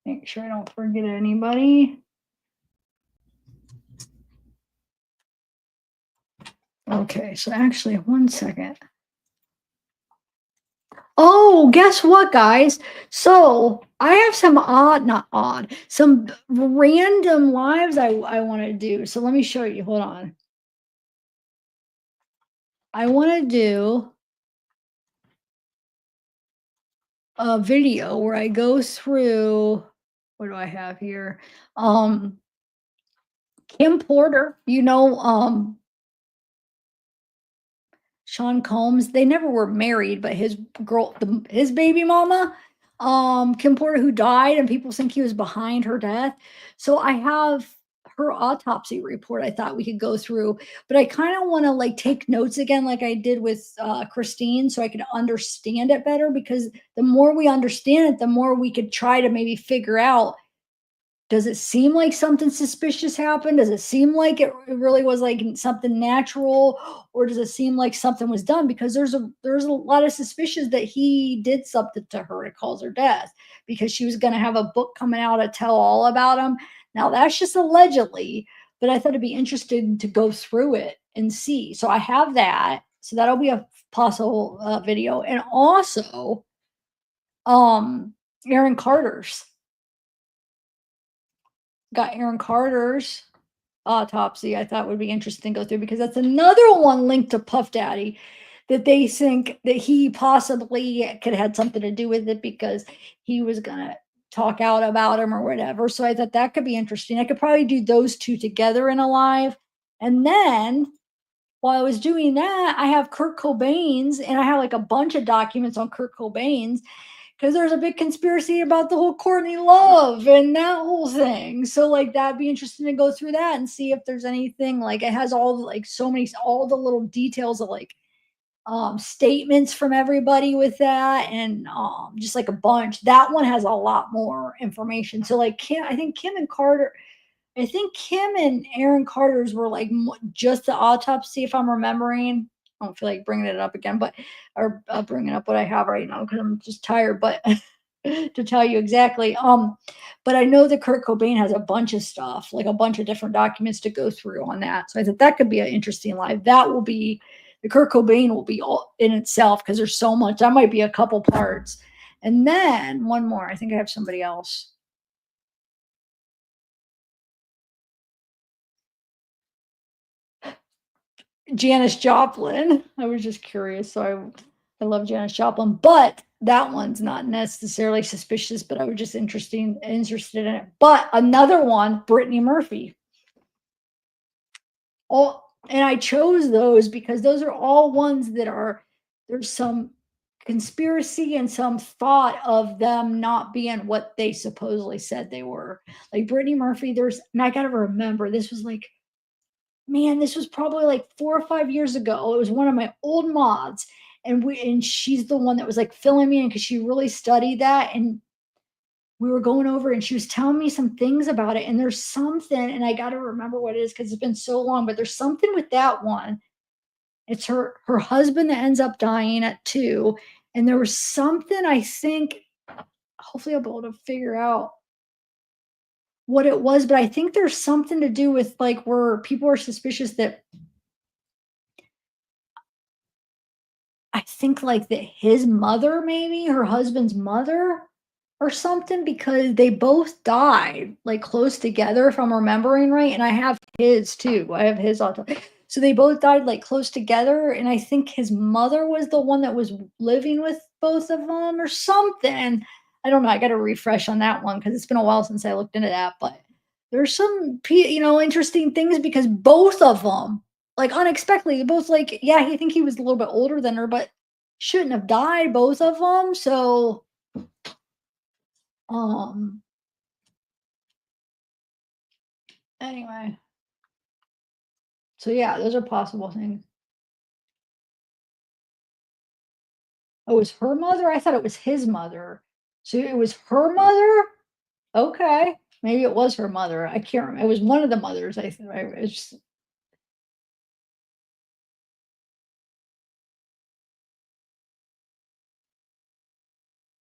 Make sure I don't forget anybody. Okay, so actually, 1 second. Oh, guess what, guys? So I have some odd, not odd, some random lives I want to do. So let me show you. Hold on. I want to do a video where I go through, what do I have here? Kim Porter, Sean Combs, they never were married, but his baby mama, Kim Porter, who died, and people think he was behind her death. So I have her autopsy report. I thought we could go through, but I kind of want to like take notes again, like I did with Christine, so I could understand it better. Because the more we understand it, the more we could try to maybe figure out, does it seem like something suspicious happened? Does it seem like it really was like something natural, or does it seem like something was done? Because there's a lot of suspicions that he did something to her to cause her death, because she was going to have a book coming out to tell all about him. Now that's just allegedly, but I thought it'd be interesting to go through it and see. So I have that. So that'll be a possible video, and also um Aaron Carter's. Got Aaron Carter's autopsy. I thought would be interesting to go through, because that's another one linked to Puff Daddy, that they think that he possibly could have had something to do with it, because he was gonna talk out about him or whatever. So I thought that could be interesting. I could probably do those two together in a live. And then while I was doing that, I have Kurt Cobain's, and I have like a bunch of documents on Kurt Cobain's, because there's a big conspiracy about the whole Courtney Love and that whole thing. So like that'd be interesting to go through that and see if there's anything, like it has all the, like so many, all the little details of like statements from everybody with that, and just like a bunch. That one has a lot more information. So like I think Kim and Carter, I think Kim and Aaron Carter's were like just the autopsy, if I'm remembering. I don't feel like bringing it up again, but or bringing up what I have right now, because I'm just tired. But to tell you exactly, but I know that Kurt Cobain has a bunch of stuff, like a bunch of different documents to go through on that. So I thought that could be an interesting live. That will be, the Kurt Cobain will be all in itself, because there's so much. That might be a couple parts, and then one more. I think I have somebody else. Janis Joplin. I was just curious. So I love Janis Joplin, but that one's not necessarily suspicious, but I was just interested in it. But another one, Brittany Murphy. All, and I chose those because those are all ones that are, there's some conspiracy and some thought of them not being what they supposedly said they were. Like Brittany Murphy, and I gotta remember, this was like, man, this was probably like 4 or 5 years ago. It was one of my old mods, and she's the one that was like filling me in, because she really studied that, and we were going over, and she was telling me some things about it. And there's something, and I got to remember what it is because it's been so long. But there's something with that one. It's her husband that ends up dying at 2, and there was something, I think. Hopefully, I'll be able to figure out what it was, but I think there's something to do with, like, where people are suspicious that I think, like, that his mother, maybe her husband's mother or something, because they both died, like, close together, if I'm remembering right, and I have his too. I have his auto so they both died, like, close together, and I think his mother was the one that was living with both of them or something. I don't know, I gotta refresh on that one because 'cause it's been a while since I looked into that, but there's some interesting things because both of them, like, unexpectedly, both, like, yeah, I think he was a little bit older than her, but shouldn't have died, both of them. So, um, anyway. So, yeah, those are possible things. Oh, it was her mother? I thought it was his mother. So it was her mother? Okay. Maybe it was her mother. I can't remember. It was one of the mothers, I think. It's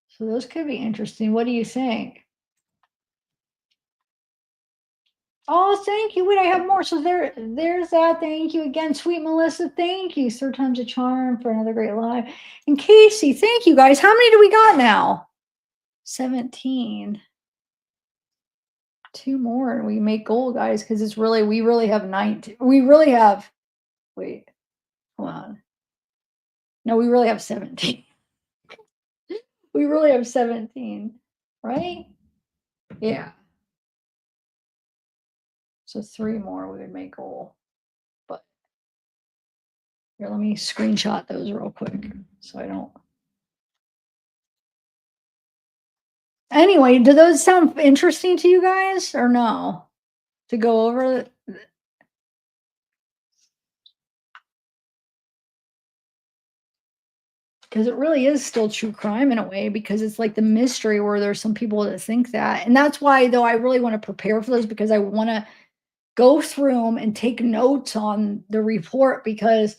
so those could be interesting. What do you think? Oh, thank you. Wait, I have more. So there's that. Thank you again, sweet Melissa. Thank you. Third time's a charm for another great live. And Casey, thank you guys. How many do we got now? 17. Two more and we make goal, guys, because we really have 19. We really have, wait, hold on. No, we really have 17. We really have 17, right? Yeah. So three more we would make goal. But here, let me screenshot those real quick so I don't. Anyway, do those sound interesting to you guys or no? To go over, because it really is still true crime in a way, because it's like the mystery where there's some people that think that. And that's why, though, I really want to prepare for those because I want to go through them and take notes on the report because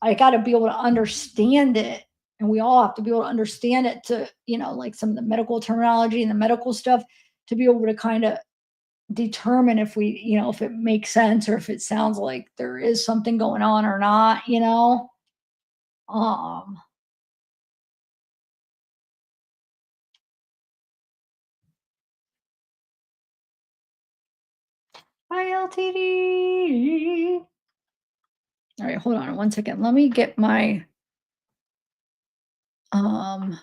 I got to be able to understand it. And we all have to be able to understand it to, like some of the medical terminology and the medical stuff to be able to kind of determine if if it makes sense or if it sounds like there is something going on or not. Um, ILTD. All right, hold on one second. Let me get my um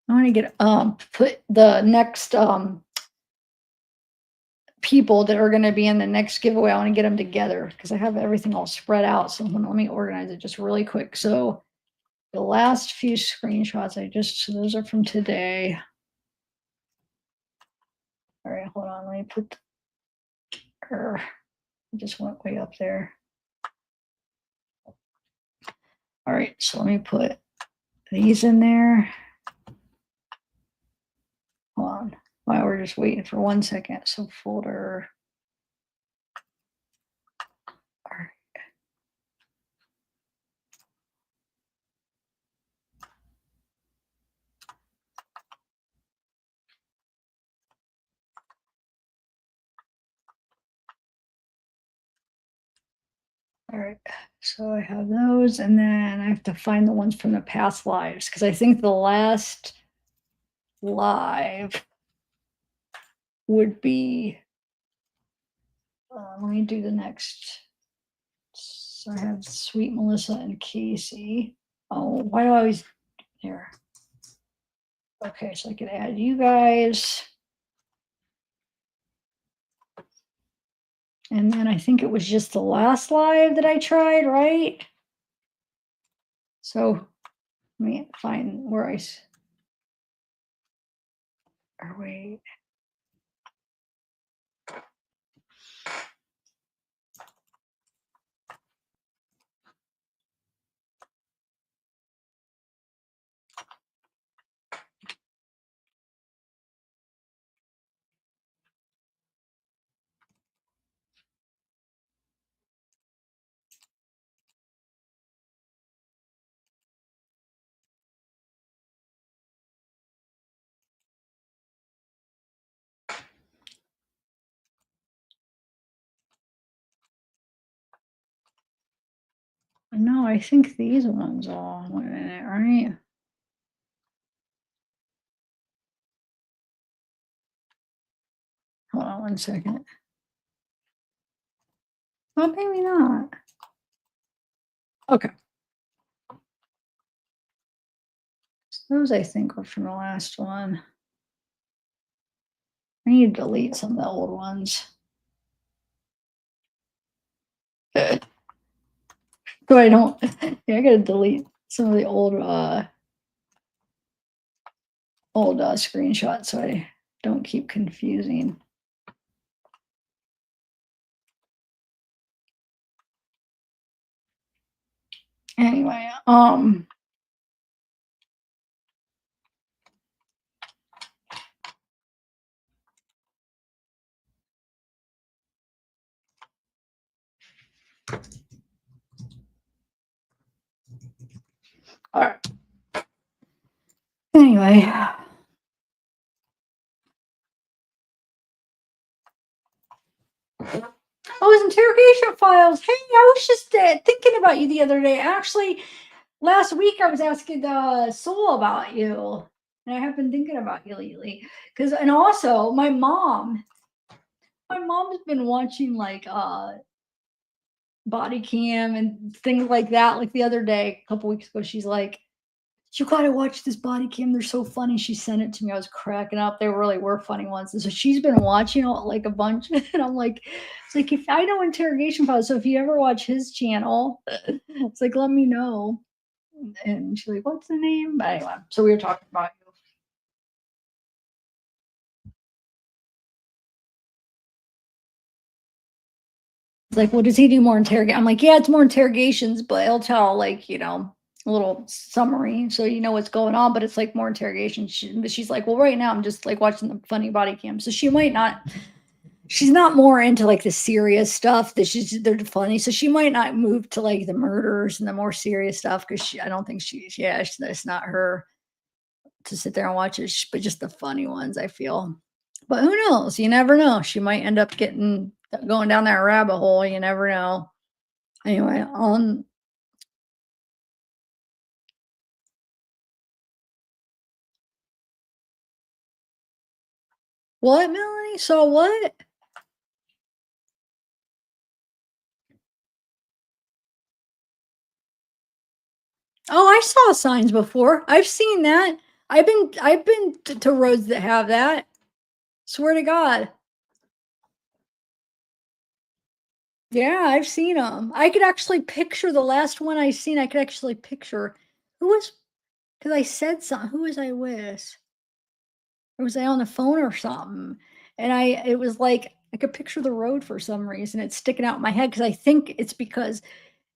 I want to get put the next people that are going to be in the next giveaway. I want to get them together because I have everything all spread out. So let me organize it just really quick. So the last few screenshots so those are from today. All right, hold on. Let me put her. I just went way up there. All right, so let me put these in there. Hold on. While we're just waiting for 1 second. So folder. All right. All right. So I have those, and then I have to find the ones from the past lives because I think the last live would be. Let me do the next. So I have Sweet Melissa and Casey. Oh, why do I always here? Okay, so I can add you guys. And then I think it was just the last live that I tried, right? So let me find where or wait. No, I think these ones all went in it, right? Hold on one second. Well, maybe not. Okay. Those I think were from the last one. I need to delete some of the old ones. So I don't yeah, I gotta delete some of the old screenshots so I don't keep confusing. Anyway, all right. Anyway, oh, it's interrogation files. Hey, I was just thinking about you the other day. Actually, last week I was asking Soul about you, and I have been thinking about you lately. Cause, and also my mom's been watching like body cam and things like that. Like the other day, a couple weeks ago, she's like, "You gotta watch this body cam. They're so funny." She sent it to me. I was cracking up. They really were funny ones. And so she's been watching like a bunch. And I'm like, it's like if I know interrogation files, so if you ever watch his channel, it's like let me know. And she's like, "What's the name?" But anyway, so we were talking about you. It's like, "Well, does he do more interrogate?" I'm like, "Yeah, it's more interrogations, but he'll tell like, a little summary so you know what's going on, but it's like more interrogation." But she's like, "Well, right now I'm just like watching the funny body cam." So she might not she's not more into like the serious stuff that they're funny. So she might not move to like the murders and the more serious stuff because I don't think it's not her to sit there and watch it, but just the funny ones, I feel. But who knows? You never know. She might end up going down that rabbit hole. You never know. Anyway, on what, Melanie? Saw what? Oh, I saw signs before. I've seen that. I've been to roads that have that. Swear to God. Yeah, I've seen them. I could actually picture the last one I seen. I could actually picture who was because I said something. Who was I with? Or was I on the phone or something? And it was like I could picture the road for some reason. It's sticking out in my head because I think it's because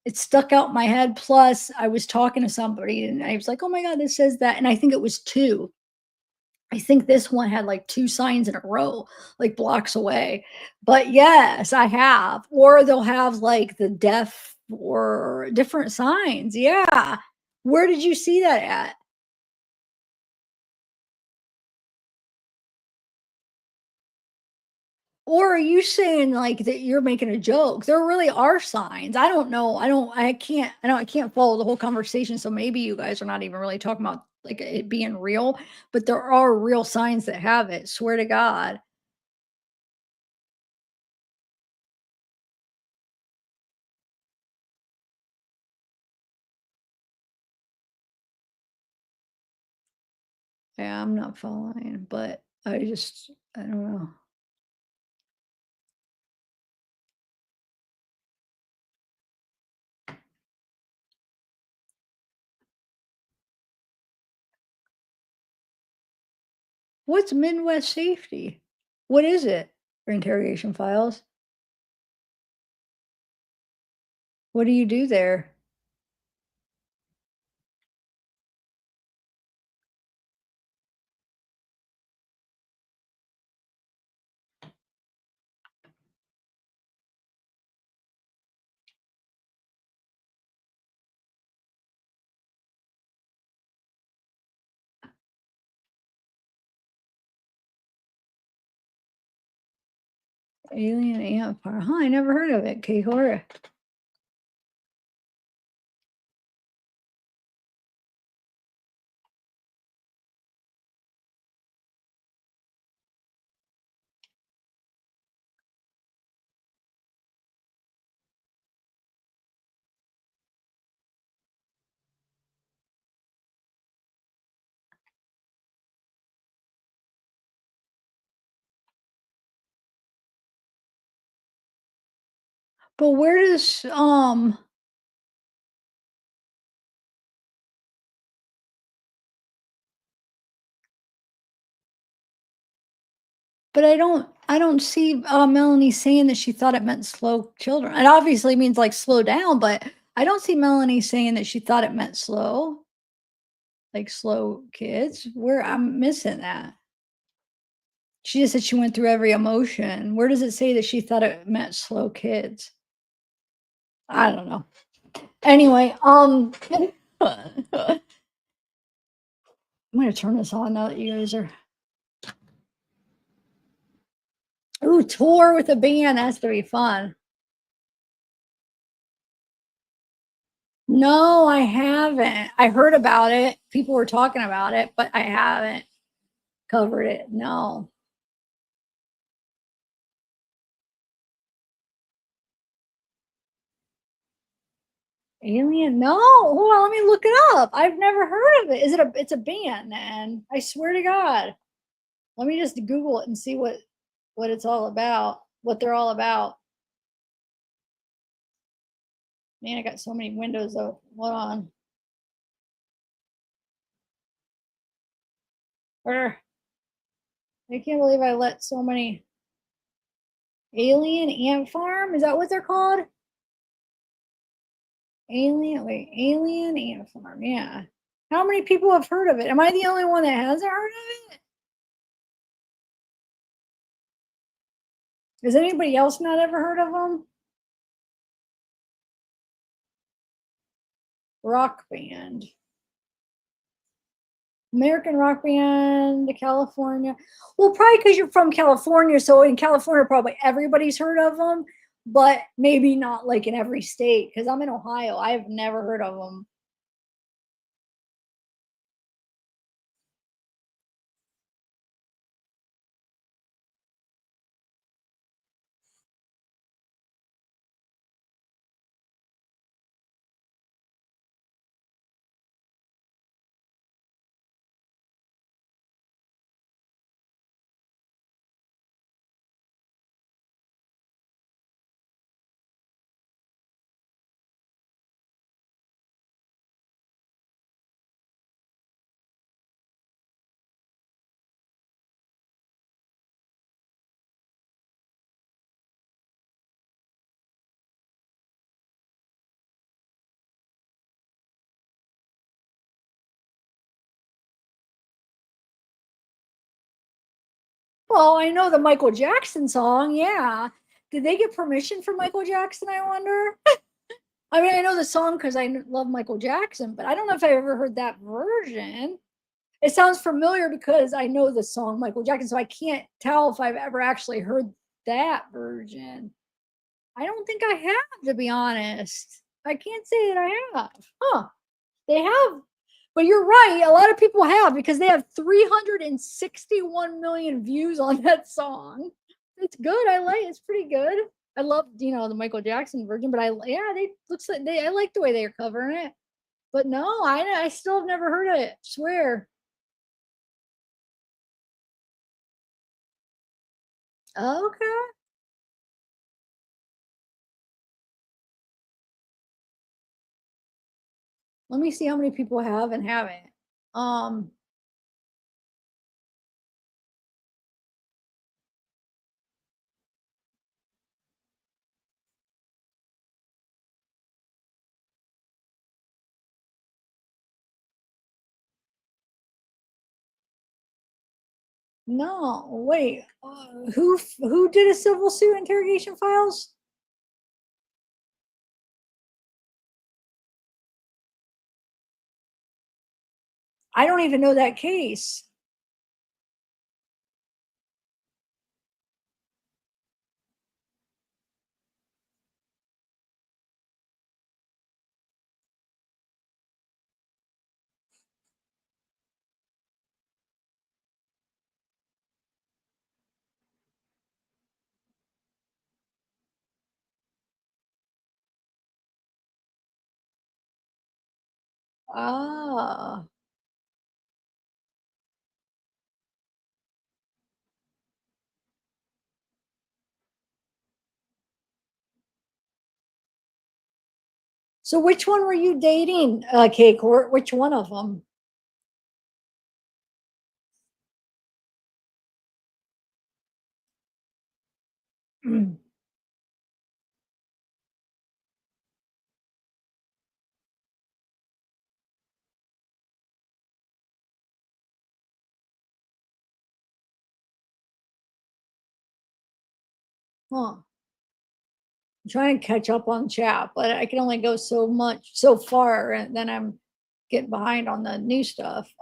it stuck out in my head. Plus, I was talking to somebody and I was like, "Oh my God, this says that." And I think it was two. I think this one had like 2 signs in a row, like blocks away. But yes, I have. Or they'll have like the deaf or different signs. Yeah. Where did you see that at? Or are you saying like that you're making a joke? There really are signs. I don't know. I can't follow the whole conversation. So maybe you guys are not even really talking about like it being real, but there are real signs that have it. Swear to God. Yeah, I'm not following, but I don't know. What's Midwest Safety? What is it? For interrogation files? What do you do there? Alien Empire. Huh, I never heard of it. K horror. But where does, but I don't see, Melanie saying that she thought it meant slow children. It obviously means, like, slow down, but I don't see Melanie saying that she thought it meant slow, like slow kids. Where I'm missing that. She just said she went through every emotion. Where does it say that she thought it meant slow kids? I don't know. Anyway, I'm gonna turn this on now that you guys are. Ooh, tour with a band. That's gonna be fun. No, I haven't. I heard about it. People were talking about it, but I haven't covered it. No. Alien? No. Hold on, let me look it up. I've never heard of it. Is it a it's a band, man. I swear to God. Let me just Google it and see what it's all about, what they're all about. Man, I got so many windows open. Hold on. Urgh, I can't believe I let so many Alien Ant Farm. Is that what they're called? Alien Ant Farm. Yeah. How many people have heard of it? Am I the only one that hasn't heard of it? Has anybody else not ever heard of them? Rock band. American rock band, California. Well, probably because you're from California, so in California, probably everybody's heard of them, but maybe not like in every state. Because I'm in Ohio, I have never heard of them. Well, I know the Michael Jackson song. Yeah. Did they get permission from Michael Jackson? I wonder. I mean, I know the song because love Michael Jackson, but I don't know if I ever heard that version. It sounds familiar because I know the song Michael Jackson, so I can't tell if I've ever actually heard that version. I don't think I have, to be honest. I can't say that I have. Huh. They have, but you're right. A lot of people have because they have 361 million views on that song. It's good. I like it's pretty good. I love, the Michael Jackson version, but yeah, they looks like I like the way they're covering it. But no, I still have never heard of it. Swear. Okay. Let me see how many people have and haven't. Um, no, wait. Who did a civil suit interrogation files? I don't even know that case. Ah, So which one were you dating, Cake? Or which one of them? Huh. I'm trying to catch up on chat, but I can only go so far, and then I'm getting behind on the new stuff.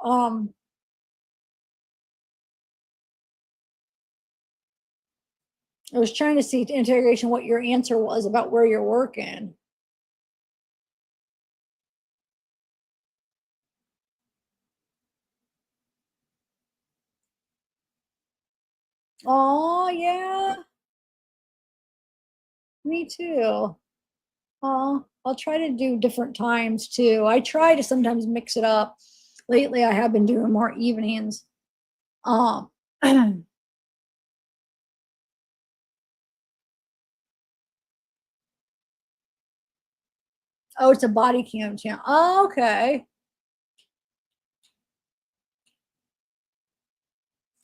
I was trying to see to integration what your answer was about where you're working. Oh yeah, me too. Oh, I'll try to do different times too. I try to sometimes mix it up. Lately, I have been doing more evenings. Um, oh, it's a body cam channel. Oh, okay.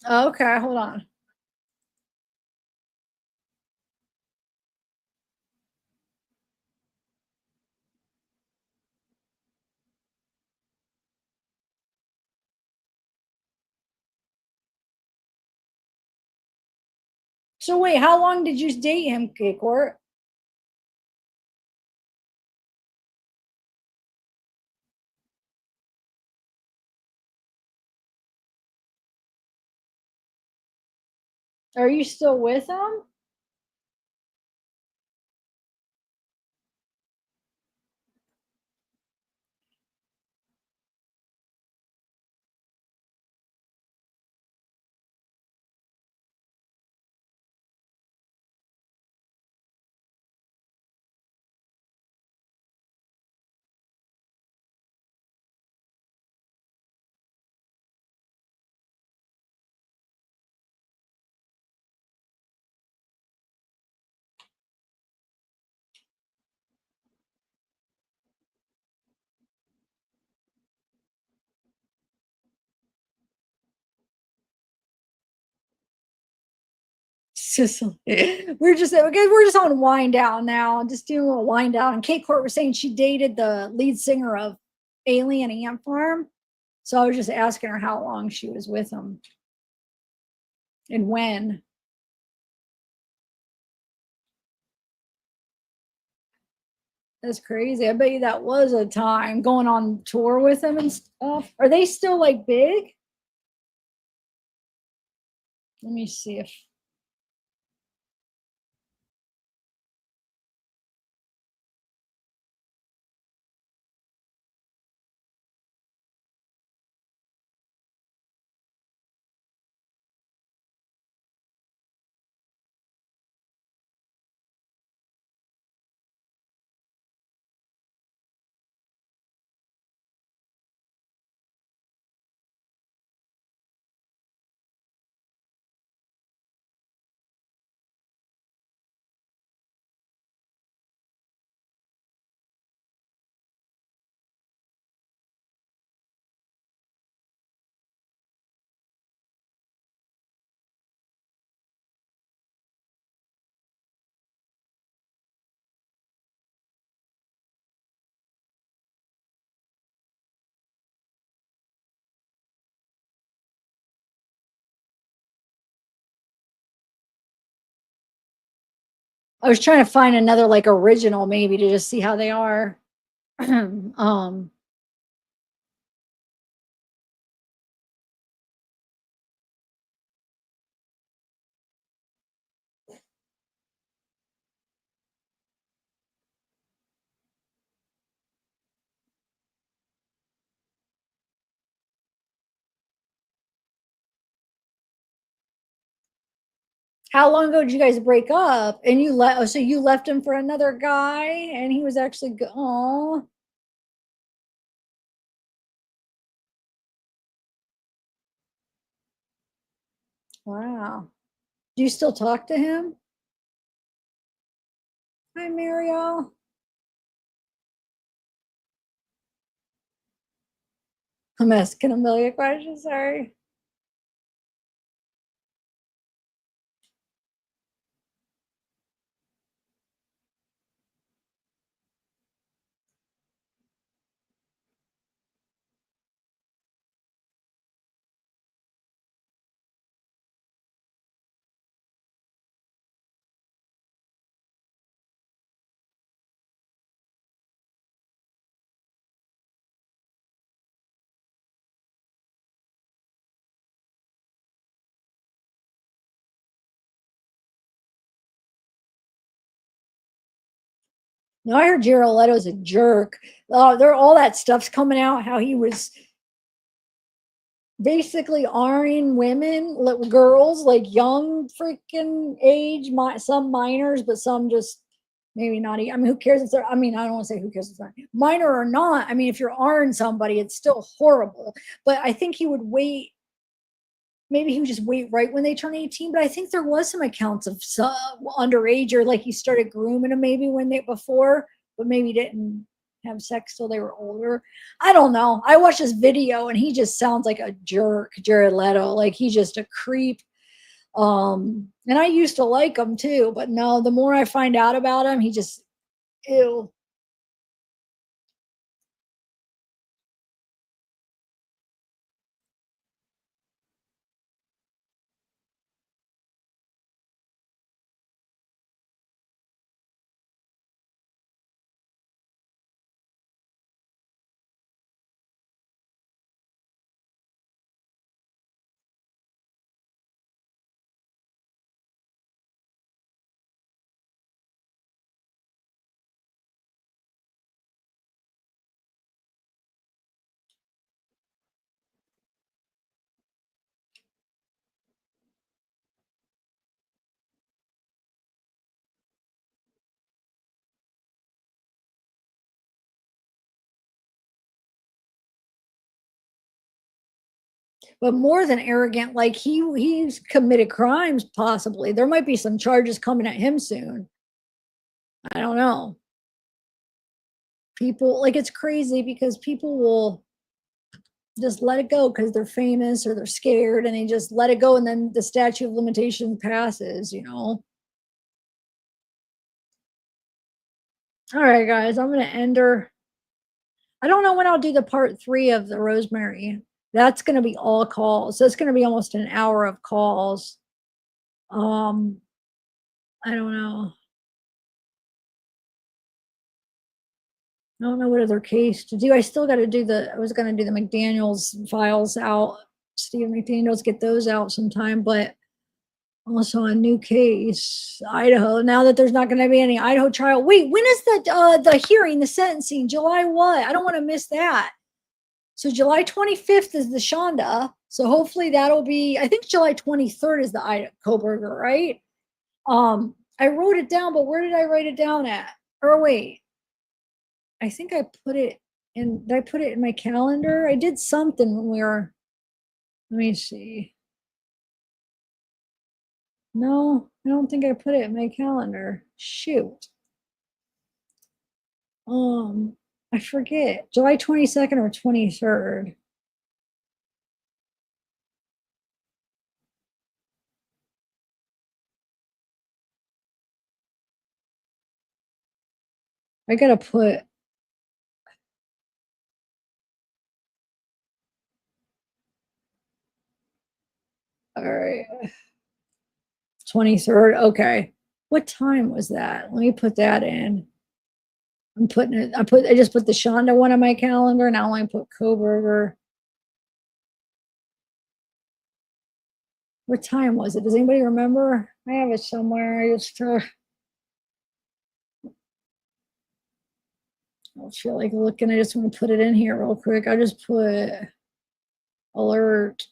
Okay, hold on. So wait, how long did you date him, Kate? Are you still with him? Sicily. We're just okay. We're just on wind down now. Just doing a little wind down. And Kate Court was saying she dated the lead singer of Alien Ant Farm. So I was just asking her how long she was with him and when. That's crazy. I bet you that was a time going on tour with him and stuff. Are they still like big? Let me see if I was trying to find another like original maybe to just see how they are. um how long ago did you guys break up? And you left oh, so you left him for another guy and he was actually oh wow. Do you still talk to him? Hi Mariel. I'm asking a million questions, sorry. No, I heard Jared Leto's a jerk. There all that stuff's coming out, how he was basically R-ing women, girls, like young freaking age, some minors, but some just maybe not. I mean, who cares if they're? I mean, I don't want to say who cares if they're minor or not. I mean, if you're R-ing somebody, it's still horrible. But I think he would wait. Maybe he would just wait right when they turn 18. But I think there was some accounts of some underage, or like he started grooming them maybe when they before, but maybe didn't have sex till they were older. I don't know. I watched this video and he just sounds like a jerk, Jared Leto. Like he's just a creep. And I used to like him too, but no, the more I find out about him, he just ew. But more than arrogant, like he's committed crimes possibly. There might be some charges coming at him soon. I don't know. People like it's crazy because people will just let it go because they're famous or they're scared and they just let it go and then the statute of limitation passes, you know. All right, guys, I'm gonna end her. I don't know when I'll do the part 3 of the Rosemary. That's gonna be all calls. So it's gonna be almost an hour of calls. Um, I don't know. I don't know what other case to do. I still got to do I was going to do the McDaniels files out, Steve McDaniels, get those out sometime, but also a new case, Idaho. Now that there's not going to be any Idaho trial. Wait, when is the hearing, the sentencing? July what? I don't want to miss that. So July 25th is the Shonda. So hopefully that'll be, I think July 23rd is the Idaho Koberger, right? I wrote it down, but where did I write it down at? Or wait, I think I put it in. Did I put it in my calendar? I did something when we were. Let me see. No, I don't think I put it in my calendar. Shoot. Um, I forget. July 22nd or 23rd. I gotta put. All right, 23rd. Okay. What time was that? Let me put that in. I'm putting it. I just put the Shonda one on my calendar. Now I put Koberger. What time was it? Does anybody remember? I have it somewhere. I used to. I don't feel like looking. I just want to put it in here real quick. I just put alert.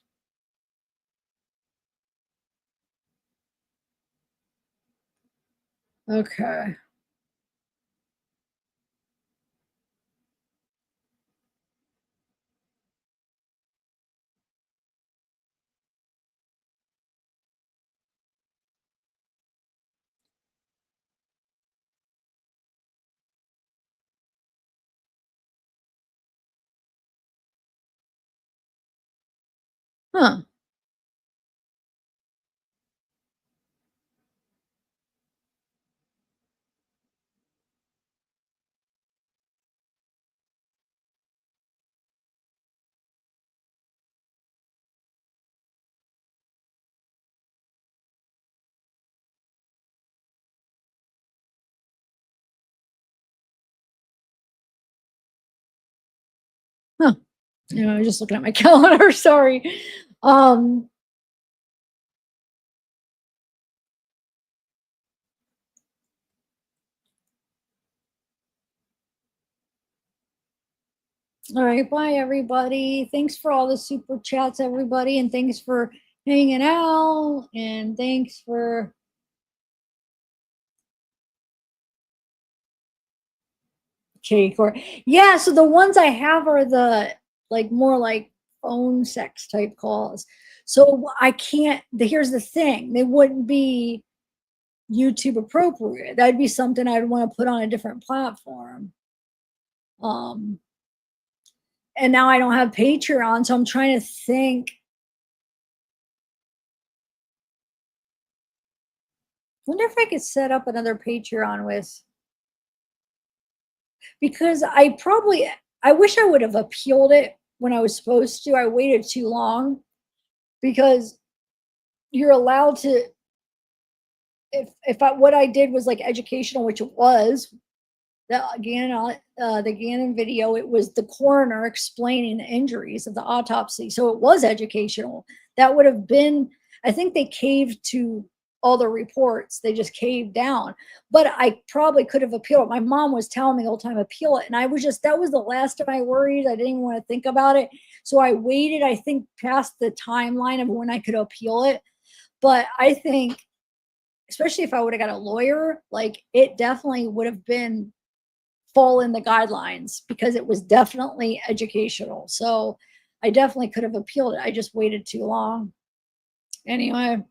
Okay. Huh. Huh. You know, I was just looking at my calendar, sorry. Um, all right, bye everybody. Thanks for all the super chats, everybody, and thanks for hanging out, and thanks for cake or yeah, so the ones I have are the like more like phone sex type calls. So I can't here's the thing, they wouldn't be YouTube appropriate. That'd be something I'd want to put on a different platform. Um, and now I don't have Patreon, so I'm trying to think. Wonder if I could set up another Patreon with because I wish I would have appealed it when I was supposed to. I waited too long because you're allowed to what I did was like educational, which it was, the Gannon video, it was the coroner explaining the injuries of the autopsy. So it was educational. That would have been, I think they caved to all the reports. They just caved down. But I probably could have appealed. My mom was telling me the whole time, appeal it. And I was just, that was the last of my worries. I didn't even want to think about it. So I waited, I think, past the timeline of when I could appeal it. But I think, especially if I would have got a lawyer, like it definitely would have been fall in the guidelines because it was definitely educational. So I definitely could have appealed it. I just waited too long. Anyway,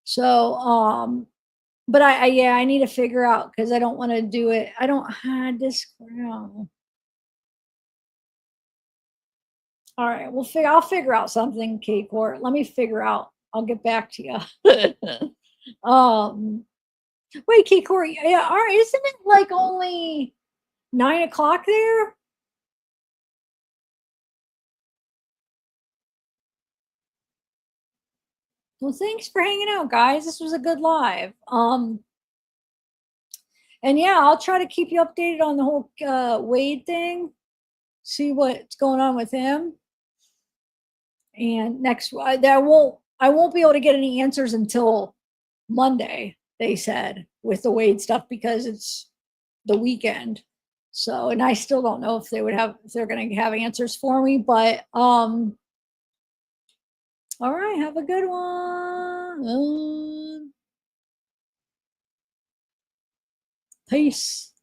so but I yeah, I need to figure out because I don't want to do it. I don't have this crown. All right, I'll figure out something, Kate Court. Let me figure out. I'll get back to you. um wait, Kate Court, yeah, all right, isn't it like only 9 o'clock there? Well, thanks for hanging out, guys. This was a good live. And yeah, I'll try to keep you updated on the whole Wade thing. See what's going on with him. And next, I won't be able to get any answers until Monday. They said with the Wade stuff because it's the weekend. So, and I still don't know if they're going to have answers for me. But all right, have a good one. Peace.